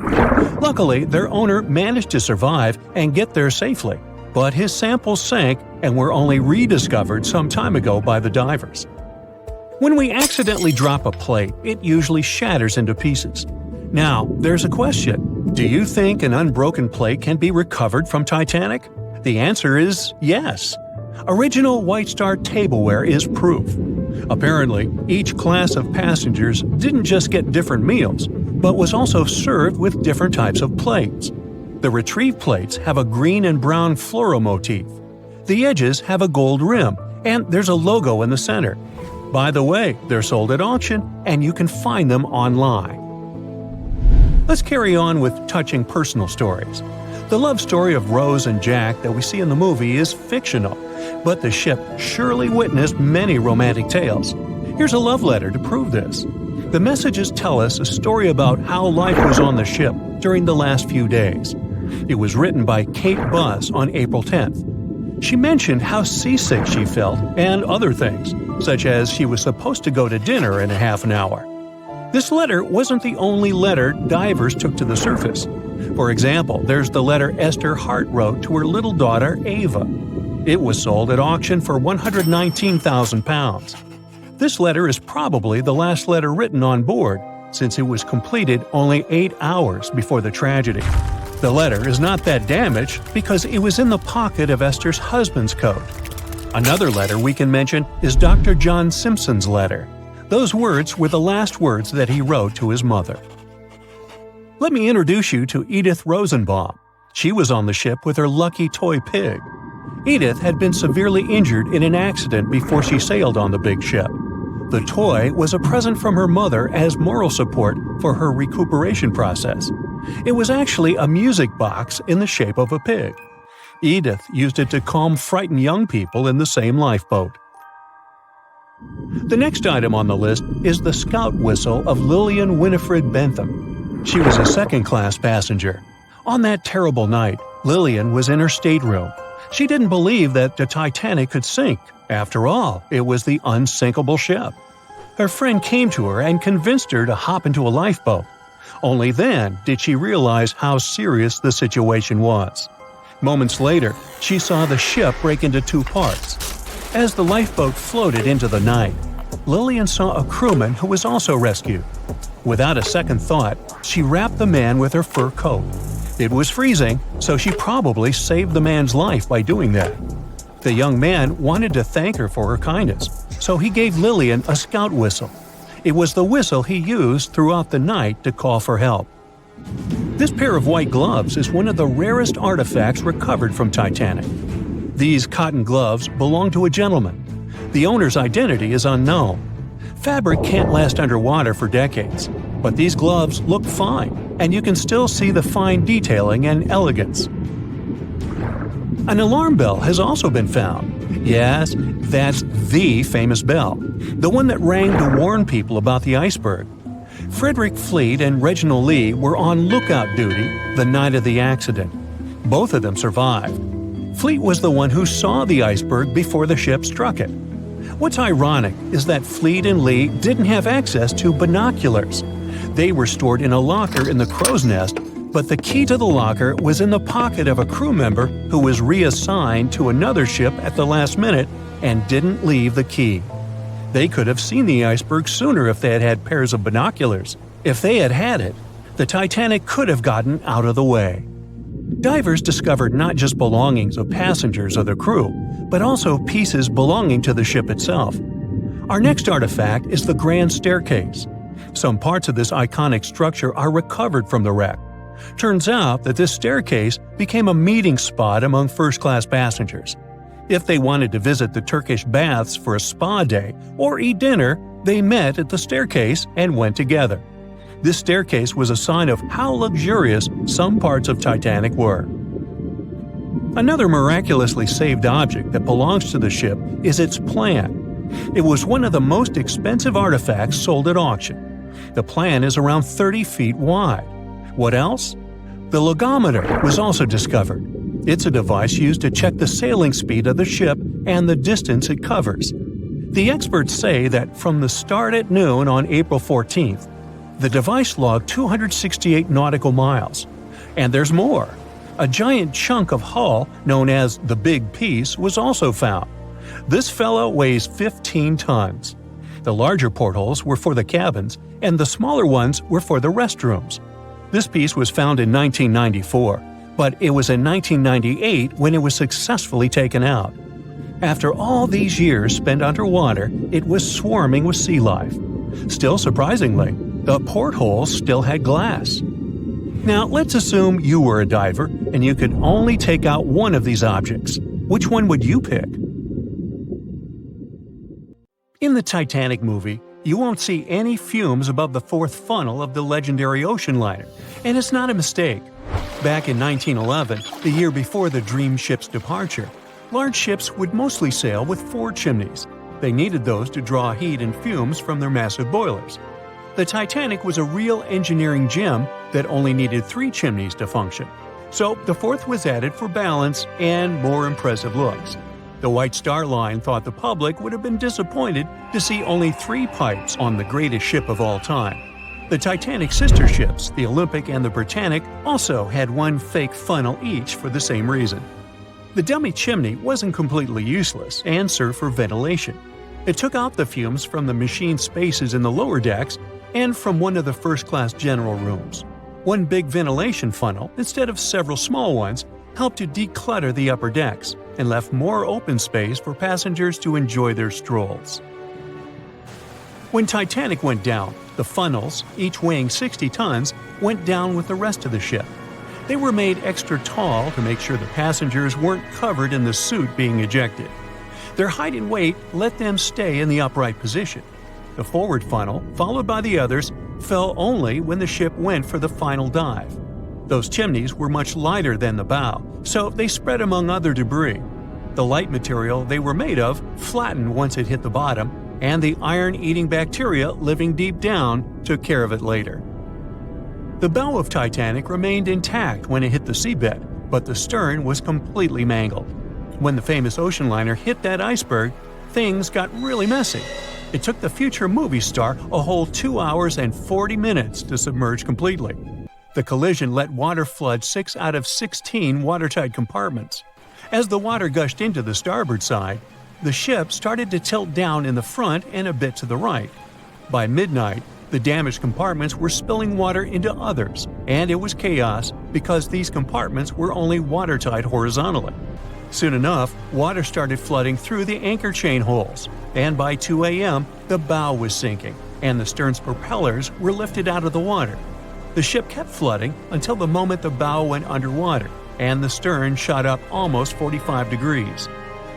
Luckily, their owner managed to survive and get there safely. but his samples sank and were only rediscovered some time ago by the divers. When we accidentally drop a plate, it usually shatters into pieces. Now, there's a question. Do you think an unbroken plate can be recovered from Titanic? The answer is yes. Original White Star tableware is proof. Apparently, each class of passengers didn't just get different meals, but was also served with different types of plates. The retrieved plates have a green and brown floral motif. The edges have a gold rim, and there's a logo in the center. By the way, they're sold at auction, and you can find them online. Let's carry on with touching personal stories. The love story of Rose and Jack that we see in the movie is fictional, but the ship surely witnessed many romantic tales. Here's a love letter to prove this. The messages tell us a story about how life was on the ship during the last few days. It was written by Kate Buss on April 10th. She mentioned how seasick she felt and other things, such as she was supposed to go to dinner in a half an hour. This letter wasn't the only letter divers took to the surface. For example, there's the letter Esther Hart wrote to her little daughter Ava. It was sold at auction for £119,000. This letter is probably the last letter written on board, since it was completed only 8 hours before the tragedy. The letter is not that damaged because it was in the pocket of Esther's husband's coat. Another letter we can mention is Dr. John Simpson's letter. Those words were the last words that he wrote to his mother. Let me introduce you to Edith Rosenbaum. She was on the ship with her lucky toy pig. Edith had been severely injured in an accident before she sailed on the big ship. The toy was a present from her mother as moral support for her recuperation process. It was actually a music box in the shape of a pig. Edith used it to calm frightened young people in the same lifeboat. The next item on the list is the scout whistle of Lillian Winifred Bentham. She was a second-class passenger. On that terrible night, Lillian was in her stateroom. She didn't believe that the Titanic could sink. After all, it was the unsinkable ship. Her friend came to her and convinced her to hop into a lifeboat. Only then did she realize how serious the situation was. Moments later, she saw the ship break into two parts. As the lifeboat floated into the night, Lillian saw a crewman who was also rescued. Without a second thought, she wrapped the man with her fur coat. It was freezing, so she probably saved the man's life by doing that. The young man wanted to thank her for her kindness, so he gave Lillian a scout whistle. It was the whistle he used throughout the night to call for help. This pair of white gloves is one of the rarest artifacts recovered from Titanic. These cotton gloves belong to a gentleman. The owner's identity is unknown. Fabric can't last underwater for decades, but these gloves look fine, and you can still see the fine detailing and elegance. An alarm bell has also been found. Yes, that's the famous bell, the one that rang to warn people about the iceberg. Frederick Fleet and Reginald Lee were on lookout duty the night of the accident. Both of them survived. Fleet was the one who saw the iceberg before the ship struck it. What's ironic is that Fleet and Lee didn't have access to binoculars. They were stored in a locker in the crow's nest, but the key to the locker was in the pocket of a crew member who was reassigned to another ship at the last minute and didn't leave the key. They could have seen the iceberg sooner if they had had pairs of binoculars. If they had had it, the Titanic could have gotten out of the way. Divers discovered not just belongings of passengers or the crew, but also pieces belonging to the ship itself. Our next artifact is the Grand Staircase. Some parts of this iconic structure are recovered from the wreck. Turns out that this staircase became a meeting spot among first-class passengers. If they wanted to visit the Turkish baths for a spa day or eat dinner, they met at the staircase and went together. This staircase was a sign of how luxurious some parts of Titanic were. Another miraculously saved object that belongs to the ship is its plan. It was one of the most expensive artifacts sold at auction. The plan is around 30 feet wide. What else? The logometer was also discovered. It's a device used to check the sailing speed of the ship and the distance it covers. The experts say that from the start at noon on April 14th, the device logged 268 nautical miles. And there's more. A giant chunk of hull, known as the Big Piece, was also found. This fellow weighs 15 tons. The larger portholes were for the cabins, and the smaller ones were for the restrooms. This piece was found in 1994, but it was in 1998 when it was successfully taken out. After all these years spent underwater, it was swarming with sea life. Still surprisingly, the portholes still had glass. Now, let's assume you were a diver and you could only take out one of these objects. Which one would you pick? In the Titanic movie, you won't see any fumes above the fourth funnel of the legendary ocean liner, and it's not a mistake. Back in 1911, the year before the Dream ship's departure, large ships would mostly sail with 4 chimneys. They needed those to draw heat and fumes from their massive boilers. The Titanic was a real engineering gem that only needed 3 chimneys to function. So the fourth was added for balance and more impressive looks. The White Star Line thought the public would have been disappointed to see only 3 pipes on the greatest ship of all time. The Titanic's sister ships, the Olympic and the Britannic, also had 1 fake funnel each for the same reason. The dummy chimney wasn't completely useless and served for ventilation. It took out the fumes from the machine spaces in the lower decks and from one of the first-class general rooms. 1 big ventilation funnel, instead of several small ones, helped to declutter the upper decks and left more open space for passengers to enjoy their strolls. When Titanic went down, the funnels, each weighing 60 tons, went down with the rest of the ship. They were made extra tall to make sure the passengers weren't covered in the soot being ejected. Their height and weight let them stay in the upright position. The forward funnel, followed by the others, fell only when the ship went for the final dive. Those chimneys were much lighter than the bow, so they spread among other debris. The light material they were made of flattened once it hit the bottom, and the iron-eating bacteria living deep down took care of it later. The bow of Titanic remained intact when it hit the seabed, but the stern was completely mangled. When the famous ocean liner hit that iceberg, things got really messy. It took the future movie star a whole 2 hours and 40 minutes to submerge completely. The collision let water flood 6 out of 16 watertight compartments. As the water gushed into the starboard side, the ship started to tilt down in the front and a bit to the right. By midnight, the damaged compartments were spilling water into others, and it was chaos because these compartments were only watertight horizontally. Soon enough, water started flooding through the anchor chain holes, and by 2 a.m., the bow was sinking, and the stern's propellers were lifted out of the water. The ship kept flooding until the moment the bow went underwater, and the stern shot up almost 45 degrees.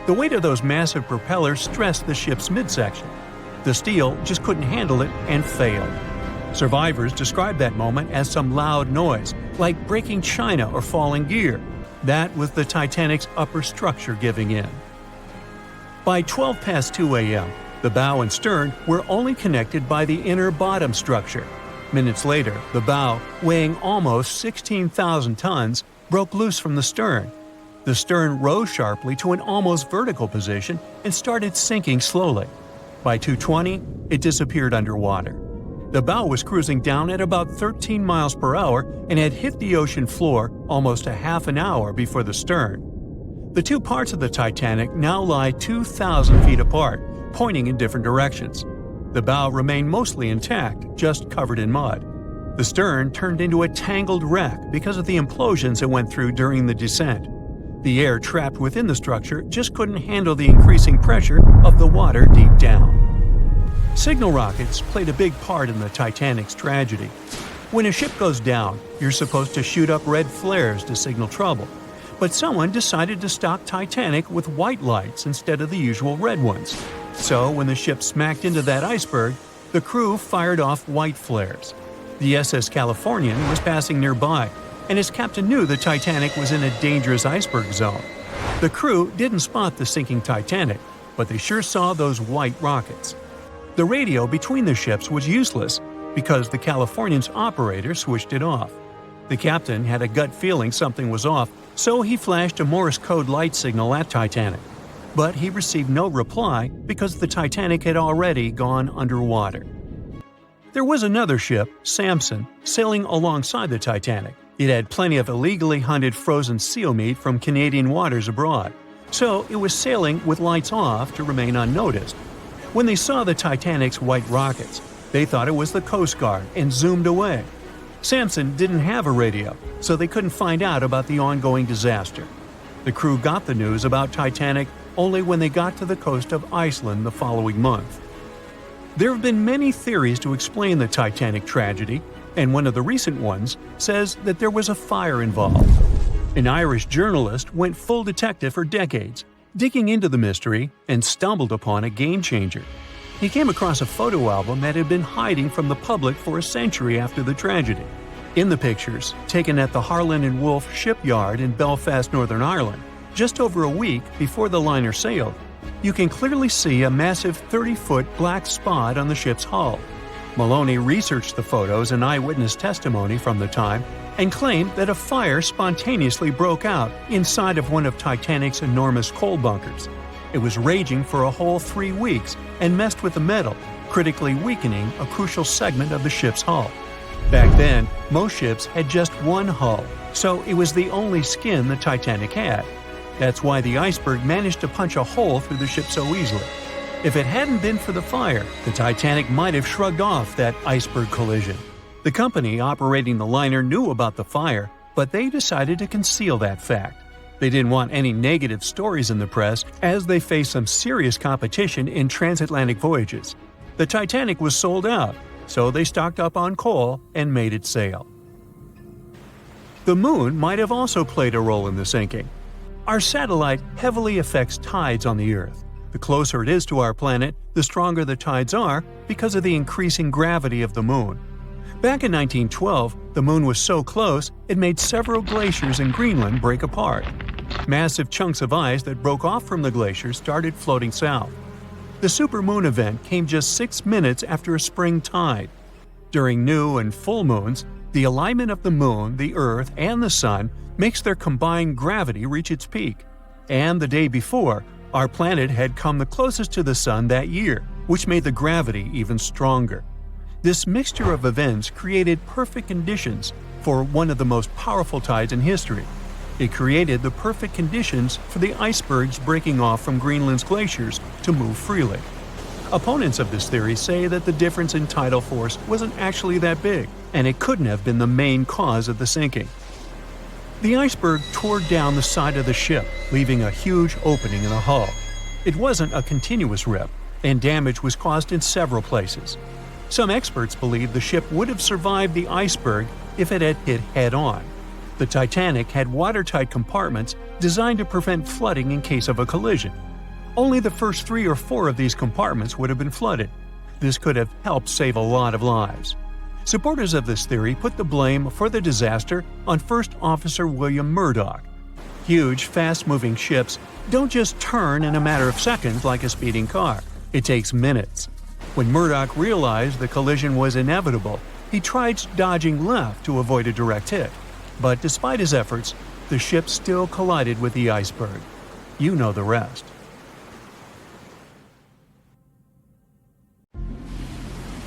The weight of those massive propellers stressed the ship's midsection. The steel just couldn't handle it and failed. Survivors described that moment as some loud noise, like breaking china or falling gear. That was the Titanic's upper structure giving in. By 12 past 2 a.m., the bow and stern were only connected by the inner bottom structure. Minutes later, the bow, weighing almost 16,000 tons, broke loose from the stern. The stern rose sharply to an almost vertical position and started sinking slowly. By 2:20, it disappeared underwater. The bow was cruising down at about 13 miles per hour and had hit the ocean floor almost a half an hour before the stern. The 2 parts of the Titanic now lie 2,000 feet apart, pointing in different directions. The bow remained mostly intact, just covered in mud. The stern turned into a tangled wreck because of the implosions it went through during the descent. The air trapped within the structure just couldn't handle the increasing pressure of the water deep down. Signal rockets played a big part in the Titanic's tragedy. When a ship goes down, you're supposed to shoot up red flares to signal trouble. But someone decided to stock Titanic with white lights instead of the usual red ones. So when the ship smacked into that iceberg, the crew fired off white flares. The SS Californian was passing nearby, and his captain knew the Titanic was in a dangerous iceberg zone. The crew didn't spot the sinking Titanic, but they sure saw those white rockets. The radio between the ships was useless because the Californian's operator switched it off. The captain had a gut feeling something was off, so he flashed a Morse code light signal at Titanic. But he received no reply because the Titanic had already gone underwater. There was another ship, Samson, sailing alongside the Titanic. It had plenty of illegally hunted frozen seal meat from Canadian waters abroad, so it was sailing with lights off to remain unnoticed. When they saw the Titanic's white rockets, they thought it was the Coast Guard and zoomed away. Sampson didn't have a radio, so they couldn't find out about the ongoing disaster. The crew got the news about Titanic only when they got to the coast of Iceland the following month. There have been many theories to explain the Titanic tragedy, and one of the recent ones says that there was a fire involved. An Irish journalist went full detective for decades, digging into the mystery, and stumbled upon a game-changer. He came across a photo album that had been hiding from the public for a century after the tragedy. In the pictures, taken at the Harland and Wolff shipyard in Belfast, Northern Ireland, just over a week before the liner sailed, you can clearly see a massive 30-foot black spot on the ship's hull. Maloney researched the photos and eyewitness testimony from the time and claimed that a fire spontaneously broke out inside of one of Titanic's enormous coal bunkers. It was raging for a whole 3 weeks and messed with the metal, critically weakening a crucial segment of the ship's hull. Back then, most ships had just one hull, so it was the only skin the Titanic had. That's why the iceberg managed to punch a hole through the ship so easily. If it hadn't been for the fire, the Titanic might have shrugged off that iceberg collision. The company operating the liner knew about the fire, but they decided to conceal that fact. They didn't want any negative stories in the press as they faced some serious competition in transatlantic voyages. The Titanic was sold out, so they stocked up on coal and made it sail. The moon might have also played a role in the sinking. Our satellite heavily affects tides on the Earth. The closer it is to our planet, the stronger the tides are because of the increasing gravity of the moon. Back in 1912, the moon was so close it made several glaciers in Greenland break apart. Massive chunks of ice that broke off from the glaciers started floating south. The supermoon event came just 6 minutes after a spring tide. During new and full moons, the alignment of the moon, the Earth, and the Sun makes their combined gravity reach its peak. And the day before, our planet had come the closest to the Sun that year, which made the gravity even stronger. This mixture of events created perfect conditions for one of the most powerful tides in history. It created the perfect conditions for the icebergs breaking off from Greenland's glaciers to move freely. Opponents of this theory say that the difference in tidal force wasn't actually that big, and it couldn't have been the main cause of the sinking. The iceberg tore down the side of the ship, leaving a huge opening in the hull. It wasn't a continuous rip, and damage was caused in several places. Some experts believe the ship would have survived the iceberg if it had hit head-on. The Titanic had watertight compartments designed to prevent flooding in case of a collision. Only the first 3 or 4 of these compartments would have been flooded. This could have helped save a lot of lives. Supporters of this theory put the blame for the disaster on First Officer William Murdoch. Huge, fast-moving ships don't just turn in a matter of seconds like a speeding car. It takes minutes. When Murdoch realized the collision was inevitable, he tried dodging left to avoid a direct hit. But despite his efforts, the ship still collided with the iceberg. You know the rest.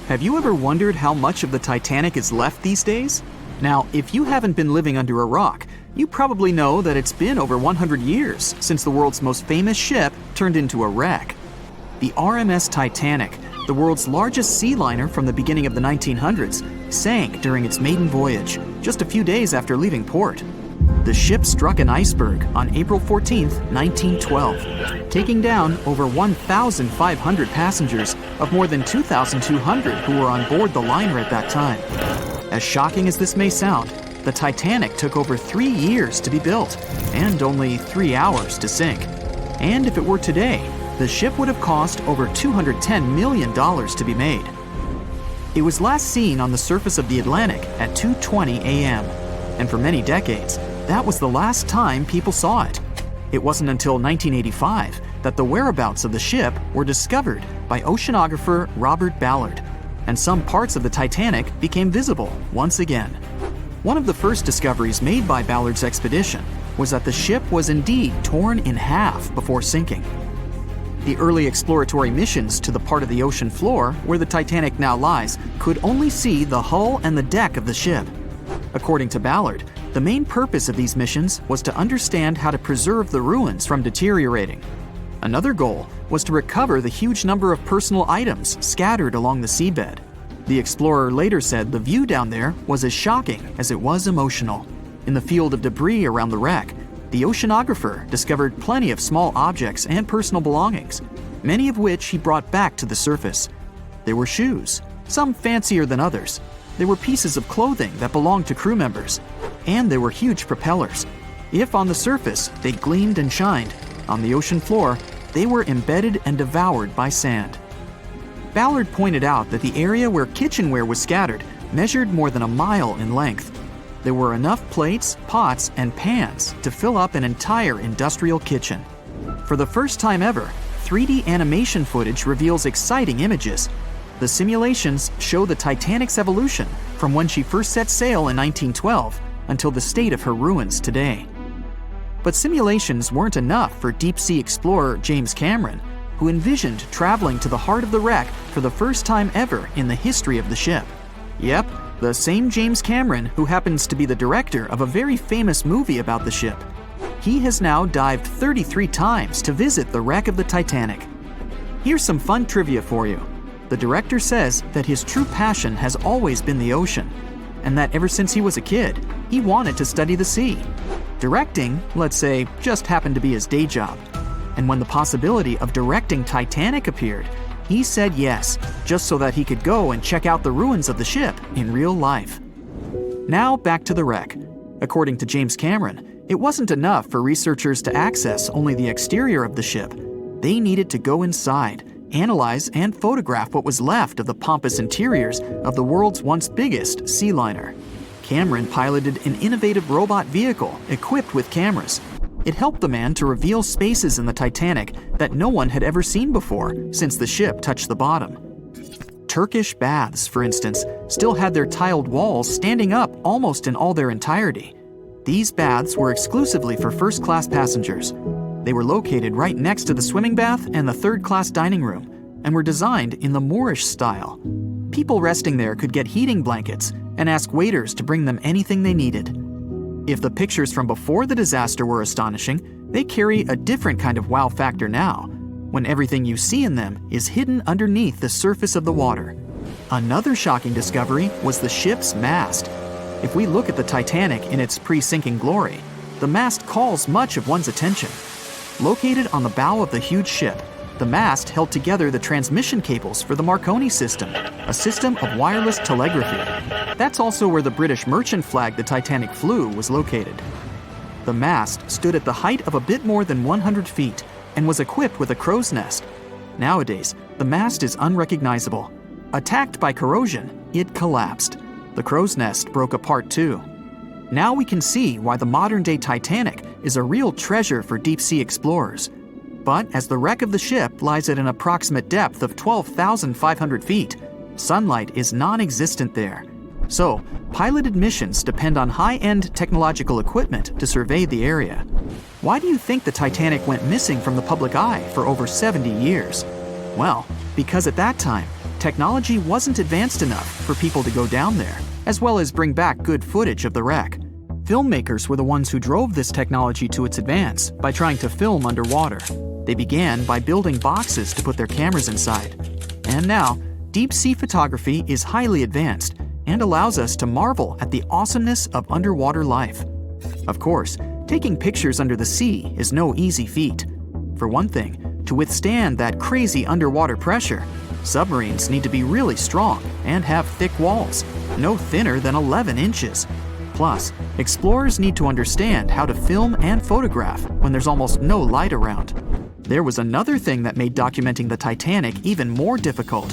Have you ever wondered how much of the Titanic is left these days? Now, if you haven't been living under a rock, you probably know that it's been over 100 years since the world's most famous ship turned into a wreck. The RMS Titanic, the world's largest sea liner from the beginning of the 1900s, sank during its maiden voyage, just a few days after leaving port. The ship struck an iceberg on April 14, 1912, taking down over 1,500 passengers of more than 2,200 who were on board the liner at that time. As shocking as this may sound, the Titanic took over 3 years to be built and only 3 hours to sink. And if it were today, the ship would have cost over $210 million to be made. It was last seen on the surface of the Atlantic at 2:20 a.m., and for many decades, that was the last time people saw it. It wasn't until 1985 that the whereabouts of the ship were discovered by oceanographer Robert Ballard, and some parts of the Titanic became visible once again. One of the first discoveries made by Ballard's expedition was that the ship was indeed torn in half before sinking. The early exploratory missions to the part of the ocean floor where the Titanic now lies could only see the hull and the deck of the ship. According to Ballard, The main purpose of these missions was to understand how to preserve the ruins from deteriorating. Another goal was to recover the huge number of personal items scattered along the seabed. The explorer later said the view down there was as shocking as it was emotional. In the field of debris around the wreck, the oceanographer discovered plenty of small objects and personal belongings, many of which he brought back to the surface. There were shoes, some fancier than others. There were pieces of clothing that belonged to crew members. And there were huge propellers. If on the surface they gleamed and shined, on the ocean floor they were embedded and devoured by sand. Ballard pointed out that the area where kitchenware was scattered measured more than a mile in length. There were enough plates, pots, and pans to fill up an entire industrial kitchen. For the first time ever, 3D animation footage reveals exciting images. The simulations show the Titanic's evolution from when she first set sail in 1912 until the state of her ruins today. But simulations weren't enough for deep-sea explorer James Cameron, who envisioned traveling to the heart of the wreck for the first time ever in the history of the ship. Yep, the same James Cameron who happens to be the director of a very famous movie about the ship. He has now dived 33 times to visit the wreck of the Titanic. Here's some fun trivia for you. The director says that his true passion has always been the ocean, and that ever since he was a kid, he wanted to study the sea. Directing, let's say, just happened to be his day job. And when the possibility of directing Titanic appeared, he said yes, just so that he could go and check out the ruins of the ship in real life. Now back to the wreck. According to James Cameron, it wasn't enough for researchers to access only the exterior of the ship. They needed to go inside, analyze and photograph what was left of the pompous interiors of the world's once biggest sea liner. Cameron piloted an innovative robot vehicle equipped with cameras. It helped the man to reveal spaces in the Titanic that no one had ever seen before since the ship touched the bottom. Turkish baths, for instance, still had their tiled walls standing up almost in all their entirety. These baths were exclusively for first-class passengers. They were located right next to the swimming bath and the third-class dining room, and were designed in the Moorish style. People resting there could get heating blankets and ask waiters to bring them anything they needed. If the pictures from before the disaster were astonishing, they carry a different kind of wow factor now, when everything you see in them is hidden underneath the surface of the water. Another shocking discovery was the ship's mast. If we look at the Titanic in its pre-sinking glory, the mast calls much of one's attention. Located on the bow of the huge ship, the mast held together the transmission cables for the Marconi system, a system of wireless telegraphy. That's also where the British merchant flag the Titanic flew was located. The mast stood at the height of a bit more than 100 feet and was equipped with a crow's nest. Nowadays, the mast is unrecognizable. Attacked by corrosion, it collapsed. The crow's nest broke apart too. Now we can see why the modern-day Titanic is a real treasure for deep-sea explorers. But as the wreck of the ship lies at an approximate depth of 12,500 feet, sunlight is non-existent there. So, piloted missions depend on high-end technological equipment to survey the area. Why do you think the Titanic went missing from the public eye for over 70 years? Well, because at that time, technology wasn't advanced enough for people to go down there, as well as bring back good footage of the wreck. Filmmakers were the ones who drove this technology to its advance by trying to film underwater. They began by building boxes to put their cameras inside. And now, deep-sea photography is highly advanced and allows us to marvel at the awesomeness of underwater life. Of course, taking pictures under the sea is no easy feat. For one thing, to withstand that crazy underwater pressure, submarines need to be really strong and have thick walls, no thinner than 11 inches. Plus, explorers need to understand how to film and photograph when there's almost no light around. There was another thing that made documenting the Titanic even more difficult.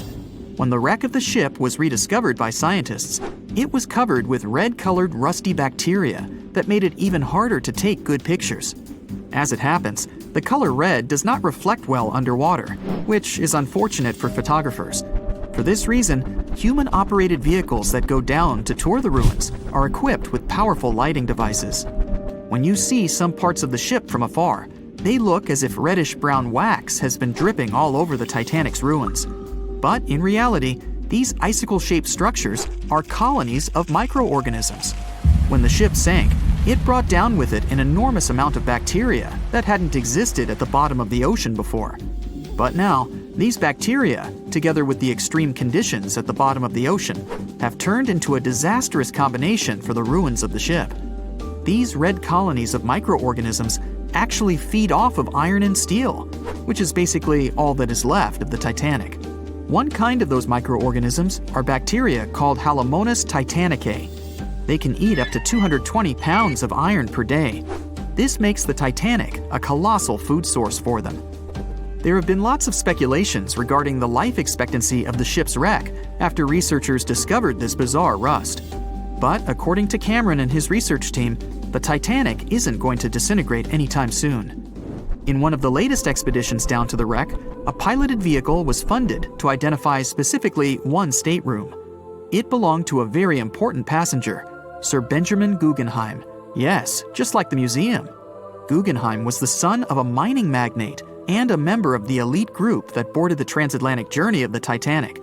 When the wreck of the ship was rediscovered by scientists, it was covered with red-colored rusty bacteria that made it even harder to take good pictures. As it happens, the color red does not reflect well underwater, which is unfortunate for photographers. For this reason, human-operated vehicles that go down to tour the ruins are equipped with powerful lighting devices. When you see some parts of the ship from afar, they look as if reddish-brown wax has been dripping all over the Titanic's ruins. But in reality, these icicle-shaped structures are colonies of microorganisms. When the ship sank, It brought down with it an enormous amount of bacteria that hadn't existed at the bottom of the ocean before. But now, these bacteria, together with the extreme conditions at the bottom of the ocean, have turned into a disastrous combination for the ruins of the ship. These red colonies of microorganisms actually feed off of iron and steel, which is basically all that is left of the Titanic. One kind of those microorganisms are bacteria called Halomonas titanicae. They can eat up to 220 pounds of iron per day. This makes the Titanic a colossal food source for them. There have been lots of speculations regarding the life expectancy of the ship's wreck after researchers discovered this bizarre rust. But according to Cameron and his research team, the Titanic isn't going to disintegrate anytime soon. In one of the latest expeditions down to the wreck, a piloted vehicle was funded to identify specifically one stateroom. It belonged to a very important passenger, Sir Benjamin Guggenheim. Yes, just like the museum. Guggenheim was the son of a mining magnate and a member of the elite group that boarded the transatlantic journey of the Titanic.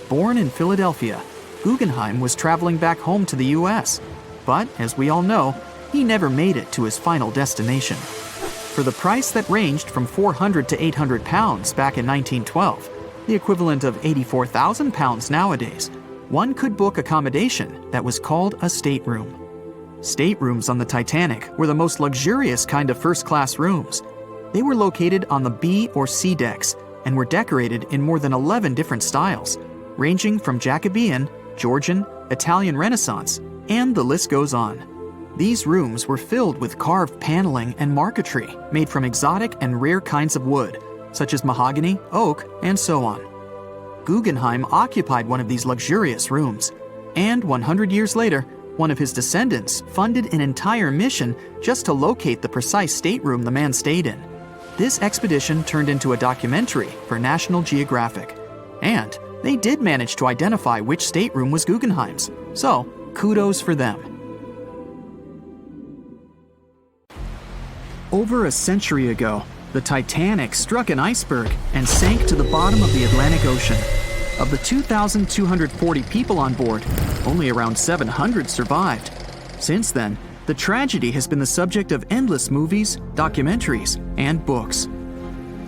Born in Philadelphia, Guggenheim was traveling back home to the US. But, as we all know, he never made it to his final destination. For the price that ranged from 400 to 800 pounds back in 1912, the equivalent of 84,000 pounds nowadays, one could book accommodation that was called a stateroom. Staterooms on the Titanic were the most luxurious kind of first-class rooms. They were located on the B or C decks and were decorated in more than 11 different styles, ranging from Jacobean, Georgian, Italian Renaissance, and the list goes on. These rooms were filled with carved paneling and marquetry made from exotic and rare kinds of wood, such as mahogany, oak, and so on. Guggenheim occupied one of these luxurious rooms, and 100 years later, one of his descendants funded an entire mission just to locate the precise stateroom the man stayed in. This expedition turned into a documentary for National Geographic, and they did manage to identify which stateroom was Guggenheim's, so kudos for them. Over a century ago, the Titanic struck an iceberg and sank to the bottom of the Atlantic Ocean. Of the 2,240 people on board, only around 700 survived. Since then, the tragedy has been the subject of endless movies, documentaries, and books.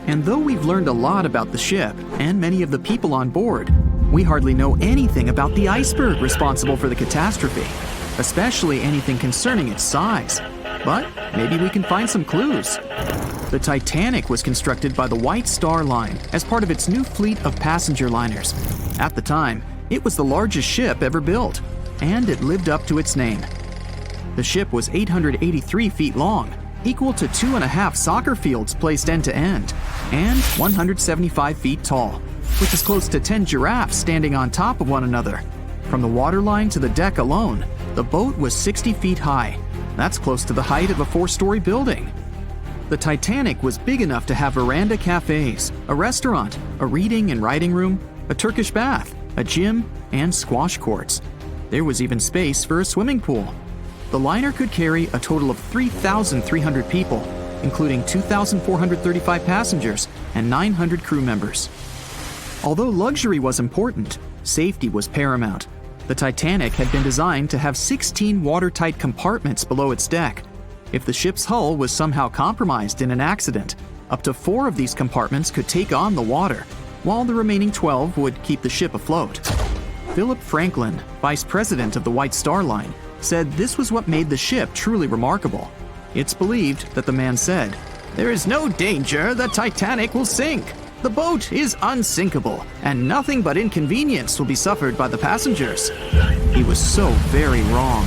And though we've learned a lot about the ship and many of the people on board, we hardly know anything about the iceberg responsible for the catastrophe, especially anything concerning its size. But maybe we can find some clues. The Titanic was constructed by the White Star Line as part of its new fleet of passenger liners. At the time, it was the largest ship ever built, and it lived up to its name. The ship was 883 feet long, equal to 2.5 soccer fields placed end to end, and 175 feet tall, which is close to 10 giraffes standing on top of one another. From the waterline to the deck alone, the boat was 60 feet high. That's close to the height of a 4-story building. The Titanic was big enough to have veranda cafes, a restaurant, a reading and writing room, a Turkish bath, a gym, and squash courts. There was even space for a swimming pool. The liner could carry a total of 3,300 people, including 2,435 passengers and 900 crew members. Although luxury was important, safety was paramount. The Titanic had been designed to have 16 watertight compartments below its deck. If the ship's hull was somehow compromised in an accident, up to 4 of these compartments could take on the water, while the remaining 12 would keep the ship afloat. Philip Franklin, vice president of the White Star Line, said this was what made the ship truly remarkable. It's believed that the man said, "There is no danger the Titanic will sink. The boat is unsinkable, and nothing but inconvenience will be suffered by the passengers." He was so very wrong.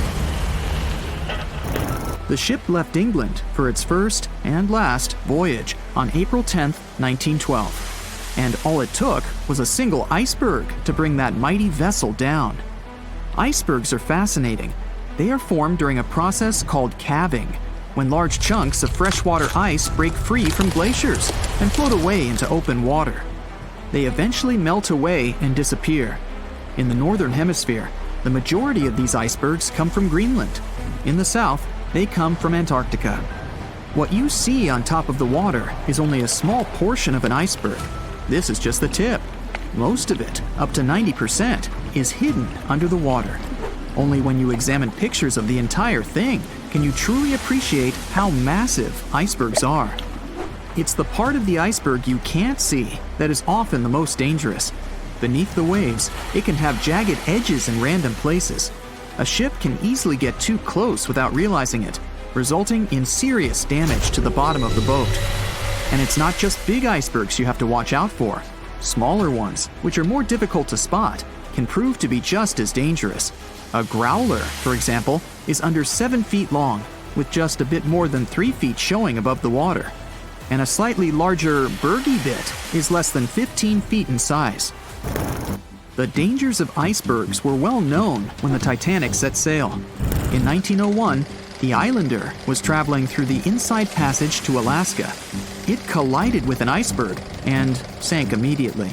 The ship left England for its first and last voyage on April 10, 1912. And all it took was a single iceberg to bring that mighty vessel down. Icebergs are fascinating. They are formed during a process called calving, when large chunks of freshwater ice break free from glaciers and float away into open water. They eventually melt away and disappear. In the northern hemisphere, the majority of these icebergs come from Greenland. In the south, they come from Antarctica. What you see on top of the water is only a small portion of an iceberg. This is just the tip. Most of it, up to 90%, is hidden under the water. Only when you examine pictures of the entire thing can you truly appreciate how massive icebergs are. It's the part of the iceberg you can't see that is often the most dangerous. Beneath the waves, it can have jagged edges in random places. A ship can easily get too close without realizing it, resulting in serious damage to the bottom of the boat. And it's not just big icebergs you have to watch out for. Smaller ones, which are more difficult to spot, can prove to be just as dangerous. A growler, for example, is under 7 feet long, with just a bit more than 3 feet showing above the water. And a slightly larger bergy bit is less than 15 feet in size. The dangers of icebergs were well known when the Titanic set sail. In 1901, the Islander was traveling through the Inside Passage to Alaska. It collided with an iceberg and sank immediately.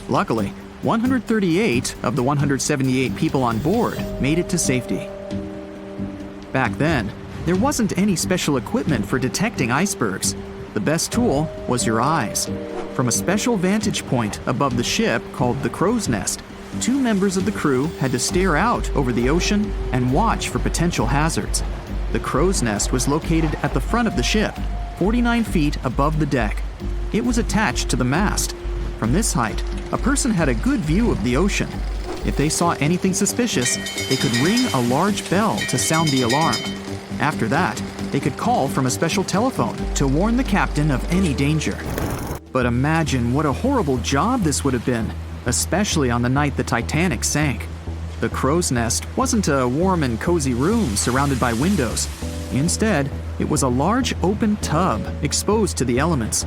Luckily, 138 of the 178 people on board made it to safety. Back then, there wasn't any special equipment for detecting icebergs. The best tool was your eyes. From a special vantage point above the ship called the crow's nest, 2 members of the crew had to stare out over the ocean and watch for potential hazards. The crow's nest was located at the front of the ship, 49 feet above the deck. It was attached to the mast. From this height, a person had a good view of the ocean. If they saw anything suspicious, they could ring a large bell to sound the alarm. After that, they could call from a special telephone to warn the captain of any danger. But imagine what a horrible job this would have been, especially on the night the Titanic sank. The crow's nest wasn't a warm and cozy room surrounded by windows. Instead, it was a large open tub exposed to the elements.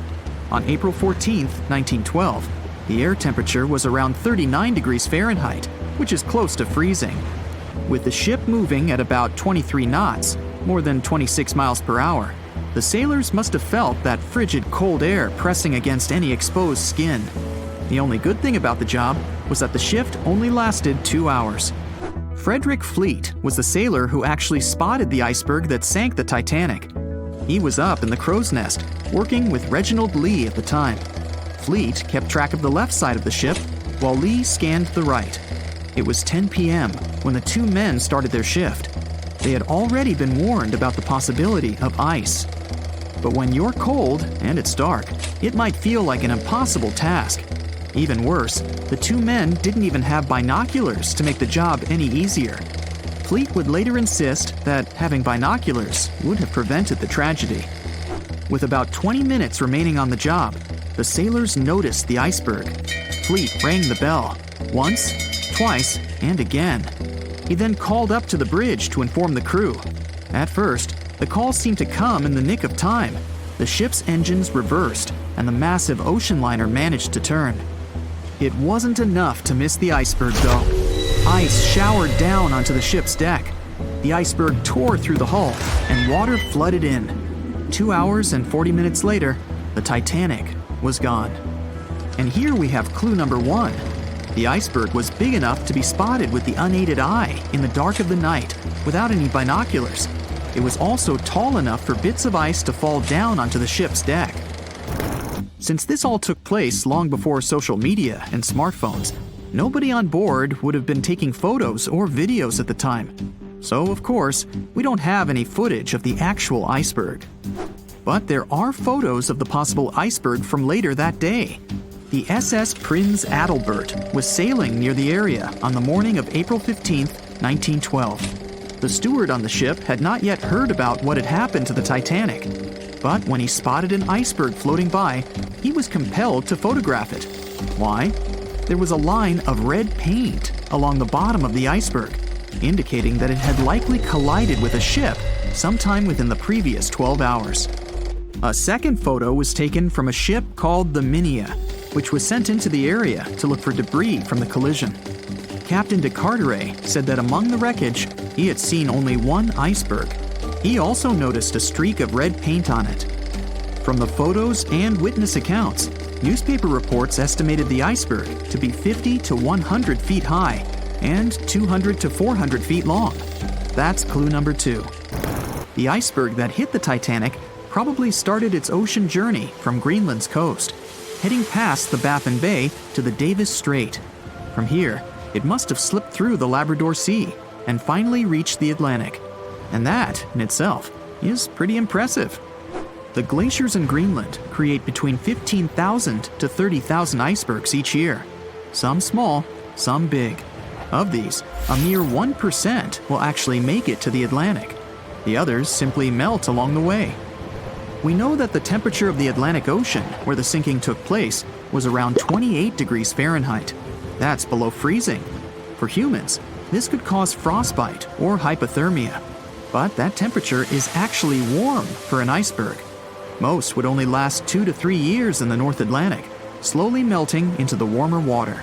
On April 14, 1912, the air temperature was around 39 degrees Fahrenheit, which is close to freezing. With the ship moving at about 23 knots, more than 26 miles per hour, the sailors must have felt that frigid cold air pressing against any exposed skin. The only good thing about the job was that the shift only lasted 2 hours. Frederick Fleet was the sailor who actually spotted the iceberg that sank the Titanic. He was up in the crow's nest, working with Reginald Lee at the time. Fleet kept track of the left side of the ship, while Lee scanned the right. It was 10 p.m. when the 2 men started their shift. They had already been warned about the possibility of ice. But when you're cold and it's dark, it might feel like an impossible task. Even worse, the 2 men didn't even have binoculars to make the job any easier. Fleet would later insist that having binoculars would have prevented the tragedy. With about 20 minutes remaining on the job, the sailors noticed the iceberg. Fleet rang the bell, once, twice, and again. He then called up to the bridge to inform the crew. At first, the call seemed to come in the nick of time. The ship's engines reversed, and the massive ocean liner managed to turn. It wasn't enough to miss the iceberg, though. Ice showered down onto the ship's deck. The iceberg tore through the hull, and water flooded in. 2 hours and 40 minutes later, the Titanic was gone. And here we have clue number 1. The iceberg was big enough to be spotted with the unaided eye in the dark of the night without any binoculars. It was also tall enough for bits of ice to fall down onto the ship's deck. Since this all took place long before social media and smartphones, nobody on board would have been taking photos or videos at the time. So, of course, we don't have any footage of the actual iceberg. But there are photos of the possible iceberg from later that day. The SS Prinz Adalbert was sailing near the area on the morning of April 15, 1912. The steward on the ship had not yet heard about what had happened to the Titanic. But when he spotted an iceberg floating by, he was compelled to photograph it. Why? There was a line of red paint along the bottom of the iceberg, indicating that it had likely collided with a ship sometime within the previous 12 hours. A second photo was taken from a ship called the Minia, which was sent into the area to look for debris from the collision. Captain de Carteret said that among the wreckage, he had seen only one iceberg. He also noticed a streak of red paint on it. From the photos and witness accounts, newspaper reports estimated the iceberg to be 50 to 100 feet high and 200 to 400 feet long. That's clue number 2. The iceberg that hit the Titanic probably started its ocean journey from Greenland's coast, heading past the Baffin Bay to the Davis Strait. From here, it must have slipped through the Labrador Sea and finally reached the Atlantic. And that, in itself, is pretty impressive. The glaciers in Greenland create between 15,000 to 30,000 icebergs each year. Some small, some big. Of these, a mere 1% will actually make it to the Atlantic. The others simply melt along the way. We know that the temperature of the Atlantic Ocean, where the sinking took place, was around 28 degrees Fahrenheit. That's below freezing. For humans, this could cause frostbite or hypothermia. But that temperature is actually warm for an iceberg. Most would only last 2 to 3 years in the North Atlantic, slowly melting into the warmer water.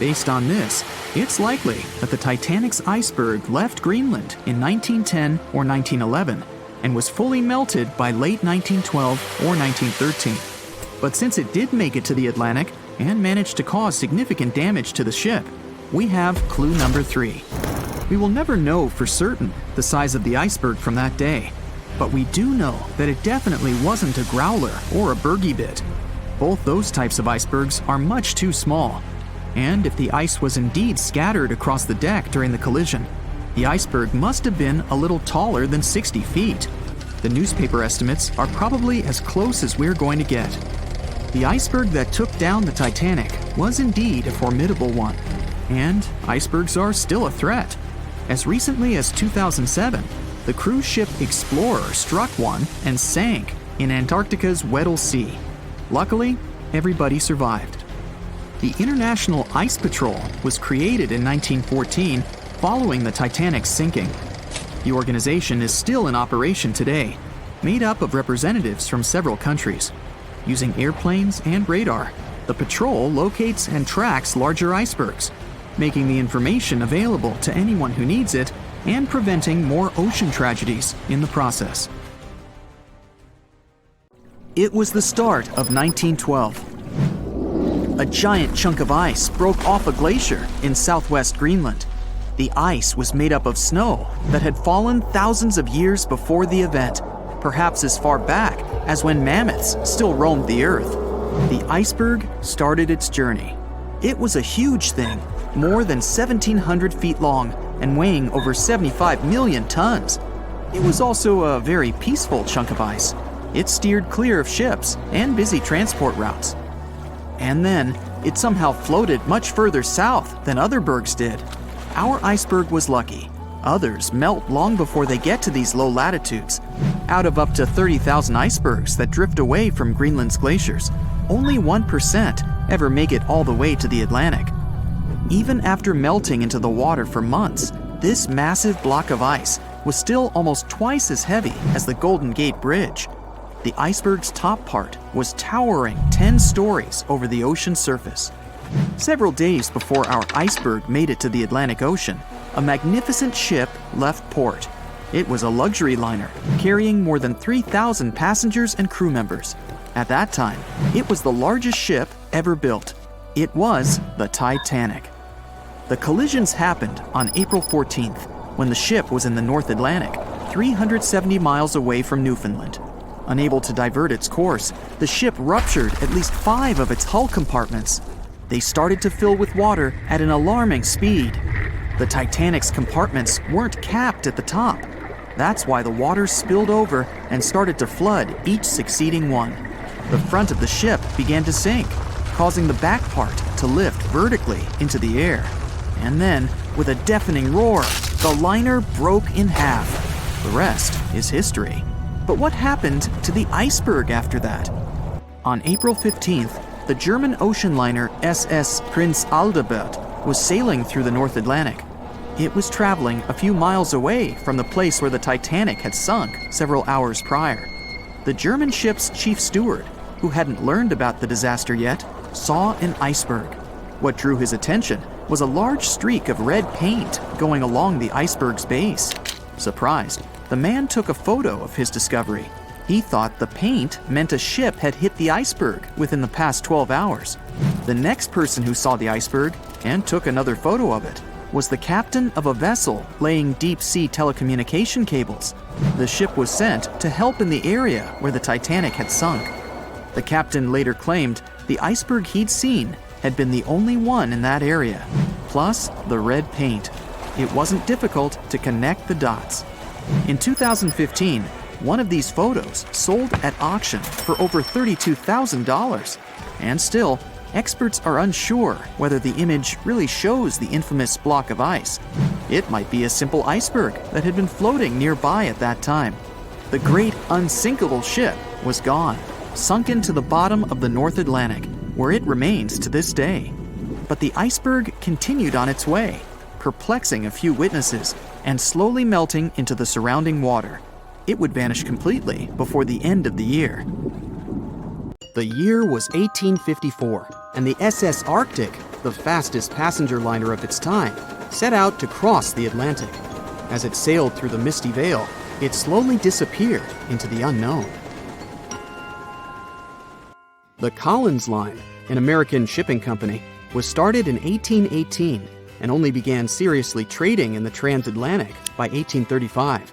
Based on this, it's likely that the Titanic's iceberg left Greenland in 1910 or 1911 and was fully melted by late 1912 or 1913. But since it did make it to the Atlantic and managed to cause significant damage to the ship, we have clue number 3. We will never know for certain the size of the iceberg from that day, but we do know that it definitely wasn't a growler or a bergy bit. Both those types of icebergs are much too small. And if the ice was indeed scattered across the deck during the collision, the iceberg must have been a little taller than 60 feet. The newspaper estimates are probably as close as we're going to get. The iceberg that took down the Titanic was indeed a formidable one, and icebergs are still a threat. As recently as 2007, the cruise ship Explorer struck one and sank in Antarctica's Weddell Sea. Luckily, everybody survived. The International Ice Patrol was created in 1914 following the Titanic's sinking. The organization is still in operation today, made up of representatives from several countries. Using airplanes and radar, the patrol locates and tracks larger icebergs, making the information available to anyone who needs it and preventing more ocean tragedies in the process. It was the start of 1912. A giant chunk of ice broke off a glacier in southwest Greenland. The ice was made up of snow that had fallen thousands of years before the event, perhaps as far back as when mammoths still roamed the earth. The iceberg started its journey. It was a huge thing, more than 1,700 feet long and weighing over 75 million tons. It was also a very peaceful chunk of ice. It steered clear of ships and busy transport routes. And then, it somehow floated much further south than other bergs did. Our iceberg was lucky. Others melt long before they get to these low latitudes. Out of up to 30,000 icebergs that drift away from Greenland's glaciers, only 1% ever make it all the way to the Atlantic. Even after melting into the water for months, this massive block of ice was still almost twice as heavy as the Golden Gate Bridge. The iceberg's top part was towering 10 stories over the ocean surface. Several days before our iceberg made it to the Atlantic Ocean, a magnificent ship left port. It was a luxury liner carrying more than 3,000 passengers and crew members. At that time, it was the largest ship ever built. It was the Titanic. The collisions happened on April 14th, when the ship was in the North Atlantic, 370 miles away from Newfoundland. Unable to divert its course, the ship ruptured at least 5 of its hull compartments. They started to fill with water at an alarming speed. The Titanic's compartments weren't capped at the top. That's why the water spilled over and started to flood each succeeding one. The front of the ship began to sink, causing the back part to lift vertically into the air. And then, with a deafening roar, the liner broke in half. The rest is history. But what happened to the iceberg after that? On April 15th, the German ocean liner SS Prinz Adalbert was sailing through the North Atlantic. It was traveling a few miles away from the place where the Titanic had sunk several hours prior. The German ship's chief steward, who hadn't learned about the disaster yet, saw an iceberg. What drew his attention was a large streak of red paint going along the iceberg's base. Surprised, the man took a photo of his discovery. He thought the paint meant a ship had hit the iceberg within the past 12 hours. The next person who saw the iceberg and took another photo of it was the captain of a vessel laying deep-sea telecommunication cables. The ship was sent to help in the area where the Titanic had sunk. The captain later claimed the iceberg he'd seen had been the only one in that area, plus the red paint. It wasn't difficult to connect the dots. In 2015, one of these photos sold at auction for over $32,000. And still, experts are unsure whether the image really shows the infamous block of ice. It might be a simple iceberg that had been floating nearby at that time. The great unsinkable ship was gone, sunken to the bottom of the North Atlantic, where it remains to this day. But the iceberg continued on its way, perplexing a few witnesses and slowly melting into the surrounding water. It would vanish completely before the end of the year. The year was 1854, and the SS Arctic, the fastest passenger liner of its time, set out to cross the Atlantic. As it sailed through the misty veil, it slowly disappeared into the unknown. The Collins Line, an American shipping company, was started in 1818 and only began seriously trading in the transatlantic by 1835.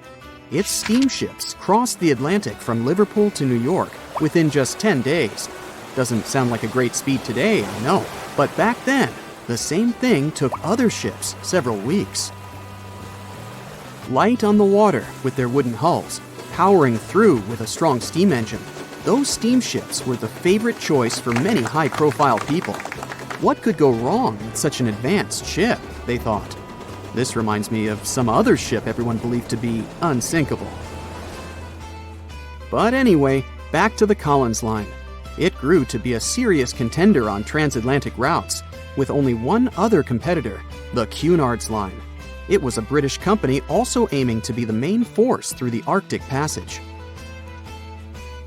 Its steamships crossed the Atlantic from Liverpool to New York within just 10 days. Doesn't sound like a great speed today, I know, but back then, the same thing took other ships several weeks. Light on the water with their wooden hulls, powering through with a strong steam engine, those steamships were the favorite choice for many high-profile people. What could go wrong with such an advanced ship, they thought. This reminds me of some other ship everyone believed to be unsinkable. But anyway, back to the Collins Line. It grew to be a serious contender on transatlantic routes, with only one other competitor, the Cunard's Line. It was a British company also aiming to be the main force through the Arctic Passage.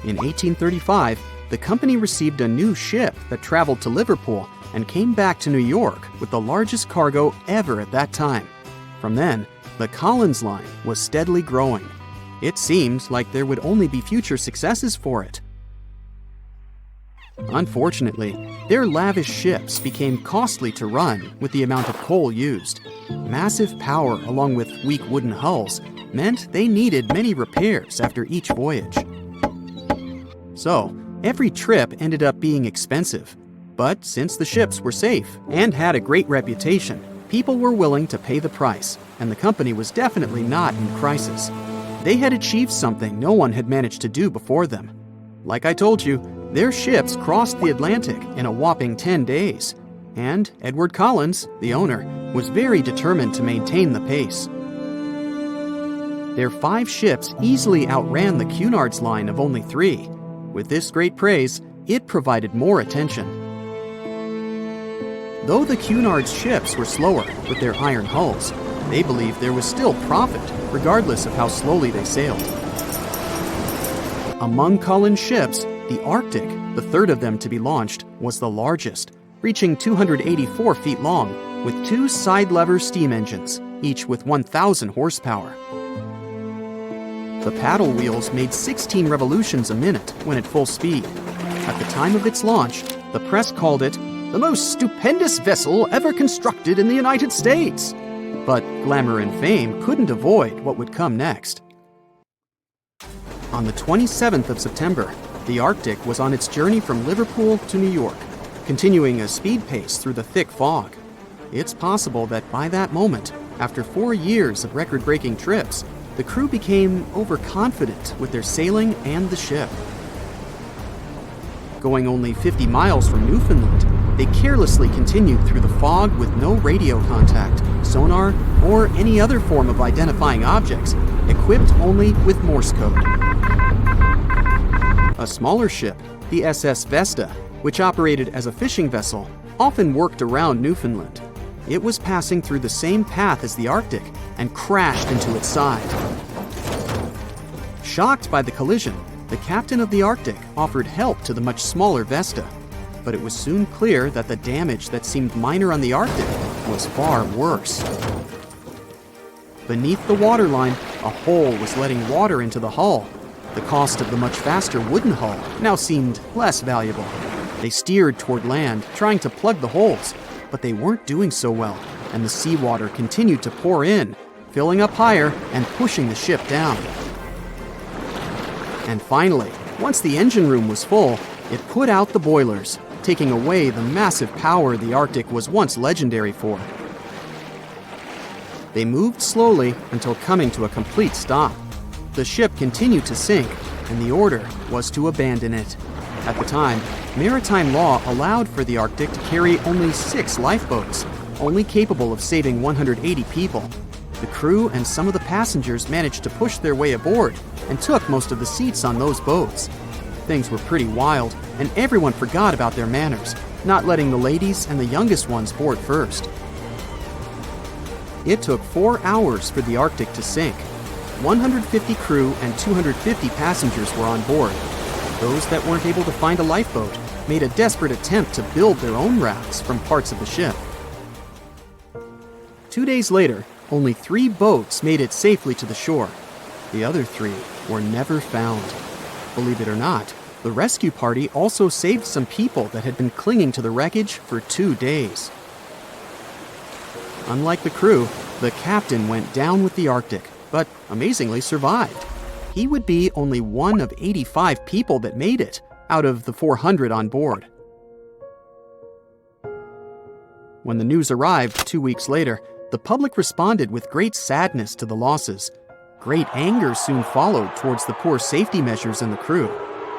In 1835, the company received a new ship that traveled to Liverpool and came back to New York with the largest cargo ever at that time. From then, the Collins Line was steadily growing. It seemed like there would only be future successes for it. Unfortunately, their lavish ships became costly to run with the amount of coal used. Massive power along with weak wooden hulls meant they needed many repairs after each voyage. So, every trip ended up being expensive. But since the ships were safe and had a great reputation, people were willing to pay the price, and the company was definitely not in crisis. They had achieved something no one had managed to do before them. Like I told you, their ships crossed the Atlantic in a whopping 10 days, and Edward Collins, the owner, was very determined to maintain the pace. Their 5 ships easily outran the Cunard's Line of only 3. With this great praise, it provided more attention. Though the Cunard's ships were slower with their iron hulls, they believed there was still profit, regardless of how slowly they sailed. Among Collins' ships, the Arctic, the third of them to be launched, was the largest, reaching 284 feet long, with 2 side-lever steam engines, each with 1,000 horsepower. The paddle wheels made 16 revolutions a minute when at full speed. At the time of its launch, the press called it the most stupendous vessel ever constructed in the United States. But glamour and fame couldn't avoid what would come next. On the 27th of September, the Arctic was on its journey from Liverpool to New York, continuing a speed pace through the thick fog. It's possible that by that moment, after 4 years of record-breaking trips, the crew became overconfident with their sailing and the ship. Going only 50 miles from Newfoundland, they carelessly continued through the fog with no radio contact, sonar, or any other form of identifying objects, equipped only with Morse code. A smaller ship, the SS Vesta, which operated as a fishing vessel, often worked around Newfoundland. It was passing through the same path as the Arctic and crashed into its side. Shocked by the collision, the captain of the Arctic offered help to the much smaller Vesta, but it was soon clear that the damage that seemed minor on the Arctic was far worse. Beneath the waterline, a hole was letting water into the hull. The cost of the much faster wooden hull now seemed less valuable. They steered toward land, trying to plug the holes, but they weren't doing so well, and the seawater continued to pour in, filling up higher and pushing the ship down. And finally, once the engine room was full, it put out the boilers, taking away the massive power the Arctic was once legendary for. They moved slowly until coming to a complete stop. The ship continued to sink, and the order was to abandon it. At the time, maritime law allowed for the Arctic to carry only 6 lifeboats, only capable of saving 180 people. The crew and some of the passengers managed to push their way aboard and took most of the seats on those boats. Things were pretty wild, and everyone forgot about their manners, not letting the ladies and the youngest ones board first. It took 4 hours for the Arctic to sink. 150 crew and 250 passengers were on board. Those that weren't able to find a lifeboat made a desperate attempt to build their own rafts from parts of the ship. 2 days later, only 3 boats made it safely to the shore. The other 3 were never found. Believe it or not, the rescue party also saved some people that had been clinging to the wreckage for 2 days. Unlike the crew, the captain went down with the Arctic, but amazingly survived. He would be only one of 85 people that made it out of the 400 on board. When the news arrived 2 weeks later, the public responded with great sadness to the losses. Great anger soon followed towards the poor safety measures and the crew.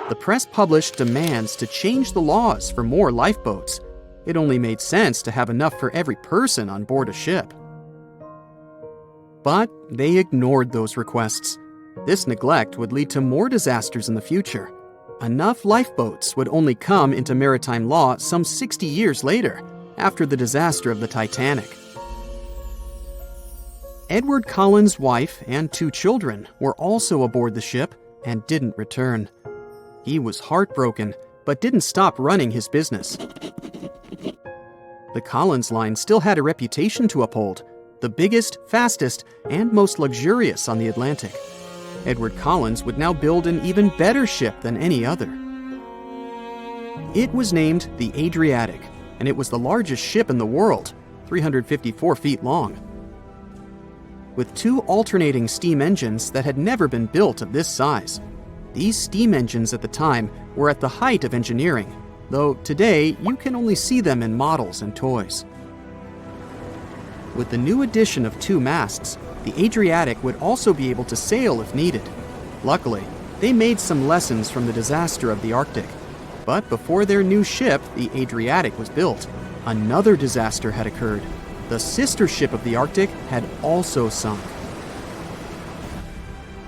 The press published demands to change the laws for more lifeboats. It only made sense to have enough for every person on board a ship. But they ignored those requests. This neglect would lead to more disasters in the future. Enough lifeboats would only come into maritime law some 60 years later, after the disaster of the Titanic. Edward Cullen's wife and 2 children were also aboard the ship and didn't return. He was heartbroken, but didn't stop running his business. The Collins line still had a reputation to uphold, the biggest, fastest, and most luxurious on the Atlantic. Edward Collins would now build an even better ship than any other. It was named the Adriatic, and it was the largest ship in the world, 354 feet long. With 2 alternating steam engines that had never been built of this size. These steam engines at the time were at the height of engineering, though today you can only see them in models and toys. With the new addition of 2 masts, the Adriatic would also be able to sail if needed. Luckily, they made some lessons from the disaster of the Arctic. But before their new ship, the Adriatic, was built, another disaster had occurred. The sister ship of the Arctic had also sunk.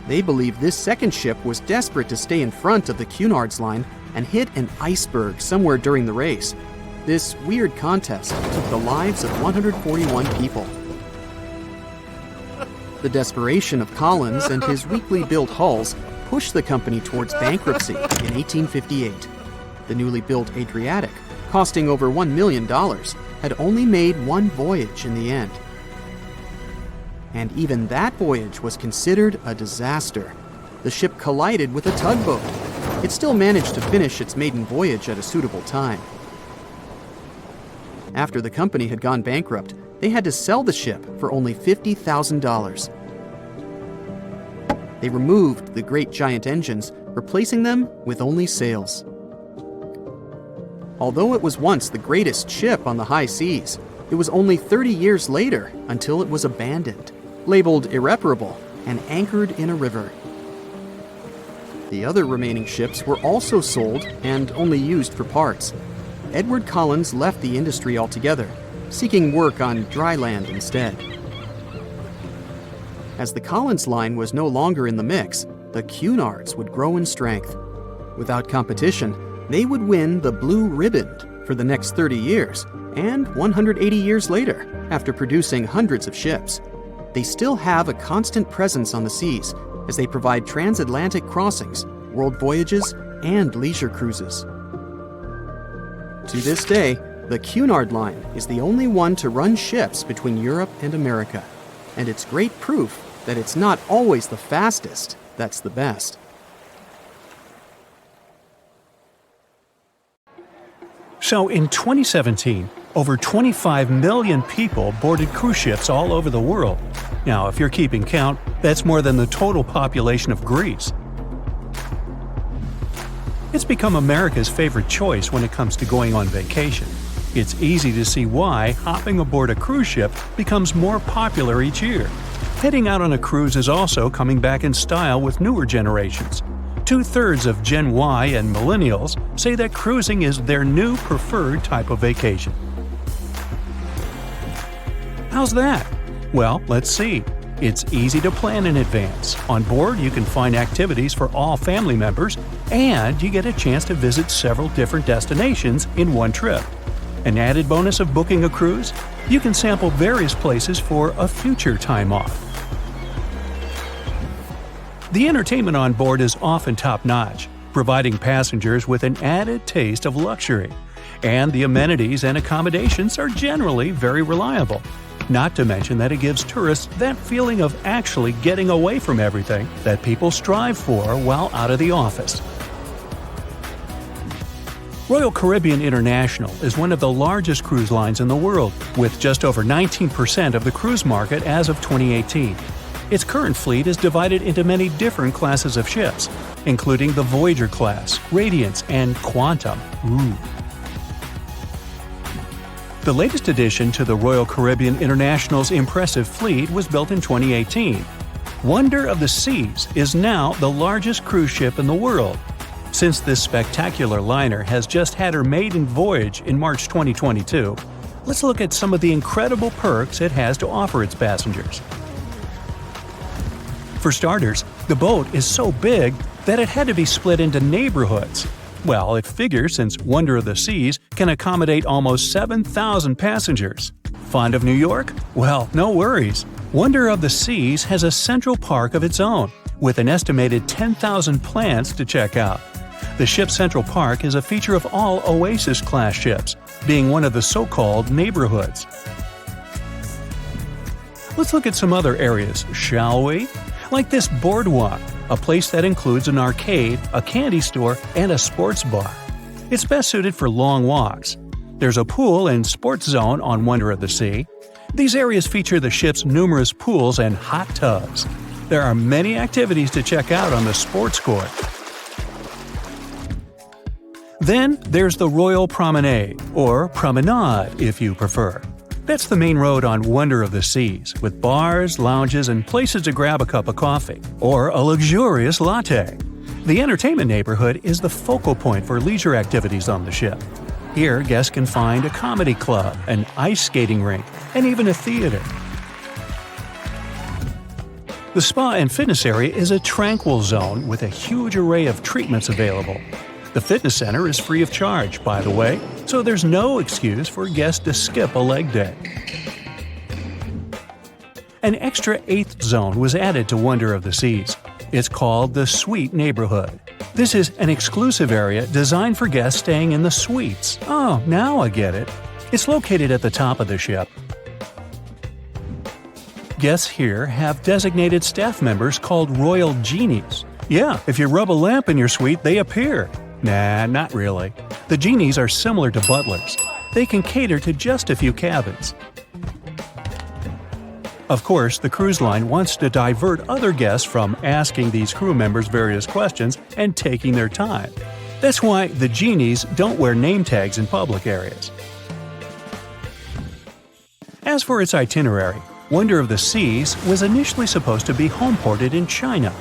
They believe this second ship was desperate to stay in front of the Cunard's line and hit an iceberg somewhere during the race. This weird contest took the lives of 141 people. The desperation of Collins and his weakly built hulls pushed the company towards bankruptcy in 1858. The newly built Adriatic, costing over $1 million, had only made 1 voyage in the end. And even that voyage was considered a disaster. The ship collided with a tugboat. It still managed to finish its maiden voyage at a suitable time. After the company had gone bankrupt, they had to sell the ship for only $50,000. They removed the great giant engines, replacing them with only sails. Although it was once the greatest ship on the high seas, it was only 30 years later until it was abandoned, labeled irreparable, and anchored in a river. The other remaining ships were also sold and only used for parts. Edward Collins left the industry altogether, seeking work on dry land instead. As the Collins line was no longer in the mix, the Cunards would grow in strength. Without competition, they would win the Blue Ribbon for the next 30 years, and 180 years later, after producing hundreds of ships. They still have a constant presence on the seas as they provide transatlantic crossings, world voyages, and leisure cruises. To this day, the Cunard line is the only one to run ships between Europe and America, and it's great proof that it's not always the fastest that's the best. So in 2017, over 25 million people boarded cruise ships all over the world. Now, if you're keeping count, that's more than the total population of Greece. It's become America's favorite choice when it comes to going on vacation. It's easy to see why hopping aboard a cruise ship becomes more popular each year. Heading out on a cruise is also coming back in style with newer generations. 2/3 of Gen Y and millennials say that cruising is their new preferred type of vacation. How's that? Well, let's see. It's easy to plan in advance. On board, you can find activities for all family members, and you get a chance to visit several different destinations in one trip. An added bonus of booking a cruise? You can sample various places for a future time off. The entertainment on board is often top-notch, providing passengers with an added taste of luxury. And the amenities and accommodations are generally very reliable. Not to mention that it gives tourists that feeling of actually getting away from everything that people strive for while out of the office. Royal Caribbean International is one of the largest cruise lines in the world, with just over 19% of the cruise market as of 2018. Its current fleet is divided into many different classes of ships, including the Voyager class, Radiance, and Quantum. The latest addition to the Royal Caribbean International's impressive fleet was built in 2018. Wonder of the Seas is now the largest cruise ship in the world. Since this spectacular liner has just had her maiden voyage in March 2022, let's look at some of the incredible perks it has to offer its passengers. For starters, the boat is so big that it had to be split into neighborhoods. Well, it figures since Wonder of the Seas can accommodate almost 7,000 passengers. Fond of New York? Well, no worries. Wonder of the Seas has a central park of its own, with an estimated 10,000 plants to check out. The ship's central park is a feature of all Oasis-class ships, being one of the so-called neighborhoods. Let's look at some other areas, shall we? Like this boardwalk, a place that includes an arcade, a candy store, and a sports bar. It's best suited for long walks. There's a pool and sports zone on Wonder of the Sea. These areas feature the ship's numerous pools and hot tubs. There are many activities to check out on the sports court. Then there's the Royal Promenade, or Promenade if you prefer. That's the main road on Wonder of the Seas, with bars, lounges, and places to grab a cup of coffee, or a luxurious latte. The entertainment neighborhood is the focal point for leisure activities on the ship. Here, guests can find a comedy club, an ice skating rink, and even a theater. The spa and fitness area is a tranquil zone with a huge array of treatments available. The fitness center is free of charge, by the way, so there's no excuse for guests to skip a leg day. An extra 8th zone was added to Wonder of the Seas. It's called the Suite Neighborhood. This is an exclusive area designed for guests staying in the suites. Oh, now I get it. It's located at the top of the ship. Guests here have designated staff members called Royal Genies. Yeah, if you rub a lamp in your suite, they appear. Nah, not really. The genies are similar to butlers. They can cater to just a few cabins. Of course, the cruise line wants to divert other guests from asking these crew members various questions and taking their time. That's why the genies don't wear name tags in public areas. As for its itinerary, Wonder of the Seas was initially supposed to be homeported in China,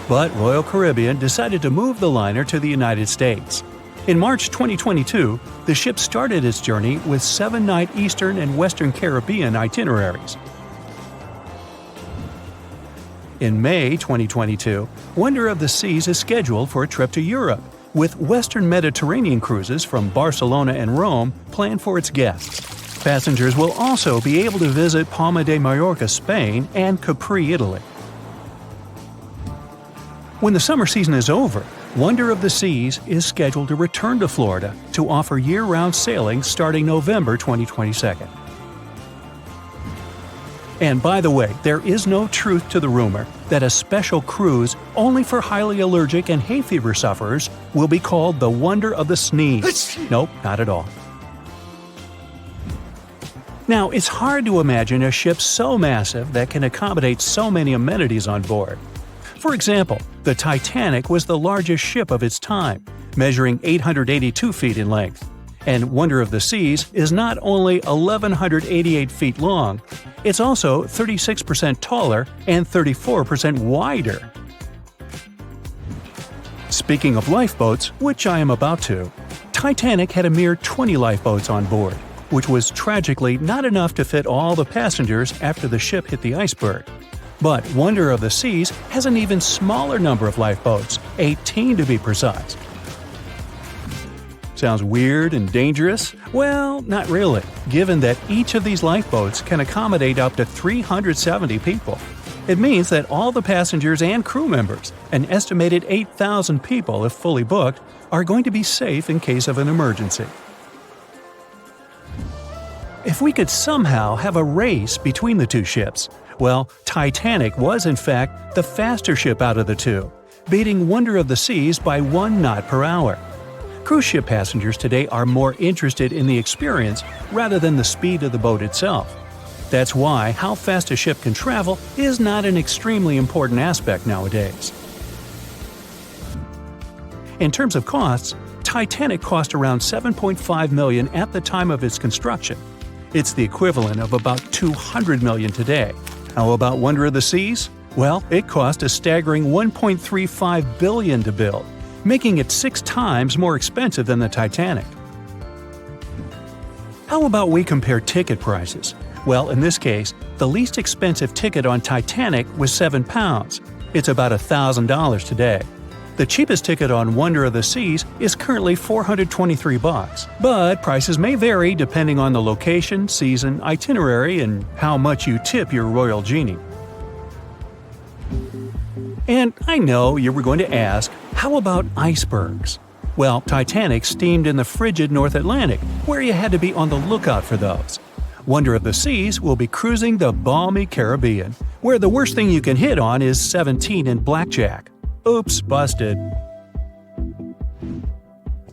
but Royal Caribbean decided to move the liner to the United States. In March 2022, the ship started its journey with 7-night Eastern and Western Caribbean itineraries. In May 2022, Wonder of the Seas is scheduled for a trip to Europe, with Western Mediterranean cruises from Barcelona and Rome planned for its guests. Passengers will also be able to visit Palma de Mallorca, Spain, and Capri, Italy. When the summer season is over, Wonder of the Seas is scheduled to return to Florida to offer year-round sailing starting November 2022. And by the way, there is no truth to the rumor that a special cruise only for highly allergic and hay fever sufferers will be called the Wonder of the Sneeze. Nope, not at all. Now, it's hard to imagine a ship so massive that can accommodate so many amenities on board. For example, the Titanic was the largest ship of its time, measuring 882 feet in length. And Wonder of the Seas is not only 1,188 feet long, it's also 36% taller and 34% wider. Speaking of lifeboats, which I am about to, Titanic had a mere 20 lifeboats on board, which was tragically not enough to fit all the passengers after the ship hit the iceberg. But Wonder of the Seas has an even smaller number of lifeboats, 18 to be precise. Sounds weird and dangerous? Well, not really, given that each of these lifeboats can accommodate up to 370 people. It means that all the passengers and crew members, an estimated 8,000 people if fully booked, are going to be safe in case of an emergency. If we could somehow have a race between the two ships, well, Titanic was in fact the faster ship out of the two, beating Wonder of the Seas by 1 knot per hour. Cruise ship passengers today are more interested in the experience rather than the speed of the boat itself. That's why how fast a ship can travel is not an extremely important aspect nowadays. In terms of costs, Titanic cost around $7.5 million at the time of its construction. It's the equivalent of about $200 million today. How about Wonder of the Seas? Well, it cost a staggering $1.35 billion to build, making it 6 times more expensive than the Titanic. How about we compare ticket prices? Well, in this case, the least expensive ticket on Titanic was £7. It's about $1,000 today. The cheapest ticket on Wonder of the Seas is currently $423, but prices may vary depending on the location, season, itinerary, and how much you tip your royal genie. And I know you were going to ask, how about icebergs? Well, Titanic steamed in the frigid North Atlantic, where you had to be on the lookout for those. Wonder of the Seas will be cruising the balmy Caribbean, where the worst thing you can hit on is 17 and blackjack. Oops, busted.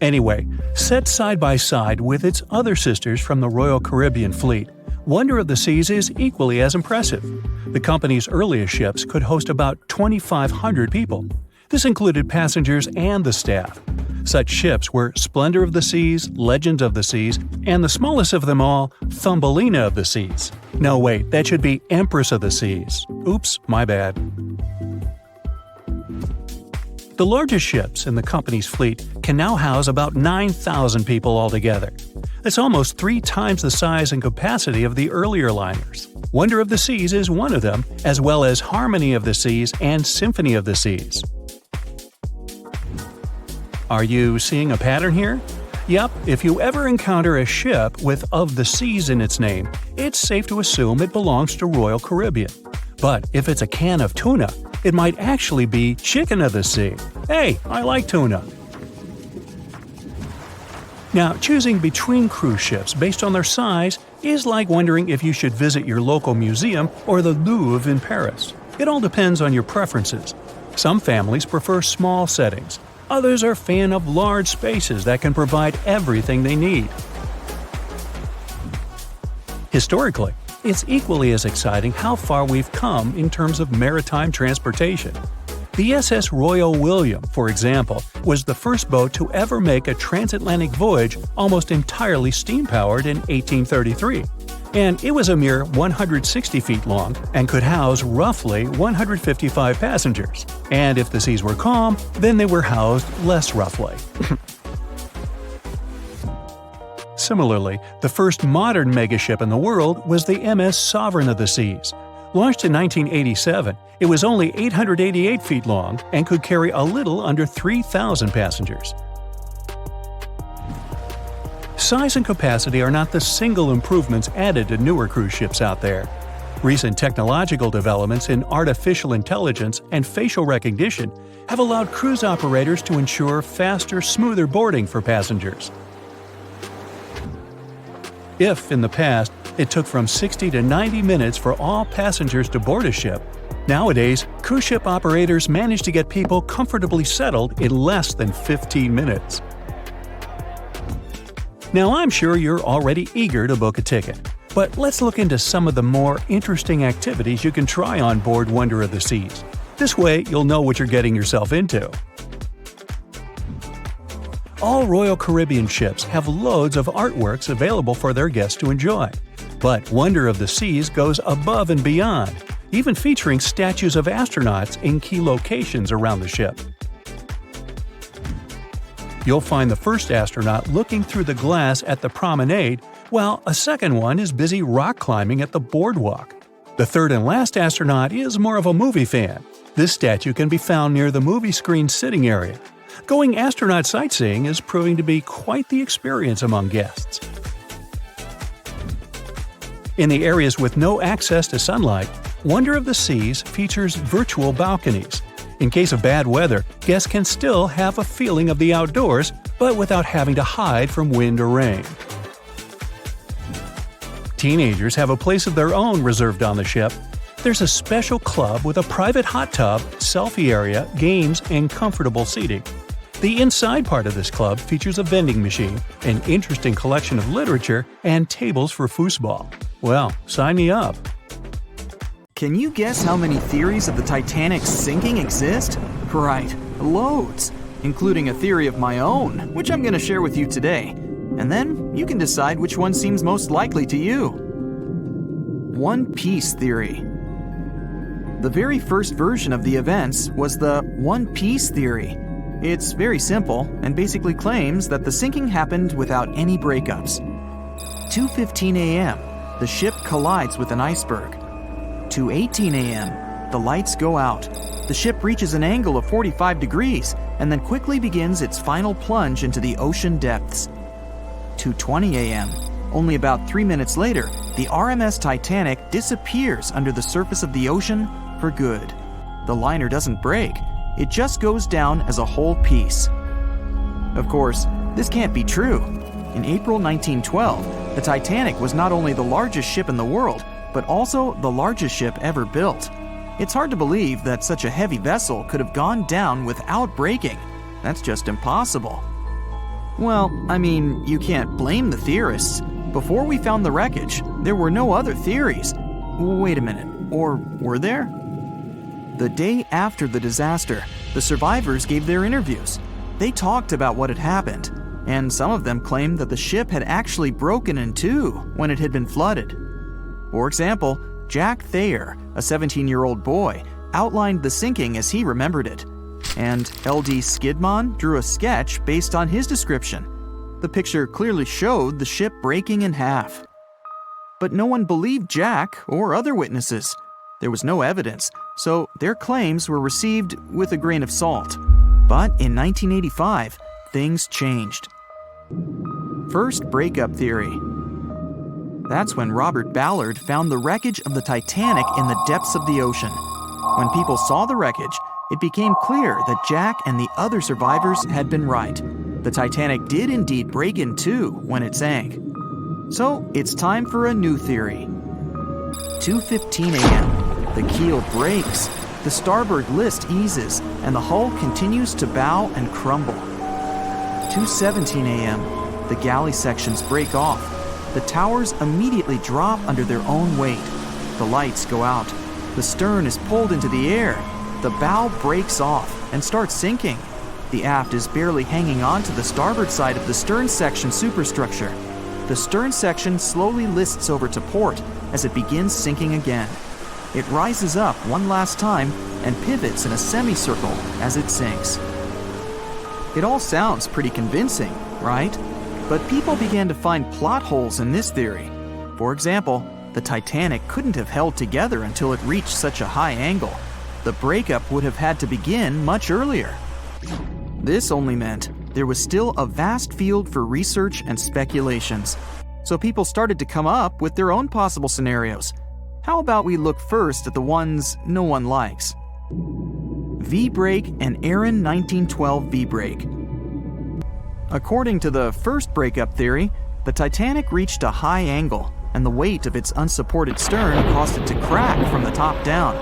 Anyway, set side by side with its other sisters from the Royal Caribbean Fleet, Wonder of the Seas is equally as impressive. The company's earliest ships could host about 2,500 people. This included passengers and the staff. Such ships were Splendor of the Seas, Legend of the Seas, and the smallest of them all, Thumbelina of the Seas. No, wait, that should be Empress of the Seas. Oops, my bad. The largest ships in the company's fleet can now house about 9,000 people altogether. That's almost 3 times the size and capacity of the earlier liners. Wonder of the Seas is one of them, as well as Harmony of the Seas and Symphony of the Seas. Are you seeing a pattern here? Yep, if you ever encounter a ship with Of the Seas in its name, it's safe to assume it belongs to Royal Caribbean. But if it's a can of tuna, it might actually be Chicken of the Sea. Hey, I like tuna. Now, choosing between cruise ships based on their size is like wondering if you should visit your local museum or the Louvre in Paris. It all depends on your preferences. Some families prefer small settings. Others are fan of large spaces that can provide everything they need. Historically, it's equally as exciting how far we've come in terms of maritime transportation. The SS Royal William, for example, was the first boat to ever make a transatlantic voyage almost entirely steam-powered in 1833. And it was a mere 160 feet long and could house roughly 155 passengers. And if the seas were calm, then they were housed less roughly. Similarly, the first modern megaship in the world was the MS Sovereign of the Seas. Launched in 1987, it was only 888 feet long and could carry a little under 3,000 passengers. Size and capacity are not the single improvements added to newer cruise ships out there. Recent technological developments in artificial intelligence and facial recognition have allowed cruise operators to ensure faster, smoother boarding for passengers. If, in the past, it took from 60 to 90 minutes for all passengers to board a ship, nowadays, cruise ship operators manage to get people comfortably settled in less than 15 minutes. Now, I'm sure you're already eager to book a ticket, but let's look into some of the more interesting activities you can try on board Wonder of the Seas. This way, you'll know what you're getting yourself into. All Royal Caribbean ships have loads of artworks available for their guests to enjoy. But Wonder of the Seas goes above and beyond, even featuring statues of astronauts in key locations around the ship. You'll find the first astronaut looking through the glass at the promenade, while a second one is busy rock climbing at the boardwalk. The third and last astronaut is more of a movie fan. This statue can be found near the movie screen sitting area. Going astronaut sightseeing is proving to be quite the experience among guests. In the areas with no access to sunlight, Wonder of the Seas features virtual balconies. In case of bad weather, guests can still have a feeling of the outdoors, but without having to hide from wind or rain. Teenagers have a place of their own reserved on the ship. There's a special club with a private hot tub, selfie area, games, and comfortable seating. The inside part of this club features a vending machine, an interesting collection of literature, and tables for foosball. Well, sign me up. Can you guess how many theories of the Titanic's sinking exist? Right, loads, including a theory of my own, which I'm going to share with you today. And then you can decide which one seems most likely to you. One Piece theory. The very first version of the events was the One Piece theory. It's very simple and basically claims that the sinking happened without any breakups. 2:15 a.m., the ship collides with an iceberg. 2:18 a.m., the lights go out. The ship reaches an angle of 45 degrees and then quickly begins its final plunge into the ocean depths. 2:20 a.m., only about 3 minutes later, the RMS Titanic disappears under the surface of the ocean for good. The liner doesn't break. It just goes down as a whole piece. Of course, this can't be true. In April 1912, the Titanic was not only the largest ship in the world, but also the largest ship ever built. It's hard to believe that such a heavy vessel could have gone down without breaking. That's just impossible. Well, I mean, you can't blame the theorists. Before we found the wreckage, there were no other theories. Wait a minute, or were there? The day after the disaster, the survivors gave their interviews. They talked about what had happened, and some of them claimed that the ship had actually broken in two when it had been flooded. For example, Jack Thayer, a 17-year-old boy, outlined the sinking as he remembered it, and L.D. Skidmon drew a sketch based on his description. The picture clearly showed the ship breaking in half. But no one believed Jack or other witnesses. There was no evidence, so their claims were received with a grain of salt. But in 1985, things changed. First breakup theory. That's when Robert Ballard found the wreckage of the Titanic in the depths of the ocean. When people saw the wreckage, it became clear that Jack and the other survivors had been right. The Titanic did indeed break in two when it sank. So it's time for a new theory. 2:15 a.m. The keel breaks, the starboard list eases, and the hull continues to bow and crumble. 2:17 a.m. The galley sections break off. The towers immediately drop under their own weight. The lights go out. The stern is pulled into the air. The bow breaks off and starts sinking. The aft is barely hanging on to the starboard side of the stern section superstructure. The stern section slowly lists over to port as it begins sinking again. It rises up one last time and pivots in a semicircle as it sinks. It all sounds pretty convincing, right? But people began to find plot holes in this theory. For example, the Titanic couldn't have held together until it reached such a high angle. The breakup would have had to begin much earlier. This only meant there was still a vast field for research and speculations. So people started to come up with their own possible scenarios. How about we look first at the ones no one likes? V-brake and Aaron 1912 V-brake. According to the first breakup theory, the Titanic reached a high angle, and the weight of its unsupported stern caused it to crack from the top down.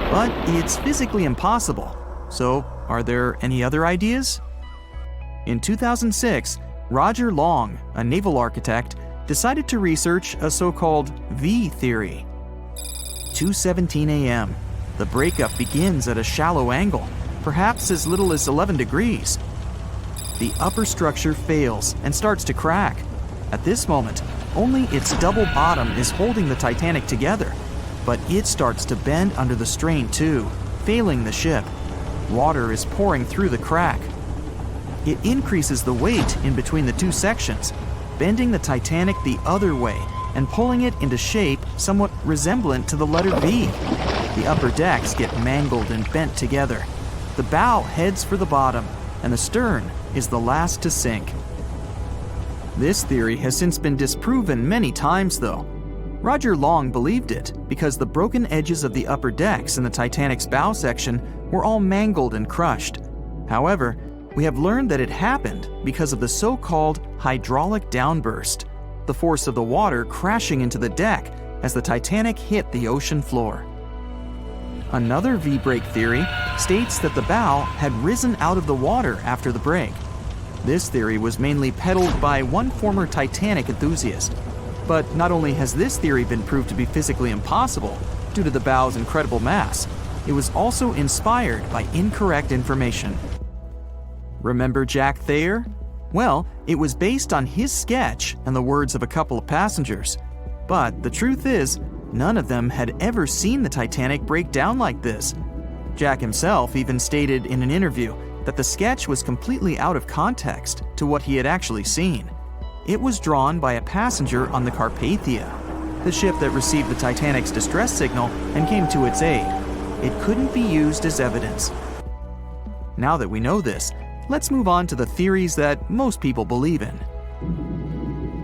But it's physically impossible. So, are there any other ideas? In 2006, Roger Long, a naval architect, decided to research a so-called V theory. 2:17 a.m. The breakup begins at a shallow angle, perhaps as little as 11 degrees. the upper structure fails and starts to crack. At this moment, only its double bottom is holding the Titanic together, but it starts to bend under the strain too, failing the ship. Water is pouring through the crack. It increases the weight in between the two sections, bending the Titanic the other way and pulling it into shape somewhat resemblant to the letter V. The upper decks get mangled and bent together. The bow heads for the bottom, and the stern is the last to sink. This theory has since been disproven many times, though. Roger Long believed it because the broken edges of the upper decks in the Titanic's bow section were all mangled and crushed. However, we have learned that it happened because of the so-called hydraulic downburst, the force of the water crashing into the deck as the Titanic hit the ocean floor. Another V-break theory states that the bow had risen out of the water after the break. This theory was mainly peddled by one former Titanic enthusiast. But not only has this theory been proved to be physically impossible due to the bow's incredible mass, it was also inspired by incorrect information. Remember Jack Thayer? Well, it was based on his sketch and the words of a couple of passengers. But the truth is, none of them had ever seen the Titanic break down like this. Jack himself even stated in an interview that the sketch was completely out of context to what he had actually seen. It was drawn by a passenger on the Carpathia, the ship that received the Titanic's distress signal and came to its aid. It couldn't be used as evidence. Now that we know this, let's move on to the theories that most people believe in.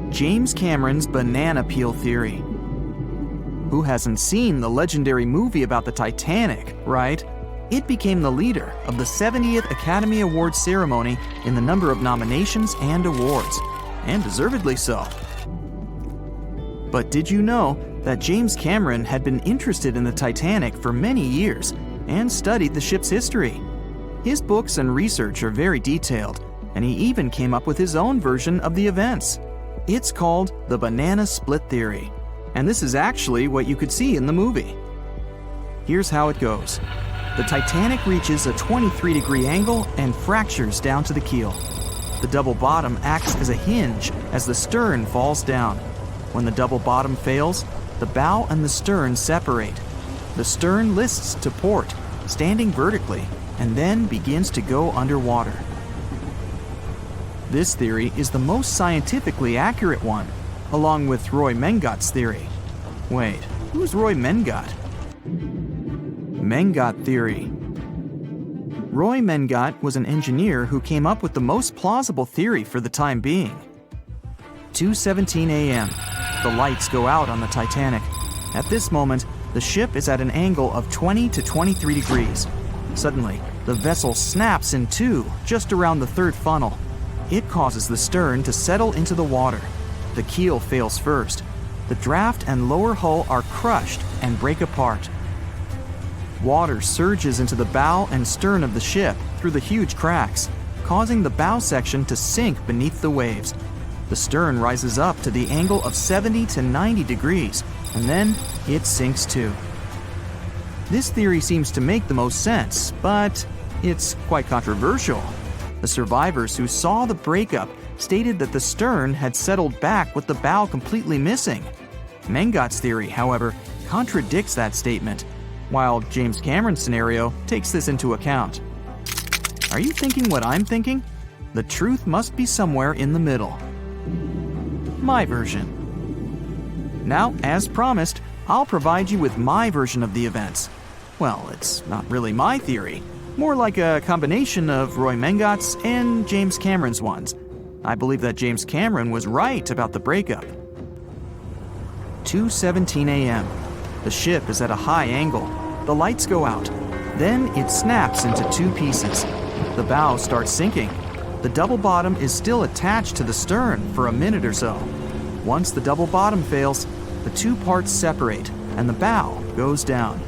James Cameron's banana peel theory. Who hasn't seen the legendary movie about the Titanic, right? It became the leader of the 70th Academy Awards ceremony in the number of nominations and awards, and deservedly so. But did you know that James Cameron had been interested in the Titanic for many years and studied the ship's history? His books and research are very detailed, and he even came up with his own version of the events. It's called the banana split theory, and this is actually what you could see in the movie. Here's how it goes. The Titanic reaches a 23-degree angle and fractures down to the keel. The double bottom acts as a hinge as the stern falls down. When the double bottom fails, the bow and the stern separate. The stern lists to port, standing vertically, and then begins to go underwater. This theory is the most scientifically accurate one, along with Roy Mengat's theory. Wait, who's Roy Mengat? Mengat theory. Roy Mengat was an engineer who came up with the most plausible theory for the time being. 2:17 a.m. The lights go out on the Titanic. At this moment, the ship is at an angle of 20 to 23 degrees. Suddenly, the vessel snaps in two just around the third funnel. It causes the stern to settle into the water. The keel fails first. The draft and lower hull are crushed and break apart. Water surges into the bow and stern of the ship through the huge cracks, causing the bow section to sink beneath the waves. The stern rises up to the angle of 70 to 90 degrees, and then it sinks too. This theory seems to make the most sense, but it's quite controversial. The survivors who saw the breakup stated that the stern had settled back with the bow completely missing. Mengat's theory, however, contradicts that statement, while James Cameron's scenario takes this into account. Are you thinking what I'm thinking? The truth must be somewhere in the middle. My version. Now, as promised, I'll provide you with my version of the events. Well, it's not really my theory, more like a combination of Roy Mengat's and James Cameron's ones. I believe that James Cameron was right about the breakup. 2:17 a.m. The ship is at a high angle. The lights go out. Then it snaps into two pieces. The bow starts sinking. The double bottom is still attached to the stern for a minute or so. Once the double bottom fails, the two parts separate and the bow goes down.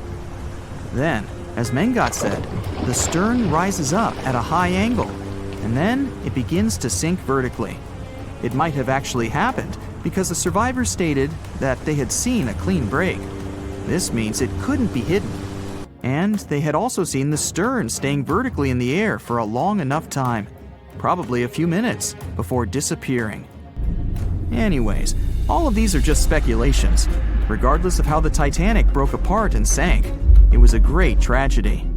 Then, as Mengat said, the stern rises up at a high angle, and then it begins to sink vertically. It might have actually happened because the survivors stated that they had seen a clean break. This means it couldn't be hidden. And they had also seen the stern staying vertically in the air for a long enough time. probably a few minutes, before disappearing. Anyways, all of these are just speculations. Regardless of how the Titanic broke apart and sank, it was a great tragedy.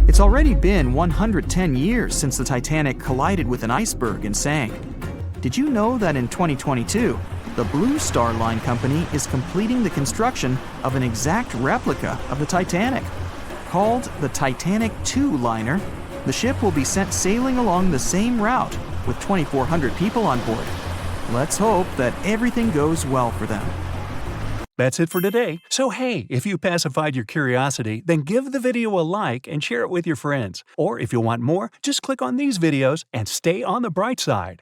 It's already been 110 years since the Titanic collided with an iceberg and sank. Did you know that in 2022, the Blue Star Line Company is completing the construction of an exact replica of the Titanic? Called the Titanic II liner, the ship will be sent sailing along the same route with 2,400 people on board. Let's hope that everything goes well for them. That's it for today. So hey, if you pacified your curiosity, then give the video a like and share it with your friends. Or if you want more, just click on these videos and stay on the bright side.